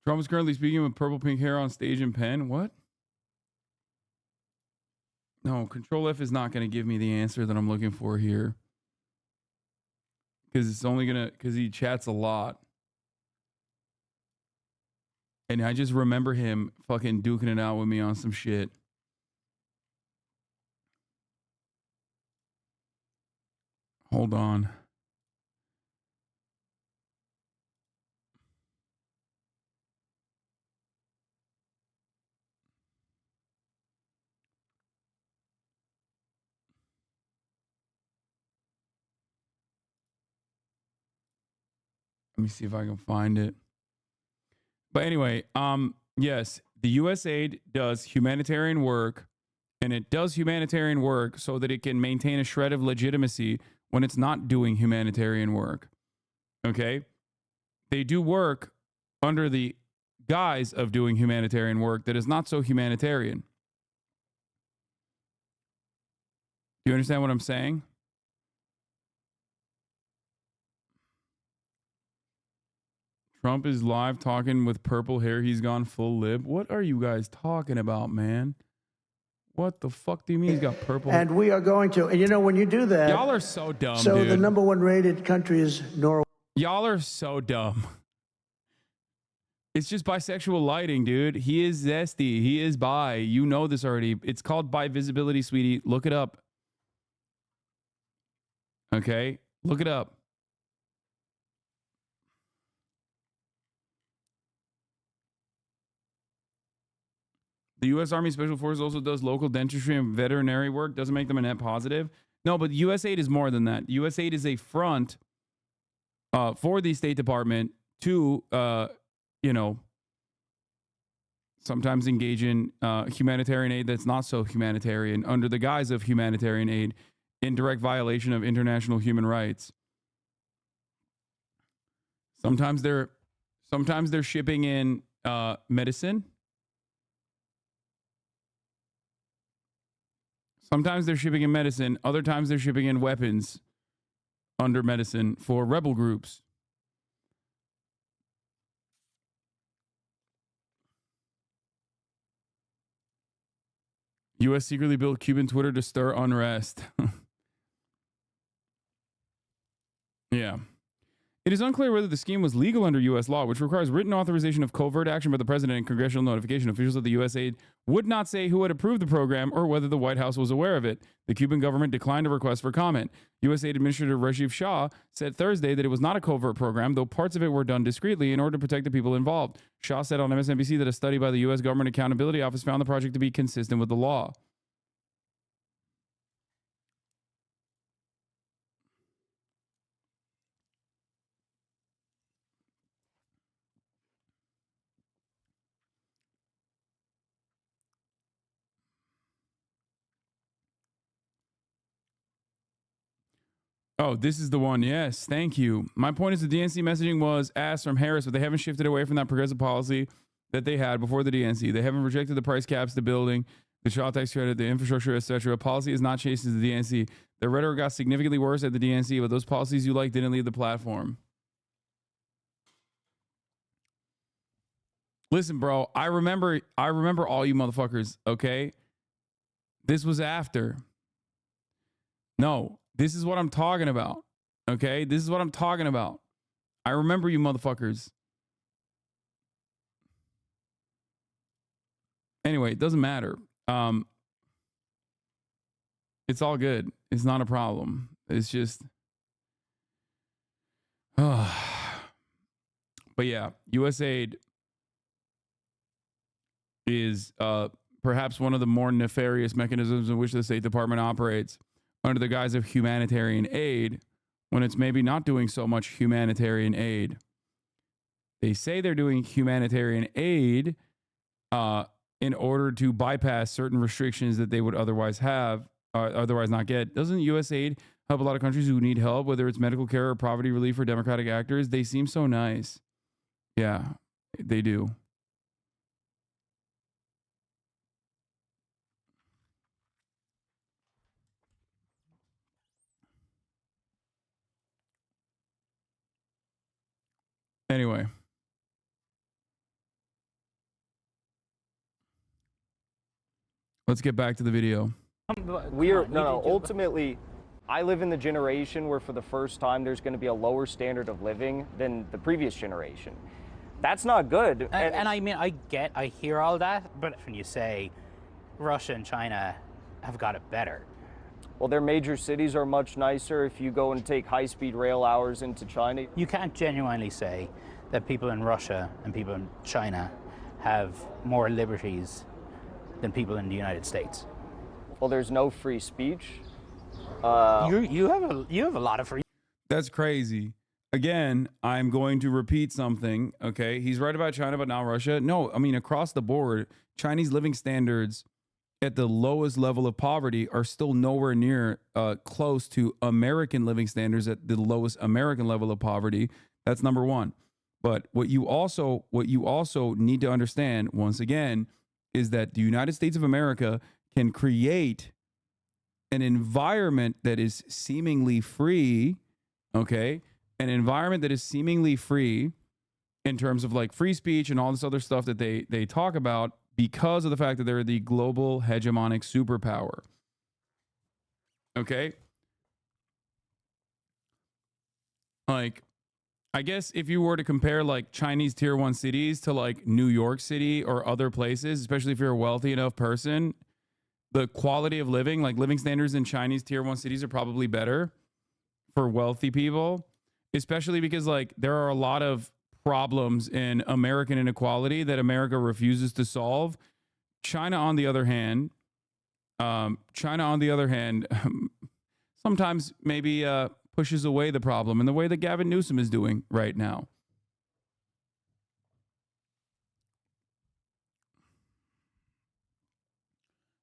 Trump is currently speaking with purple pink hair on stage in pen. What? No, Control F is not going to give me the answer that I'm looking for here. Because it's only going to, because he chats a lot. And I just remember him fucking duking it out with me on some shit. Hold on. Let me see if I can find it. But anyway, yes, the USAID does humanitarian work, and it does humanitarian work so that it can maintain a shred of legitimacy when it's not doing humanitarian work. Okay? They do work under the guise of doing humanitarian work that is not so humanitarian. Do you understand what I'm saying? Trump is live talking with purple hair. He's gone full lib. What are you guys talking about, man? What the fuck do you mean he's got purple hair? And we are going to, and you know, when you do that. Y'all are so dumb, so dude. The #1 rated country is Norway. Y'all are so dumb. It's just bisexual lighting, dude. He is zesty. He is bi. You know this already. It's called bi visibility, sweetie. Look it up. Okay? Look it up. The U.S. Army Special Forces also does local dentistry and veterinary work. Doesn't make them a net positive. No, but USAID is more than that. USAID is a front for the State Department to, you know, sometimes engage in humanitarian aid that's not so humanitarian under the guise of humanitarian aid in direct violation of international human rights. Sometimes they're shipping in medicine. Sometimes they're shipping in medicine. Other times they're shipping in weapons under medicine for rebel groups. U.S. secretly built Cuban Twitter to stir unrest. Yeah. It is unclear whether the scheme was legal under U.S. law, which requires written authorization of covert action by the president and congressional notification. Officials of the USAID would not say who had approved the program or whether the White House was aware of it. The Cuban government declined a request for comment. USAID Administrator Rajiv Shah said Thursday that it was not a covert program, though parts of it were done discreetly in order to protect the people involved. Shah said on MSNBC that a study by the U.S. Government Accountability Office found the project to be consistent with the law. Oh, this is the one. Yes, thank you. My point is the DNC messaging was asked from Harris, but they haven't shifted away from that progressive policy that they had before the DNC. They haven't rejected the price caps, the building, the child tax credit, the infrastructure, etc. Policy is not chased as the DNC. The rhetoric got significantly worse at the DNC, but those policies you like didn't leave the platform. Listen, bro, I remember all you motherfuckers, okay? This was after. No. This is what I'm talking about. Okay? This is what I'm talking about. I remember you motherfuckers. Anyway, it doesn't matter. It's all good. It's not a problem. It's just but yeah, USAID is perhaps one of the more nefarious mechanisms in which the State Department operates under the guise of humanitarian aid, when it's maybe not doing so much humanitarian aid. They say they're doing humanitarian aid in order to bypass certain restrictions that they would otherwise have, otherwise not get. Doesn't USAID help a lot of countries who need help, whether it's medical care or poverty relief for democratic actors? They seem so nice. Yeah, they do. Anyway. Let's get back to the video. Ultimately, I live in the generation where for the first time there's going to be a lower standard of living than the previous generation. That's not good. And I mean, I hear all that, but when you say Russia and China have got it better. Well, their major cities are much nicer. If you go and take high-speed rail hours into China. You can't genuinely say that people in Russia and people in China have more liberties than people in the United States. Well, there's no free speech. You have a lot of free. That's crazy. Again, I'm going to repeat something. Okay, he's right about China, but not Russia. No, I mean across the board, Chinese living standards at the lowest level of poverty are still nowhere near close to American living standards at the lowest American level of poverty. That's number one. But what you also need to understand, once again, is that the United States of America can create an environment that is seemingly free, okay? An environment that is seemingly free in terms of like free speech and all this other stuff that they talk about, because of the fact that they're the global hegemonic superpower. Okay? Like, I guess if you were to compare like Chinese tier 1 cities to like New York City or other places, especially if you're a wealthy enough person, the quality of living, like living standards in Chinese tier 1 cities are probably better for wealthy people, especially because like there are a lot of problems in American inequality that America refuses to solve. China, on the other hand, sometimes maybe pushes away the problem in the way that Gavin Newsom is doing right now.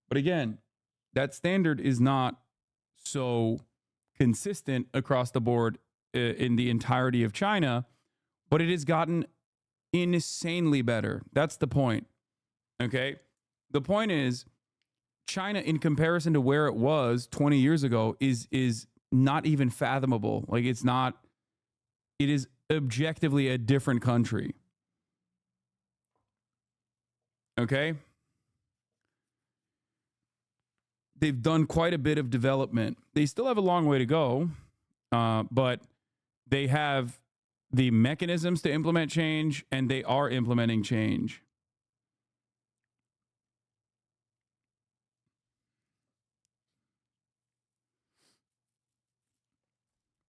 But again, that standard is not so consistent across the board in the entirety of China, but it has gotten insanely better. That's the point. Okay? The point is, China, in comparison to where it was 20 years ago, is not even fathomable. Like, it's not, it is objectively a different country. Okay? They've done quite a bit of development. They still have a long way to go, but they have the mechanisms to implement change, and they are implementing change.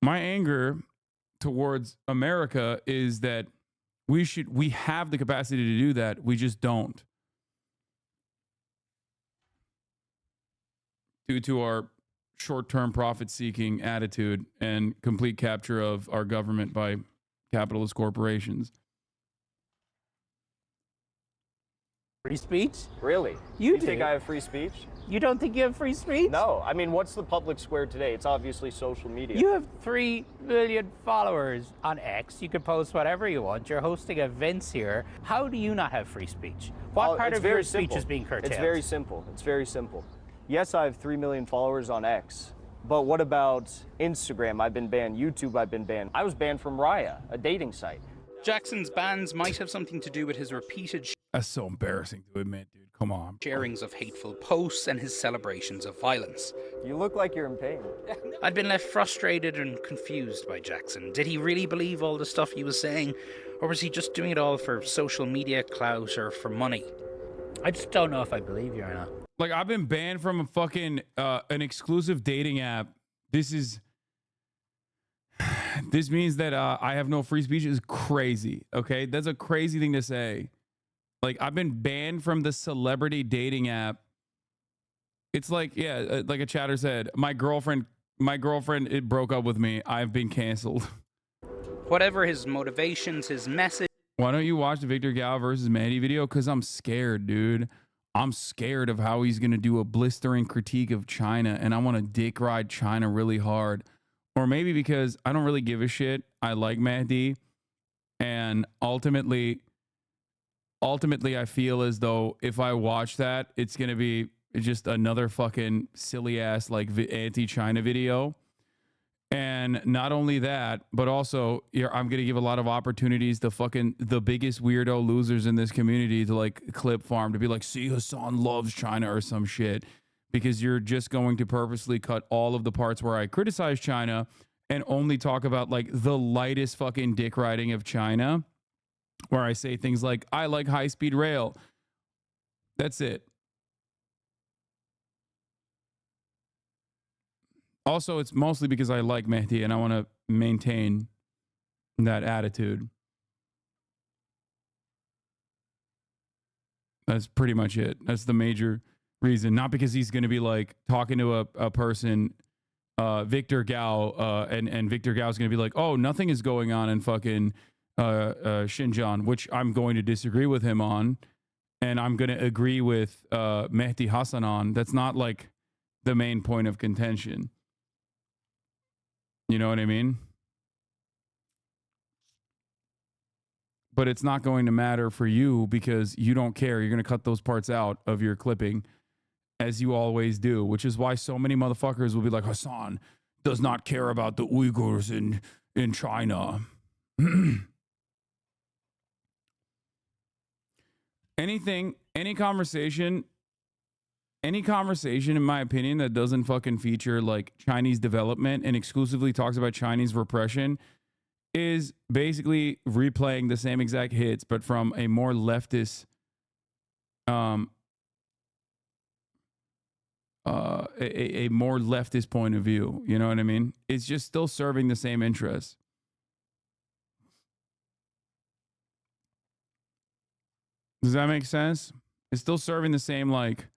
My anger towards America is that we have the capacity to do that. We just don't. Due to our short-term profit-seeking attitude and complete capture of our government by capitalist corporations. Free speech? Really? You think do. I have free speech? You don't think you have free speech? No. I mean, what's the public square today? It's obviously social media. You have 3 million followers on X. You can post whatever you want. You're hosting events here. How do you not have free speech? What part of your speech is being curtailed? It's very simple. It's very simple. Yes, I have 3 million followers on X. But what about Instagram? I've been banned. YouTube, I've been banned. I was banned from Raya, a dating site. Jackson's bans might have something to do with his repeated That's so embarrassing to admit, dude. Come on. sharings of hateful posts and his celebrations of violence. You look like you're in pain. I'd been left frustrated and confused by Jackson. Did he really believe all the stuff he was saying? Or was he just doing it all for social media clout or for money? I just don't know if I believe you or not. Like, I've been banned from a fucking an exclusive dating app. This means that I have no free speech is crazy. Okay, that's a crazy thing to say. Like, I've been banned from the celebrity dating app. It's like, yeah, like a chatter said, my girlfriend, it broke up with me. I've been canceled. Whatever his motivations, his message. Why don't you watch the Victor Gao versus Mandy video? Because I'm scared, dude. I'm scared of how he's going to do a blistering critique of China, and I want to dick ride China really hard. Or maybe because I don't really give a shit. I like Mahdi, and ultimately I feel as though if I watch that, it's going to be just another fucking silly ass like anti-China video. And not only that, but also I'm going to give a lot of opportunities to fucking the biggest weirdo losers in this community to like clip farm, to be like, see, Hasan loves China or some shit, because you're just going to purposely cut all of the parts where I criticize China and only talk about like the lightest fucking dick riding of China, where I say things like, I like high-speed rail. That's it. Also, it's mostly because I like Mehdi and I want to maintain that attitude. That's pretty much it. That's the major reason. Not because he's going to be like talking to a person, Victor Gao, and Victor Gao is going to be like, oh, nothing is going on in fucking Xinjiang, which I'm going to disagree with him on. And I'm going to agree with Mehdi Hasan on. That's not like the main point of contention. You know what I mean? But it's not going to matter for you because you don't care. You're going to cut those parts out of your clipping, as you always do, which is why so many motherfuckers will be like, Hasan does not care about the Uyghurs in China. Any conversation, in my opinion, that doesn't fucking feature like Chinese development and exclusively talks about Chinese repression is basically replaying the same exact hits, but from a more leftist, a more leftist point of view. You know what I mean? It's just still serving the same interests. Does that make sense? It's still serving the same, like,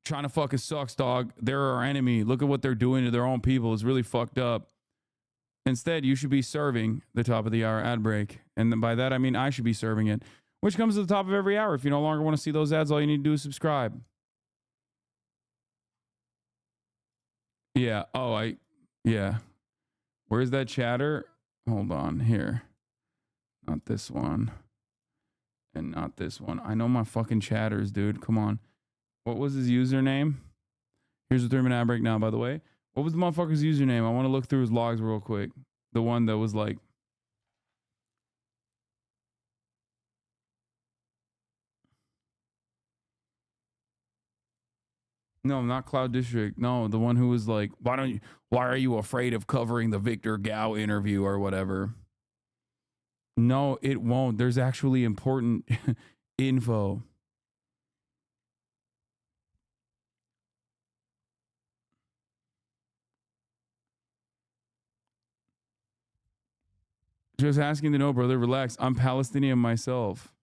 China fucking sucks, dog. They're our enemy. Look at what they're doing to their own people. It's really fucked up. Instead, you should be serving the top of the hour ad break. And by that, I mean I should be serving it, which comes to the top of every hour. If you no longer want to see those ads, all you need to do is subscribe. Yeah. Oh, yeah. Where's that chatter? Hold on. Here. Not this one. and not this one. I know my fucking chatters, dude. Come on. What was his username? Here's the thermidor break now, by the way. What was the motherfucker's username? I want to look through his logs real quick. The one that was like... No, not Cloud District. No, the one who was like, why are you afraid of covering the Victor Gao interview or whatever? No, it won't. There's actually important info. Just asking to know, brother. Relax. I'm Palestinian myself.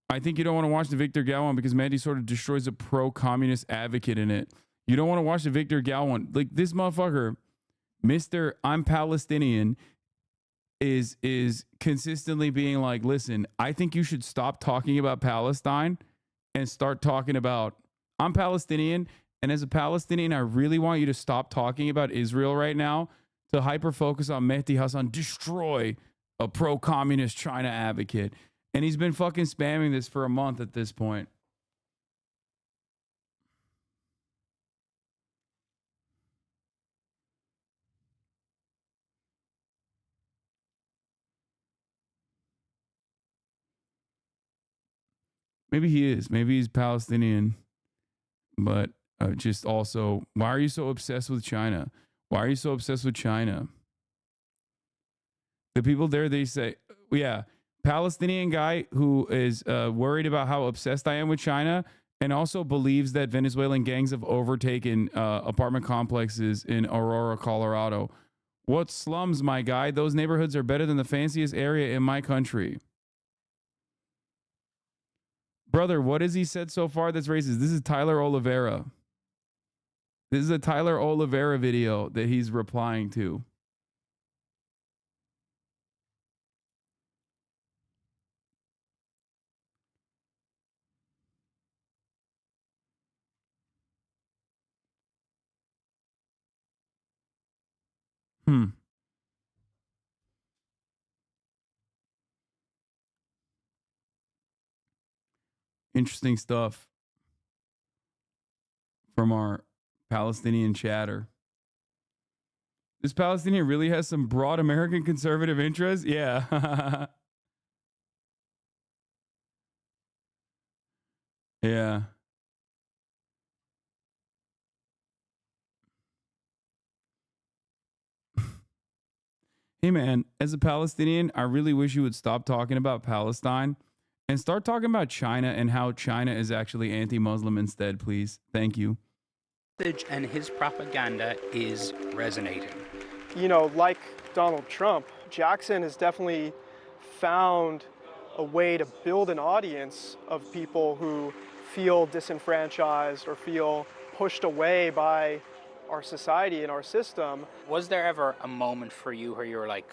I think you don't want to watch the Victor Gao one because Mandy sort of destroys a pro-communist advocate in it. You don't want to watch the Victor Gao one. Like this motherfucker, Mr. I'm Palestinian, is consistently being like, listen, I think you should stop talking about Palestine and start talking about, I'm Palestinian, and as a Palestinian, I really want you to stop talking about Israel right now to hyper-focus on Mehdi Hassan, destroy a pro-communist China advocate. And he's been fucking spamming this for a month at this point. Maybe he is. Maybe he's Palestinian. But just also, why are you so obsessed with China? Why are you so obsessed with China? The people there, they say, yeah, Palestinian guy who is worried about how obsessed I am with China and also believes that Venezuelan gangs have overtaken apartment complexes in Aurora, Colorado. What slums, my guy? Those neighborhoods are better than the fanciest area in my country. Brother, what has he said so far that's racist? This is Tyler Oliveira. This is a Tyler Oliveira video that he's replying to. Interesting stuff from our Palestinian chatter. This Palestinian really has some broad American conservative interests? Yeah. Yeah. Hey man, as a Palestinian, I really wish you would stop talking about Palestine and start talking about China and how China is actually anti-Muslim instead, please. Thank you. And his propaganda is resonating. You know, like Donald Trump, Jackson has definitely found a way to build an audience of people who feel disenfranchised or feel pushed away by our society and our system. Was there ever a moment for you where you were like,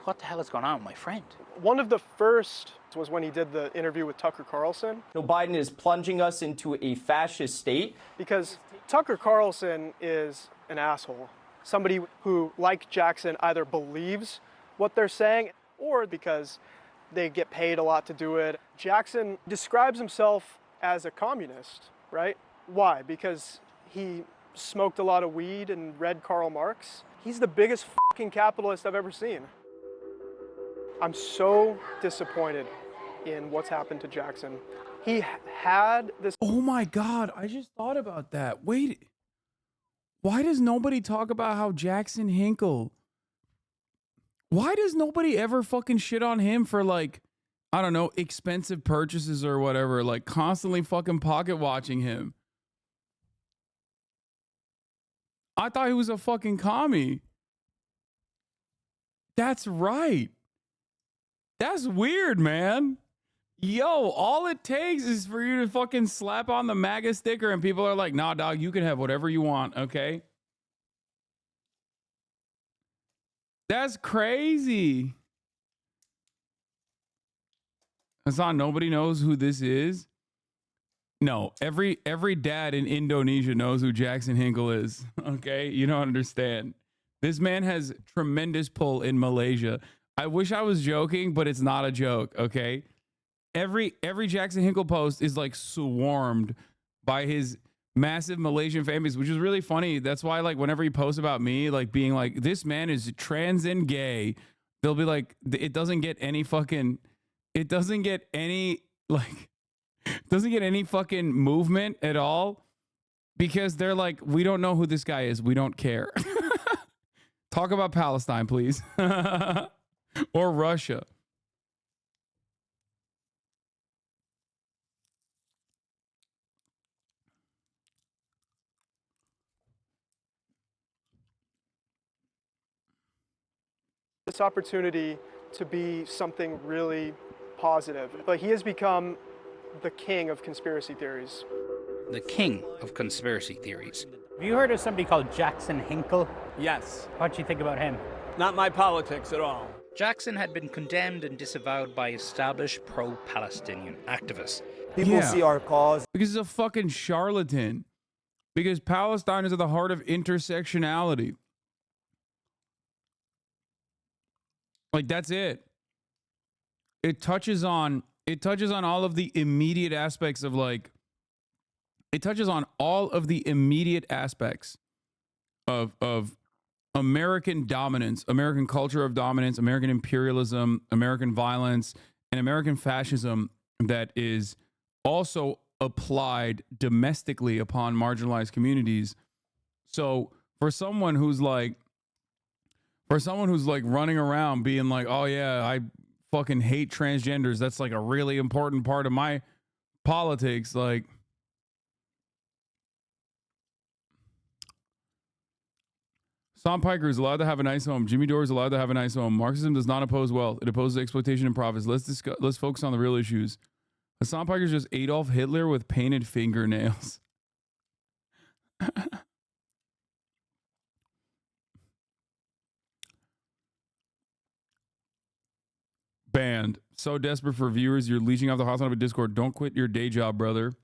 what the hell is going on with my friend? One of the first was when he did the interview with Tucker Carlson. No, Biden is plunging us into a fascist state. Because Tucker Carlson is an asshole. Somebody who, like Jackson, either believes what they're saying or because they get paid a lot to do it. Jackson describes himself as a communist, right? Why? Because he smoked a lot of weed and read Karl Marx. He's the biggest fucking capitalist I've ever seen. I'm so disappointed in what's happened to Jackson. He had this... Oh my God, I just thought about that. Wait, why does nobody talk about how Jackson Hinkle... Why does nobody ever fucking shit on him for like, I don't know, expensive purchases or whatever, like constantly fucking pocket watching him? I thought he was a fucking commie. That's right. That's weird, man. Yo, all it takes is for you to fucking slap on the MAGA sticker and people are like, nah, dog, you can have whatever you want, okay? That's crazy. Hasan, nobody knows who this is? No, every dad in Indonesia knows who Jackson Hinkle is, okay? You don't understand. This man has tremendous pull in Malaysia. I wish I was joking, but it's not a joke, okay? Every Jackson Hinkle post is like swarmed by his massive Malaysian fan base, which is really funny. That's why, like, whenever he posts about me, like being like, this man is trans and gay, they'll be like, it doesn't get any fucking movement at all, because they're like, we don't know who this guy is. We don't care. Talk about Palestine, please. Or Russia. This opportunity to be something really positive, but he has become the king of conspiracy theories. The king of conspiracy theories. Have you heard of somebody called Jackson Hinkle? Yes. What do you think about him? Not my politics at all. Jackson had been condemned and disavowed by established pro-Palestinian activists. People see our cause because he's a fucking charlatan. Because Palestine is at the heart of intersectionality. Like, that's it. It touches on all of the immediate aspects of, like, it touches on all of the immediate aspects of American dominance, American culture of dominance, American imperialism, American violence, and American fascism that is also applied domestically upon marginalized communities. So for someone who's like running around being like, oh yeah, I fucking hate transgenders, that's like a really important part of my politics, like, Hasan Piker is allowed to have a nice home. Jimmy Dore is allowed to have a nice home. Marxism does not oppose wealth. It opposes exploitation and profits. Let's focus on the real issues. Hasan Piker is just Adolf Hitler with painted fingernails. Banned. So desperate for viewers, you're leeching off the Hasanabi Discord. Don't quit your day job, brother.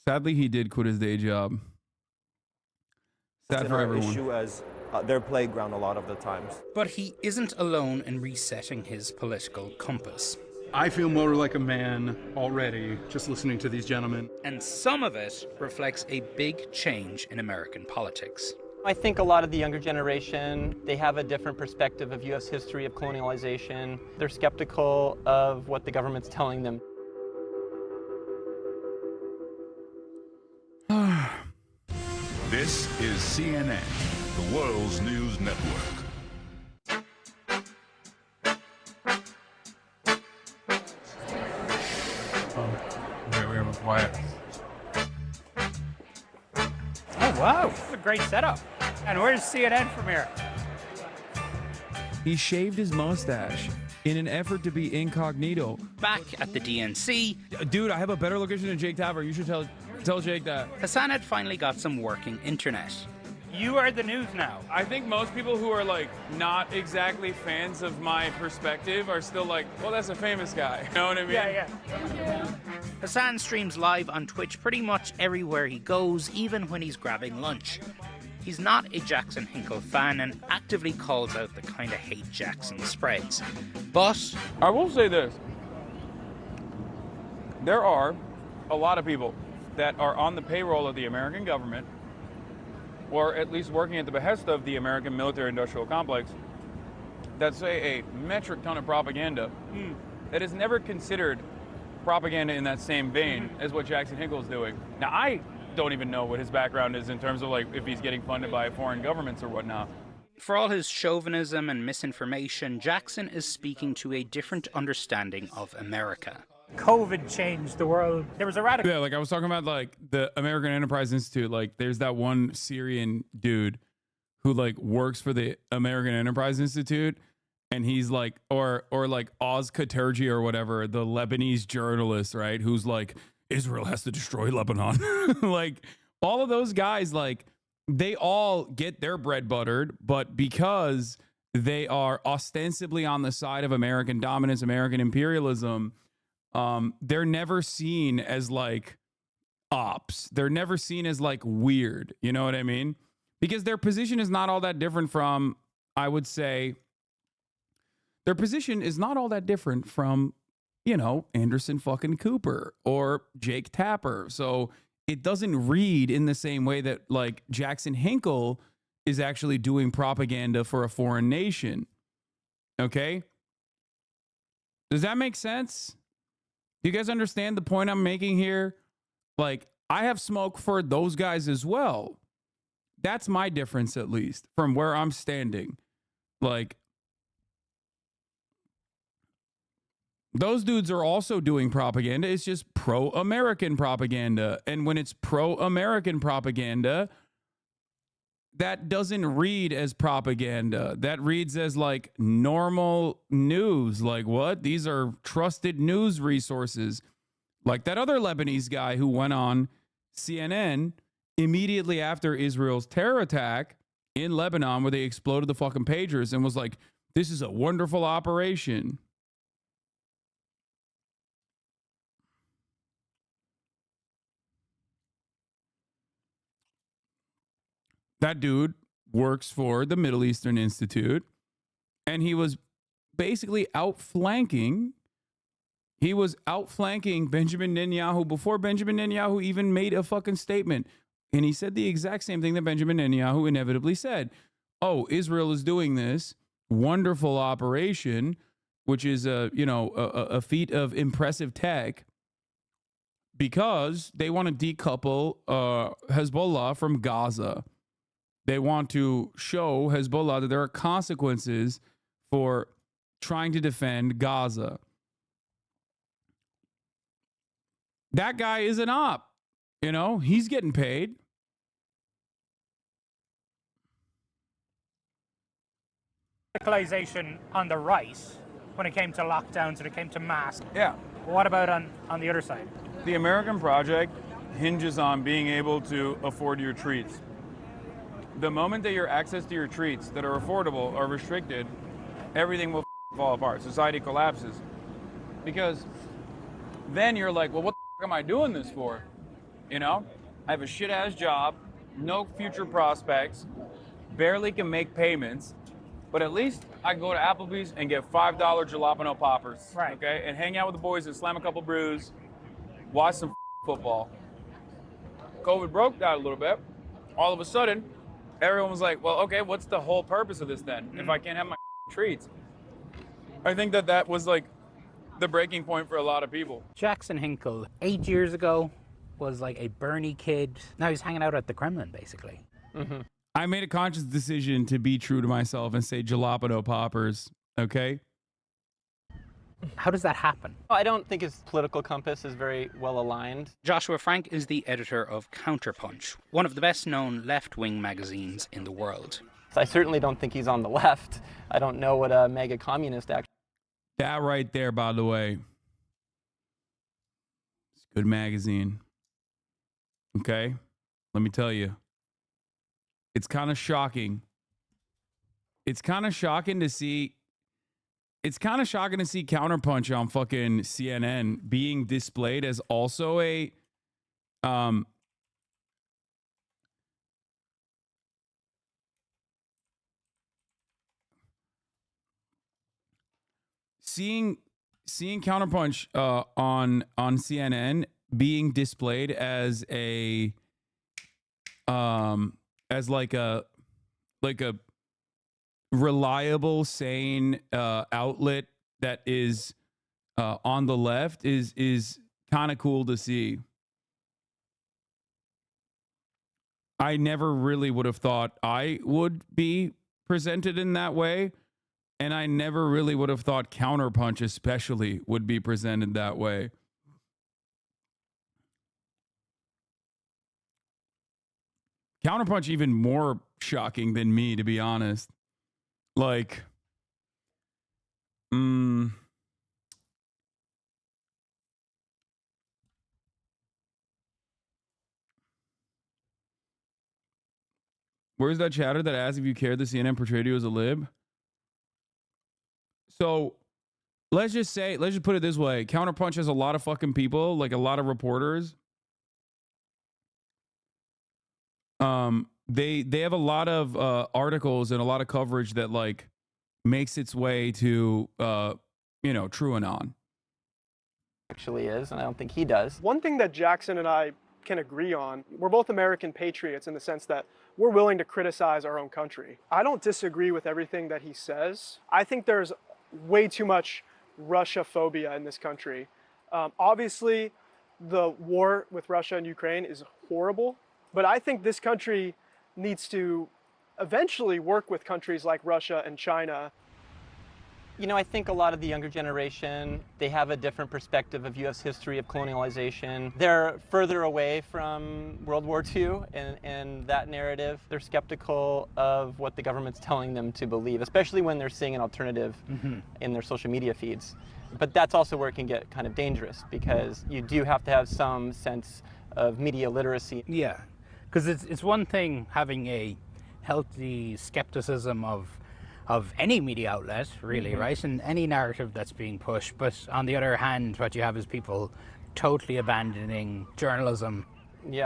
Sadly, he did quit his day job. Sad for everyone. Issue as their playground a lot of the times. But he isn't alone in resetting his political compass. I feel more like a man already just listening to these gentlemen. And some of it reflects a big change in American politics. I think a lot of the younger generation, they have a different perspective of U.S. history of colonialization. They're skeptical of what the government's telling them. This is CNN, the world's news network. We're quiet. Oh, wow. That's a great setup. And where's CNN from here? He shaved his mustache in an effort to be incognito. Back at the DNC. Dude, I have a better location than Jake Tapper. You should tell Jake that. Hasan had finally got some working internet. You are the news now. I think most people who are like not exactly fans of my perspective are still like, well, that's a famous guy. You know what I mean? Yeah. Hasan streams live on Twitch pretty much everywhere he goes, even when he's grabbing lunch. He's not a Jackson Hinkle fan and actively calls out the kind of hate Jackson spreads. But I will say this. There are a lot of people that are on the payroll of the American government, or at least working at the behest of the American military-industrial complex, that say a metric ton of propaganda that is never considered propaganda in that same vein as what Jackson Hinkle is doing. Now, I don't even know what his background is in terms of like if he's getting funded by foreign governments or whatnot. For all his chauvinism and misinformation, Jackson is speaking to a different understanding of America. COVID changed the world. There was a radical... Yeah, like I was talking about like the American Enterprise Institute. Like there's that one Syrian dude who like works for the American Enterprise Institute, and he's like, or like Oz Katerji or whatever, the Lebanese journalist, right? Who's like, Israel has to destroy Lebanon. Like all of those guys, like they all get their bread buttered, but because they are ostensibly on the side of American dominance, American imperialism, they're never seen as like ops. They're never seen as like weird. You know what I mean? Because their position is not all that different from, I would say, their position is not all that different from, you know, Anderson fucking Cooper or Jake Tapper. So it doesn't read in the same way that like Jackson Hinkle is actually doing propaganda for a foreign nation. Okay? Does that make sense? Do you guys understand the point I'm making here? Like, I have smoke for those guys as well. That's my difference, at least, from where I'm standing. Like, those dudes are also doing propaganda. It's just pro-American propaganda. And when it's pro-American propaganda, that doesn't read as propaganda. That reads as like normal news. Like, what? These are trusted news resources. Like that other Lebanese guy who went on CNN immediately after Israel's terror attack in Lebanon, where they exploded the fucking pagers, and was like, this is a wonderful operation. That dude works for the Middle Eastern Institute, and he was basically outflanking. He was outflanking Benjamin Netanyahu before Benjamin Netanyahu even made a fucking statement. And he said the exact same thing that Benjamin Netanyahu inevitably said. Oh, Israel is doing this wonderful operation, which is a feat of impressive tech, because they want to decouple Hezbollah from Gaza. They want to show Hezbollah that there are consequences for trying to defend Gaza. That guy is an op. You know, he's getting paid. Radicalization on the right when it came to lockdowns, when it came to masks. Yeah. What about on the other side? The American project hinges on being able to afford your treats. The moment that your access to your treats that are affordable are restricted, everything will fall apart. Society collapses. Because then you're like, well, what the am I doing this for? You know, I have a shit-ass job, no future prospects, barely can make payments, but at least I can go to Applebee's and get $5 jalapeno poppers, right? Okay, and hang out with the boys and slam a couple brews, watch some football. COVID broke that a little bit. All of a sudden, everyone was like, well, okay, what's the whole purpose of this then? If I can't have my treats. I think that was like the breaking point for a lot of people. Jackson Hinkle, 8 years ago, was like a Bernie kid. Now he's hanging out at the Kremlin, basically. Mm-hmm. I made a conscious decision to be true to myself and say jalapeno poppers, okay? How does that happen? I don't think his political compass is very well aligned. Joshua Frank is the editor of Counterpunch, one of the best-known left-wing magazines in the world. I certainly don't think he's on the left. I don't know what a mega communist actually. That right there, by the way. It's a good magazine. Okay? Let me tell you. It's kind of shocking. It's kind of shocking to see Counterpunch on fucking CNN being displayed as also a seeing Counterpunch on CNN being displayed as a as like a reliable, sane outlet that is on the left is kind of cool to see. I never really would have thought I would be presented in that way, and I never really would have thought Counterpunch especially would be presented that way. Counterpunch even more shocking than me, to be honest. Like, Where's that chatter that asked if you cared the CNN portrayed you as a lib? So let's just put it this way. Counterpunch has a lot of fucking people, like a lot of reporters. They have a lot of articles and a lot of coverage that like makes its way to TrueAnon. Actually is, and I don't think he does. One thing that Jackson and I can agree on, we're both American patriots in the sense that we're willing to criticize our own country. I don't disagree with everything that he says. I think there's way too much Russia phobia in this country. Obviously, the war with Russia and Ukraine is horrible, but I think this country needs to eventually work with countries like Russia and China. You know, I think a lot of the younger generation, they have a different perspective of U.S. history of colonialization. They're further away from World War II and that narrative. They're skeptical of what the government's telling them to believe, especially when they're seeing an alternative in their social media feeds. But that's also where it can get kind of dangerous, because you do have to have some sense of media literacy. Yeah, because it's one thing having a healthy skepticism of any media outlet, really, right? And any narrative that's being pushed. But on the other hand, what you have is people totally abandoning journalism,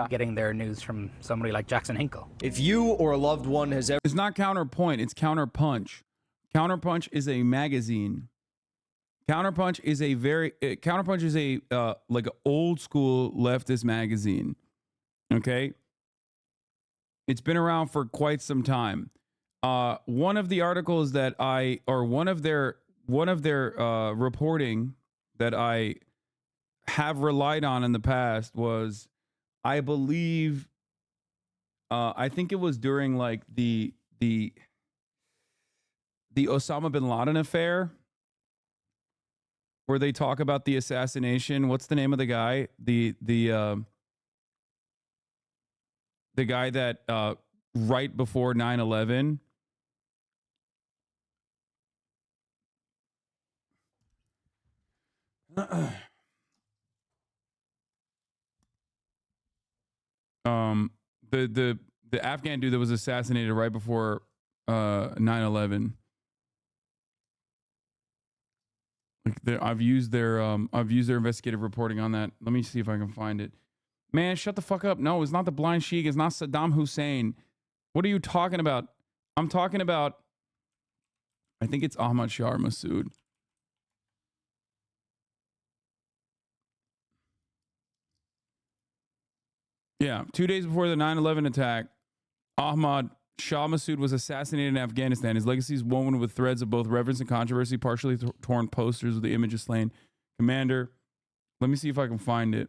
getting their news from somebody like Jackson Hinkle. If you or a loved one has ever... It's not Counterpoint, it's Counterpunch. Counterpunch is a magazine. Counterpunch is a like an old school leftist magazine. Okay? It's been around for quite some time. One of the articles that one of their reporting that I have relied on in the past was, I believe, I think it was during like the Osama bin Laden affair, where they talk about the assassination. What's the name of the guy? The guy that right before 9/11. The Afghan dude that was assassinated right before 9/11. Like I've used their investigative reporting on that. Let me see if I can find it. Man, shut the fuck up. No, it's not the Blind Sheik. It's not Saddam Hussein. What are you talking about? I'm talking about, I think it's Ahmad Shah Massoud. Yeah, 2 days before the 9/11 attack, Ahmad Shah Massoud was assassinated in Afghanistan. His legacy is woven with threads of both reverence and controversy, partially torn posters with the image of slain commander. Let me see if I can find it.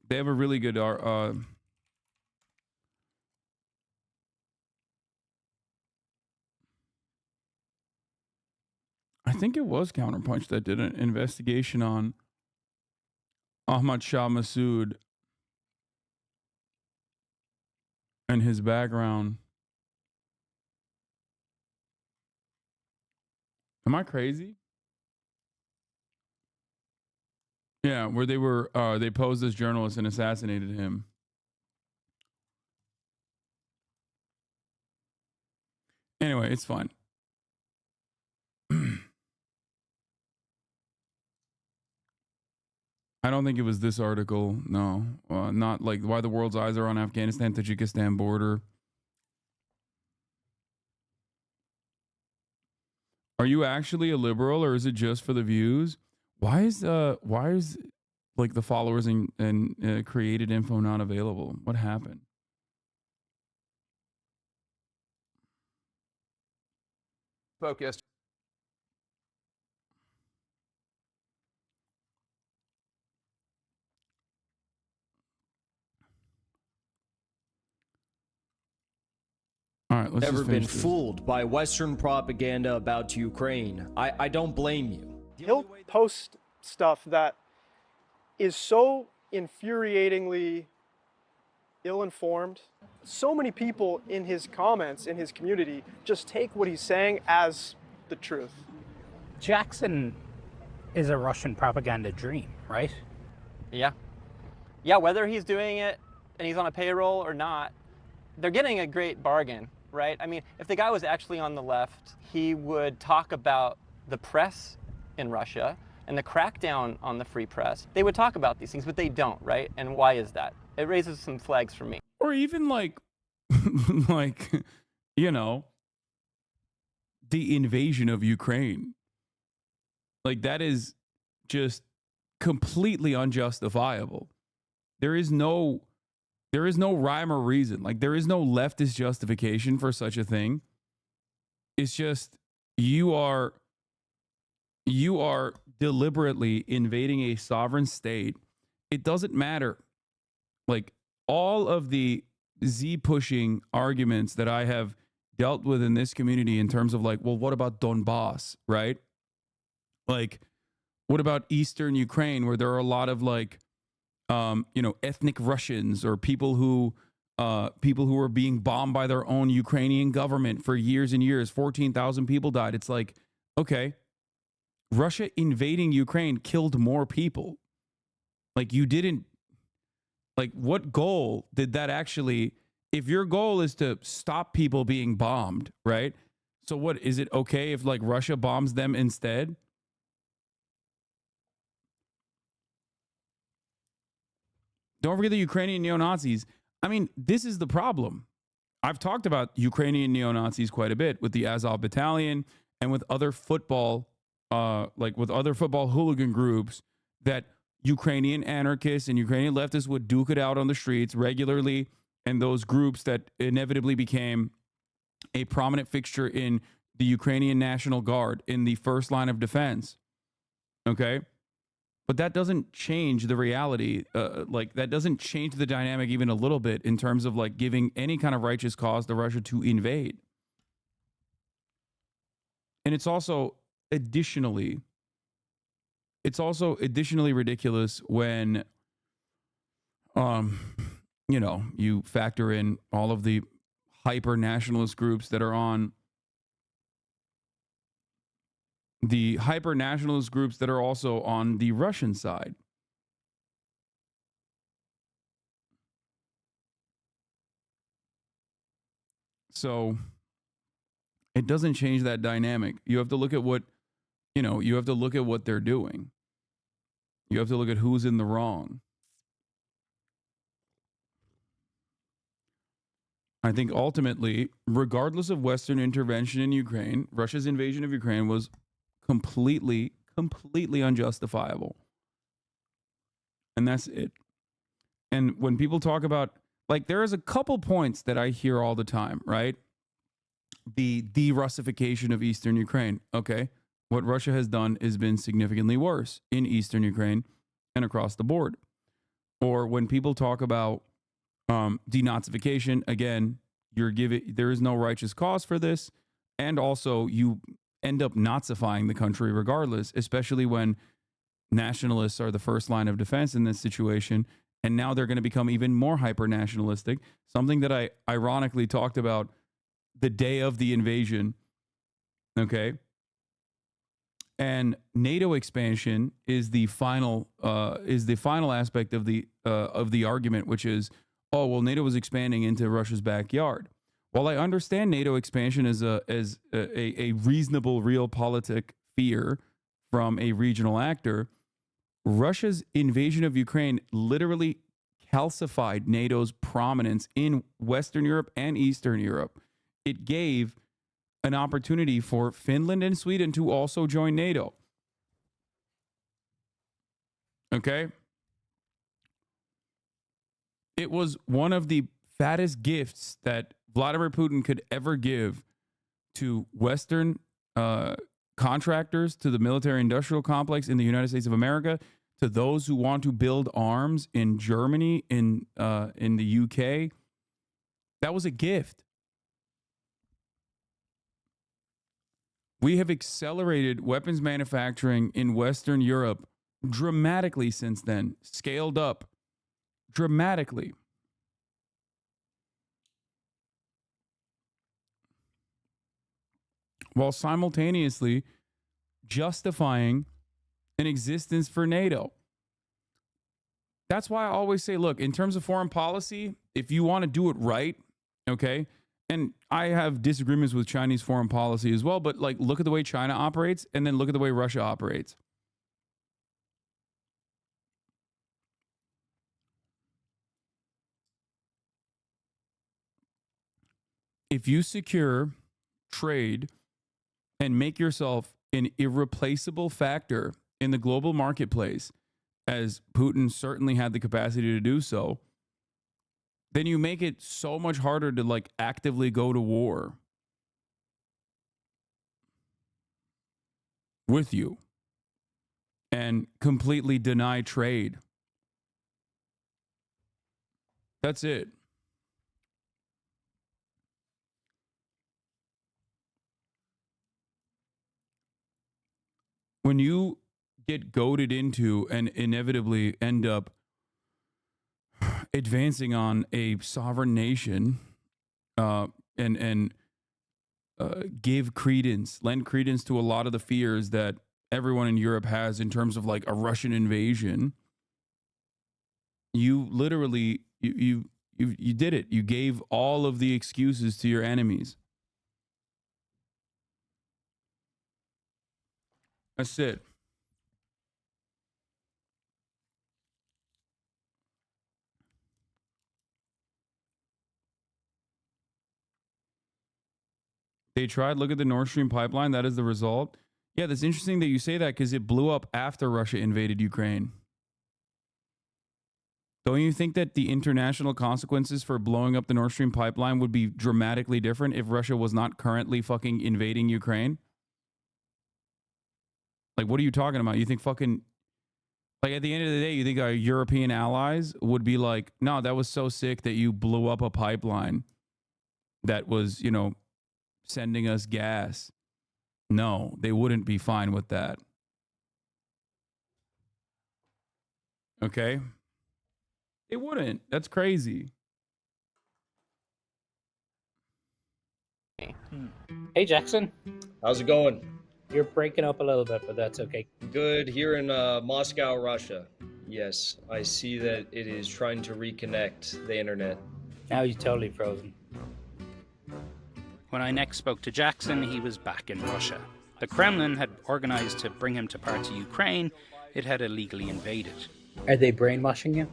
They have a really good... I think it was Counterpunch that did an investigation on Ahmad Shah Massoud and his background. Am I crazy? Yeah, where they posed as journalists and assassinated him. Anyway, it's fine. I don't think it was this article. No, not like why the world's eyes are on Afghanistan, Tajikistan border. Are you actually a liberal, or is it just for the views? Why is like the followers and created info not available? What happened? Focused. All right, let's Never just been finish this. fooled by Western propaganda about Ukraine. I don't blame you. He'll post stuff that is so infuriatingly ill-informed. So many people in his comments, in his community, just take what he's saying as the truth. Jackson is a Russian propaganda dream, right? Yeah. Yeah, whether he's doing it and he's on a payroll or not, they're getting a great bargain, right? I mean, if the guy was actually on the left, he would talk about the press in Russia and the crackdown on the free press. They would talk about these things, but they don't, right? And why is that? It raises some flags for me. Or even like, like, you know, the invasion of Ukraine. Like, that is just completely unjustifiable. There is no rhyme or reason. Like, there is no leftist justification for such a thing. It's just you are deliberately invading a sovereign state. It doesn't matter. Like, all of the Z pushing arguments that I have dealt with in this community in terms of like, well, what about Donbass, right? Like, what about Eastern Ukraine, where there are a lot of like, you know, ethnic Russians or people who are being bombed by their own Ukrainian government for years and years. 14,000 people died. It's like, okay, Russia invading Ukraine killed more people. Like, you didn't, like, what goal did that actually, if your goal is to stop people being bombed, right? So what, is it okay if like Russia bombs them instead? Don't forget the Ukrainian neo-Nazis. I mean, this is the problem. I've talked about Ukrainian neo-Nazis quite a bit with the Azov Battalion and with other football, with other football hooligan groups that Ukrainian anarchists and Ukrainian leftists would duke it out on the streets regularly, and those groups that inevitably became a prominent fixture in the Ukrainian National Guard in the first line of defense. Okay? But that doesn't change the reality. That doesn't change the dynamic even a little bit in terms of like giving any kind of righteous cause to Russia to invade. And it's also additionally ridiculous when, you know, you factor in all of the hyper nationalist groups that are on the hyper nationalist groups that are also on the Russian side. So it doesn't change that dynamic. You have to look at what, you know, you have to look at what they're doing. You have to look at who's in the wrong. I think ultimately, regardless of Western intervention in Ukraine, Russia's invasion of Ukraine was completely unjustifiable. And that's it. And when people talk about, like, there is a couple points that I hear all the time, right? The de-Russification of Eastern Ukraine. Okay. What Russia has done has been significantly worse in Eastern Ukraine and across the board. Or when people talk about denazification, again, there is no righteous cause for this. And also you end up Nazifying the country regardless, especially when nationalists are the first line of defense in this situation. And now they're going to become even more hyper-nationalistic, something that I ironically talked about the day of the invasion. Okay. And NATO expansion is the final aspect of the argument, which is, oh, well, NATO was expanding into Russia's backyard. While I understand NATO expansion as a reasonable realpolitik fear from a regional actor, Russia's invasion of Ukraine literally calcified NATO's prominence in Western Europe and Eastern Europe. It gave an opportunity for Finland and Sweden to also join NATO. Okay? It was one of the fattest gifts that Vladimir Putin could ever give to Western contractors, to the military-industrial complex in the United States of America, to those who want to build arms in Germany, in the UK. That was a gift. We have accelerated weapons manufacturing in Western Europe dramatically since then, scaled up dramatically. While simultaneously justifying an existence for NATO. That's why I always say, look, in terms of foreign policy, if you want to do it right, Okay. And I have disagreements with Chinese foreign policy as well, but like look at the way China operates and then look at the way Russia operates. If you secure trade and make yourself an irreplaceable factor in the global marketplace, as Putin certainly had the capacity to do so, then you make it so much harder to like actively go to war with you and completely deny trade. That's it. When you get goaded into and inevitably end up advancing on a sovereign nation and give credence, lend credence to a lot of the fears that everyone in Europe has in terms of like a Russian invasion, you literally you did it. You gave all of the excuses to your enemies. That's it. They tried. Look at the Nord Stream pipeline. That is the result. Yeah, that's interesting that you say that because it blew up after Russia invaded Ukraine. Don't you think that the international consequences for blowing up the Nord Stream pipeline would be dramatically different if Russia was not currently fucking invading Ukraine? Like, what are you talking about? You think fucking, like, at the end of the day, you think our European allies would be like, no, that was so sick that you blew up a pipeline that was, you know, sending us gas. No, they wouldn't be fine with that. Okay? They wouldn't. That's crazy. Hey, Jackson. How's it going? You're breaking up a little bit, but that's okay. Good. Here in Moscow, Russia. Yes, I see that it is trying to reconnect the internet. Now he's totally frozen. When I next spoke to Jackson, he was back in Russia. The Kremlin had organized to bring him to parts of Ukraine it had illegally invaded. Are they brainwashing you?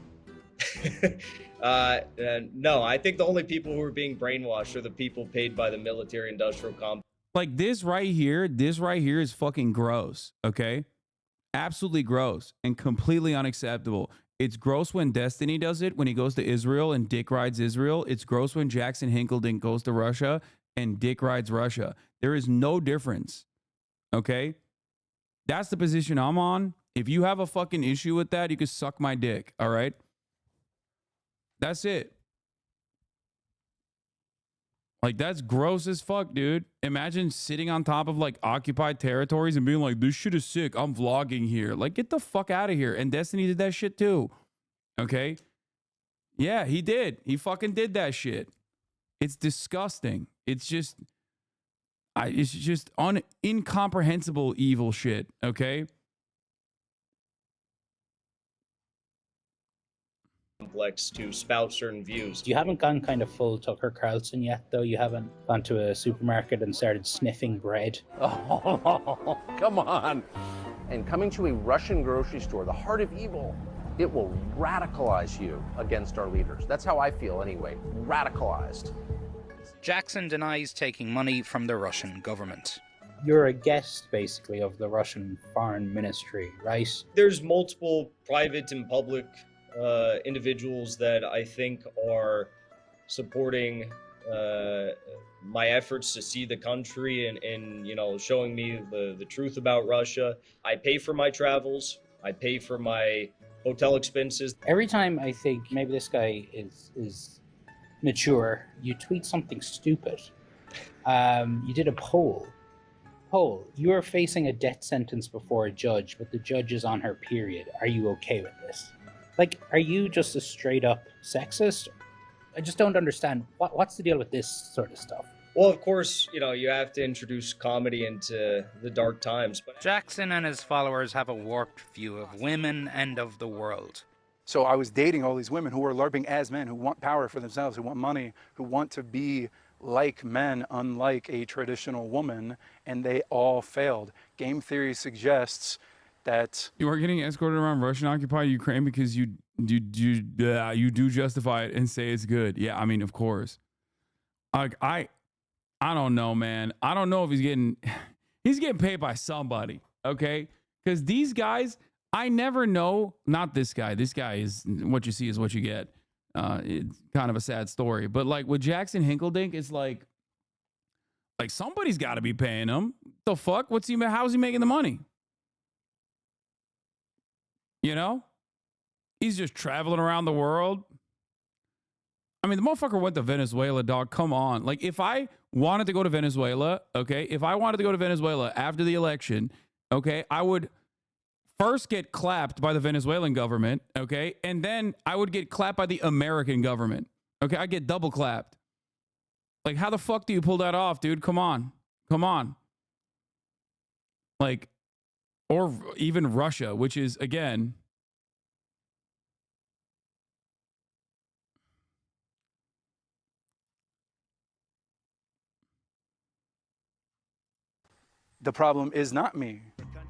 No, I think the only people who are being brainwashed are the people paid by the military-industrial complex. Like this right here is fucking gross, okay? Absolutely gross and completely unacceptable. It's gross when Destiny does it, when he goes to Israel and dick rides Israel. It's gross when Jackson Hinkledink goes to Russia and dick rides Russia. There is no difference, okay? That's the position I'm on. If you have a fucking issue with that, you can suck my dick, all right? That's it. Like, that's gross as fuck, dude. Imagine sitting on top of, like, occupied territories and being like, this shit is sick. I'm vlogging here. Like, get the fuck out of here. And Destiny did that shit, too. Okay? Yeah, he did. He fucking did that shit. It's disgusting. It's just incomprehensible evil shit, okay? Complex to spout certain views. You haven't gone kind of full Tucker Carlson yet, though. You haven't gone to a supermarket and started sniffing bread. Oh, come on. And coming to a Russian grocery store, the heart of evil, it will radicalize you against our leaders. That's how I feel anyway, radicalized. Jackson denies taking money from the Russian government. You're a guest, basically, of the Russian Foreign Ministry, right? There's multiple private and public individuals that I think are supporting my efforts to see the country and you know, showing me the truth about Russia. I pay for my travels. I pay for my hotel expenses. Every time I think maybe this guy is mature, you tweet something stupid. You did a poll. You are facing a death sentence before a judge, but the judge is on her period. Are you okay with this? Like, are you just a straight up sexist? I just don't understand. What's the deal with this sort of stuff? Well, of course, you know, you have to introduce comedy into the dark times. But Jackson and his followers have a warped view of women and of the world. So I was dating all these women who were LARPing as men, who want power for themselves, who want money, who want to be like men, unlike a traditional woman, and they all failed. Game theory suggests that you are getting escorted around Russian-occupied Ukraine because you do justify it and say it's good. Yeah, I mean, of course. Like I don't know, man. I don't know if he's getting paid by somebody, okay? Because these guys, I never know. Not this guy. This guy is what you see is what you get. It's kind of a sad story, but like with Jackson Hinkledink, it's like somebody's got to be paying him. The fuck? How's he making the money? You know, he's just traveling around the world. I mean, the motherfucker went to Venezuela, dog. Come on. Like, if I wanted to go to Venezuela, okay, if I wanted to go to Venezuela after the election, okay, I would first get clapped by the Venezuelan government, okay, and then I would get clapped by the American government, okay? I get double clapped. Like, how the fuck do you pull that off, dude? Come on. Come on. Like, or even Russia, which is, again, the problem is not me.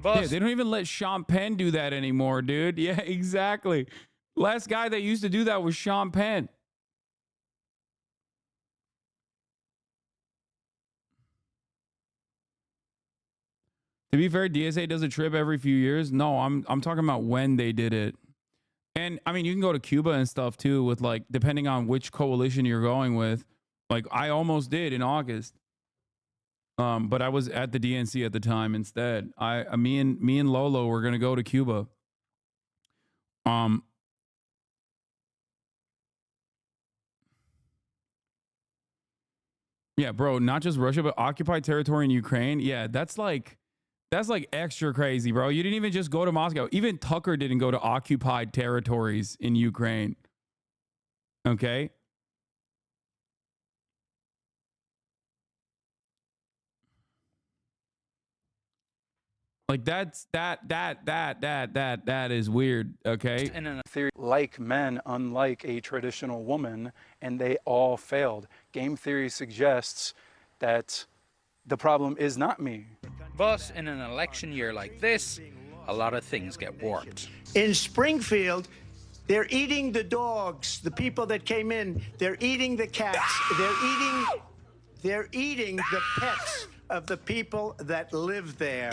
yeah, they don't even let Sean Penn do that anymore, dude. Yeah, exactly. Last guy that used to do that was Sean Penn. To be fair, DSA does a trip every few years. No, I'm talking about when they did it. And I mean, you can go to Cuba and stuff too with, like, depending on which coalition you're going with. Like, I almost did in August. But I was at the DNC at the time instead. Me and Lolo were gonna go to Cuba. Yeah, bro, not just Russia, but occupied territory in Ukraine. Yeah, that's like extra crazy, bro. You didn't even just go to Moscow. Even Tucker didn't go to occupied territories in Ukraine. Okay? Like that is weird, okay? And in a theory, like men, unlike a traditional woman, and they all failed. Game theory suggests that the problem is not me. But in an election year like this, a lot of things get warped. In Springfield, they're eating the dogs, the people that came in. They're eating the cats. They're eating the pets of the people that live there.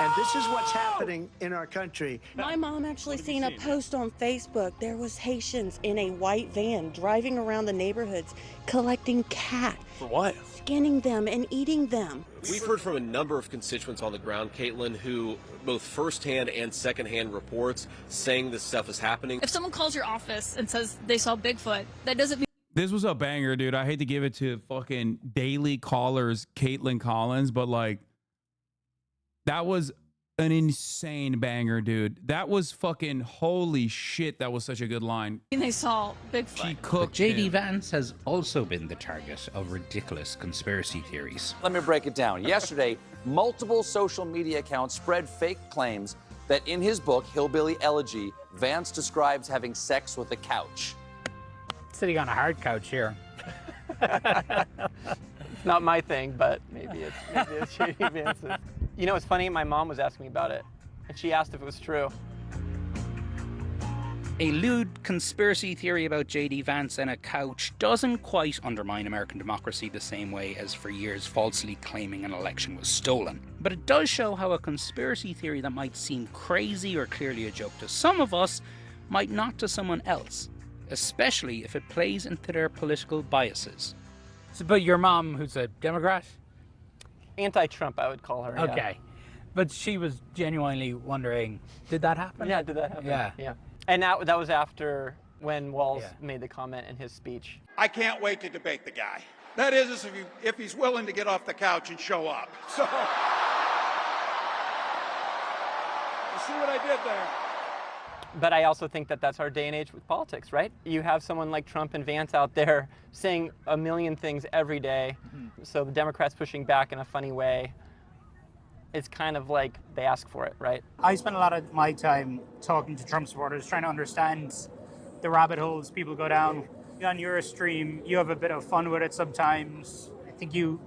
And this is what's happening in our country. My mom actually seen a post on Facebook. There was Haitians in a white van driving around the neighborhoods collecting cats. For what? Skinning them and eating them. We've heard from a number of constituents on the ground, Caitlin, who both firsthand and secondhand reports saying this stuff is happening. If someone calls your office and says they saw Bigfoot, that doesn't mean... This was a banger, dude. I hate to give it to fucking Daily Caller's Caitlin Collins, but like, that was an insane banger, dude. That was fucking holy shit. That was such a good line. they saw Bigfoot. She cooked J.D. Vance has also been the target of ridiculous conspiracy theories. Let me break it down. Yesterday, multiple social media accounts spread fake claims that in his book, Hillbilly Elegy, Vance describes having sex with a couch. Sitting on a hard couch here. It's not my thing, but maybe it's J.D. Vance's. You know, it's funny, my mom was asking me about it, and she asked if it was true. A lewd conspiracy theory about J.D. Vance and a couch doesn't quite undermine American democracy the same way as for years falsely claiming an election was stolen. But it does show how a conspiracy theory that might seem crazy or clearly a joke to some of us might not to someone else, especially if it plays into their political biases. So, but your mom, who's a Democrat? Anti-Trump, I would call her. Okay. Yeah. But she was genuinely wondering, did that happen? Yeah, did that happen? Yeah. And that was after when Walz made the comment in his speech. I can't wait to debate the guy. That is, if he's willing to get off the couch and show up. So, you see what I did there? But I also think that that's our day and age with politics, right? You have someone like Trump and Vance out there saying a million things every day. So the Democrats pushing back in a funny way. It's kind of like they ask for it, right? I spend a lot of my time talking to Trump supporters, trying to understand the rabbit holes people go down. On your stream, you have a bit of fun with it sometimes. I think you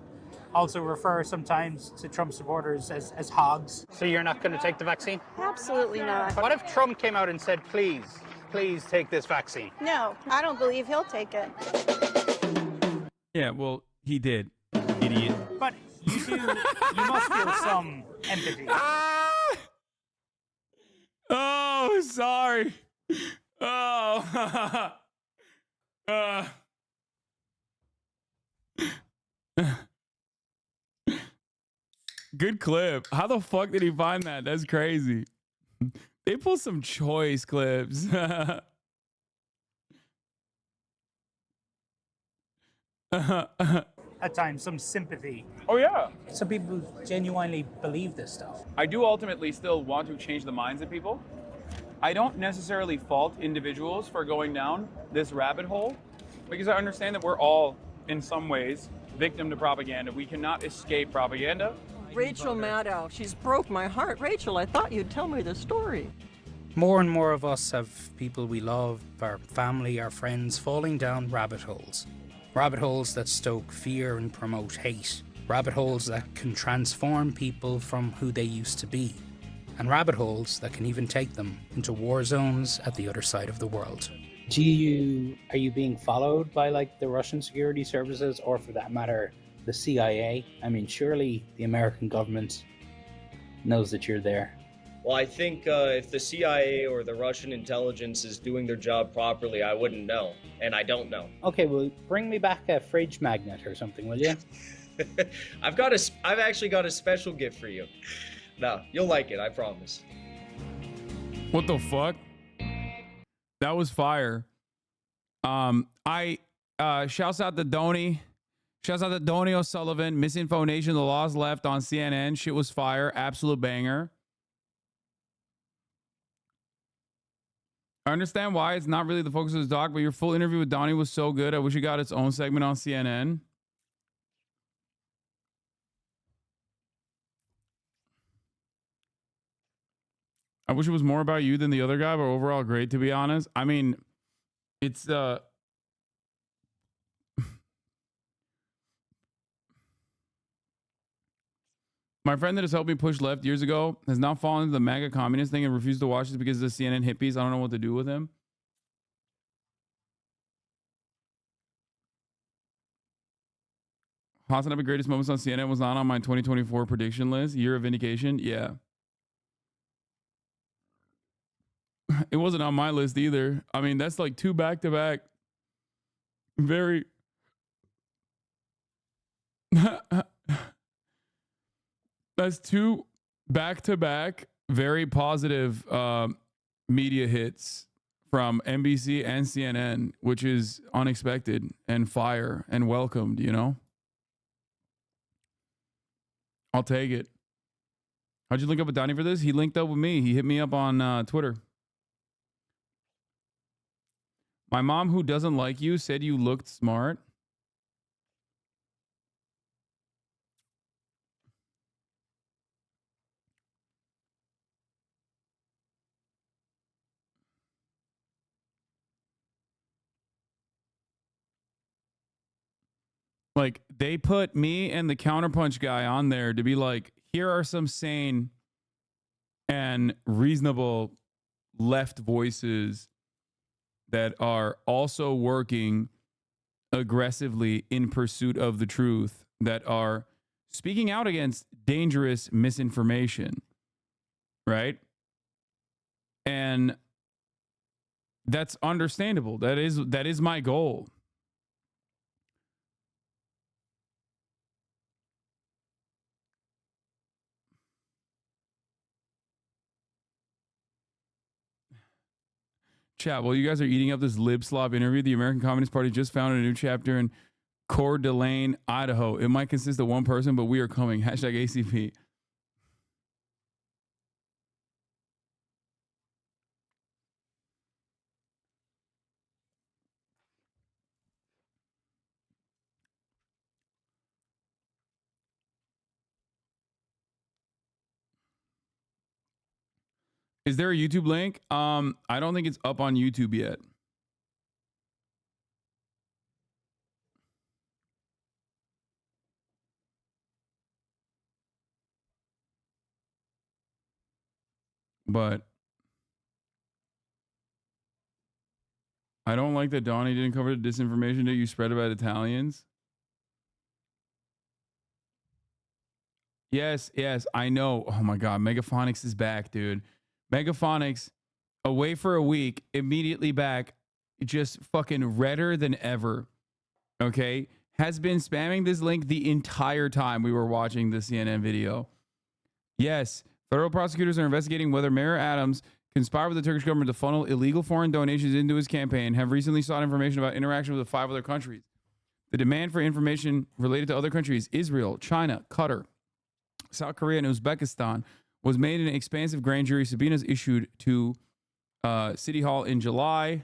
also refer sometimes to Trump supporters as hogs. So you're not going to take the vaccine? Absolutely not. What if Trump came out and said, please take this vaccine? No, I don't believe he'll take it. Yeah, well, he did, idiot. But you must feel some empathy. Oh, sorry. Oh. Good clip. How the fuck did he find that? That's crazy. They pull some choice clips. At times, some sympathy. Oh, yeah. Some people genuinely believe this stuff. I do ultimately still want to change the minds of people. I don't necessarily fault individuals for going down this rabbit hole because I understand that we're all, in some ways, victim to propaganda. We cannot escape propaganda. Rachel Maddow, she's broke my heart. Rachel, I thought you'd tell me the story. More and more of us have people we love, our family, our friends, falling down rabbit holes. Rabbit holes that stoke fear and promote hate. Rabbit holes that can transform people from who they used to be. And rabbit holes that can even take them into war zones at the other side of the world. Are you being followed by like the Russian security services, or for that matter, the CIA? I mean, surely the American government knows that you're there. Well, I think if the CIA or the Russian intelligence is doing their job properly, I wouldn't know, and I don't know. Okay, well, bring me back a fridge magnet or something, will you? I've actually got a special gift for you. No, you'll like it, I promise. What the fuck? That was fire. Shouts out to Donny. Shouts out to Donny O'Sullivan. Misinfo Nation, The Laws Left on CNN. Shit was fire. Absolute banger. I understand why it's not really the focus of this doc, but your full interview with Donnie was so good. I wish it got its own segment on CNN. I wish it was more about you than the other guy, but overall great, to be honest. I mean, it's my friend that has helped me push left years ago has now fallen into the MAGA communist thing and refused to watch this because of the CNN hippies. I don't know what to do with him. Hasanabi greatest moments on CNN was not on my 2024 prediction list. Year of vindication. Yeah. It wasn't on my list either. I mean, that's like two back-to-back very that's two back-to-back very positive media hits from NBC and CNN, which is unexpected and fire and welcomed, you know? I'll take it. How'd you link up with Donnie for this? He linked up with me. He hit me up on Twitter. My mom, who doesn't like you, said you looked smart. Like, they put me and the counterpunch guy on there to be like, here are some sane and reasonable left voices that are also working aggressively in pursuit of the truth, that are speaking out against dangerous misinformation, right? And that's understandable. That is my goal. Chat, while you guys are eating up this lib slop interview, the American Communist Party just founded a new chapter in Coeur d'Alene, Idaho. It might consist of one person, but we are coming. Hashtag ACP. Is there a YouTube link? I don't think it's up on YouTube yet. But I don't like that Donnie didn't cover the disinformation that you spread about Italians. Yes, I know. Oh my God, Megaphonics is back, dude. Megaphonics, away for a week, immediately back, just fucking redder than ever. Okay, has been spamming this link the entire time we were watching the CNN video. Yes, federal prosecutors are investigating whether Mayor Adams conspired with the Turkish government to funnel illegal foreign donations into his campaign, have recently sought information about interaction with 5 other countries. The demand for information related to other countries, Israel, China, Qatar, South Korea, and Uzbekistan, was made in an expansive grand jury subpoenas issued to City Hall in July,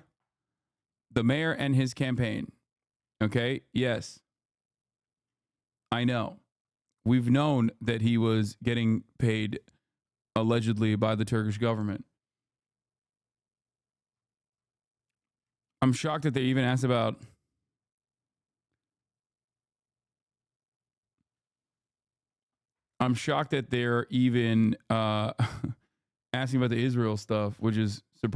the mayor and his campaign. Okay, yes. I know. We've known that he was getting paid allegedly by the Turkish government. I'm shocked that they even asked about I'm shocked that they're even asking about the Israel stuff, which is surprising.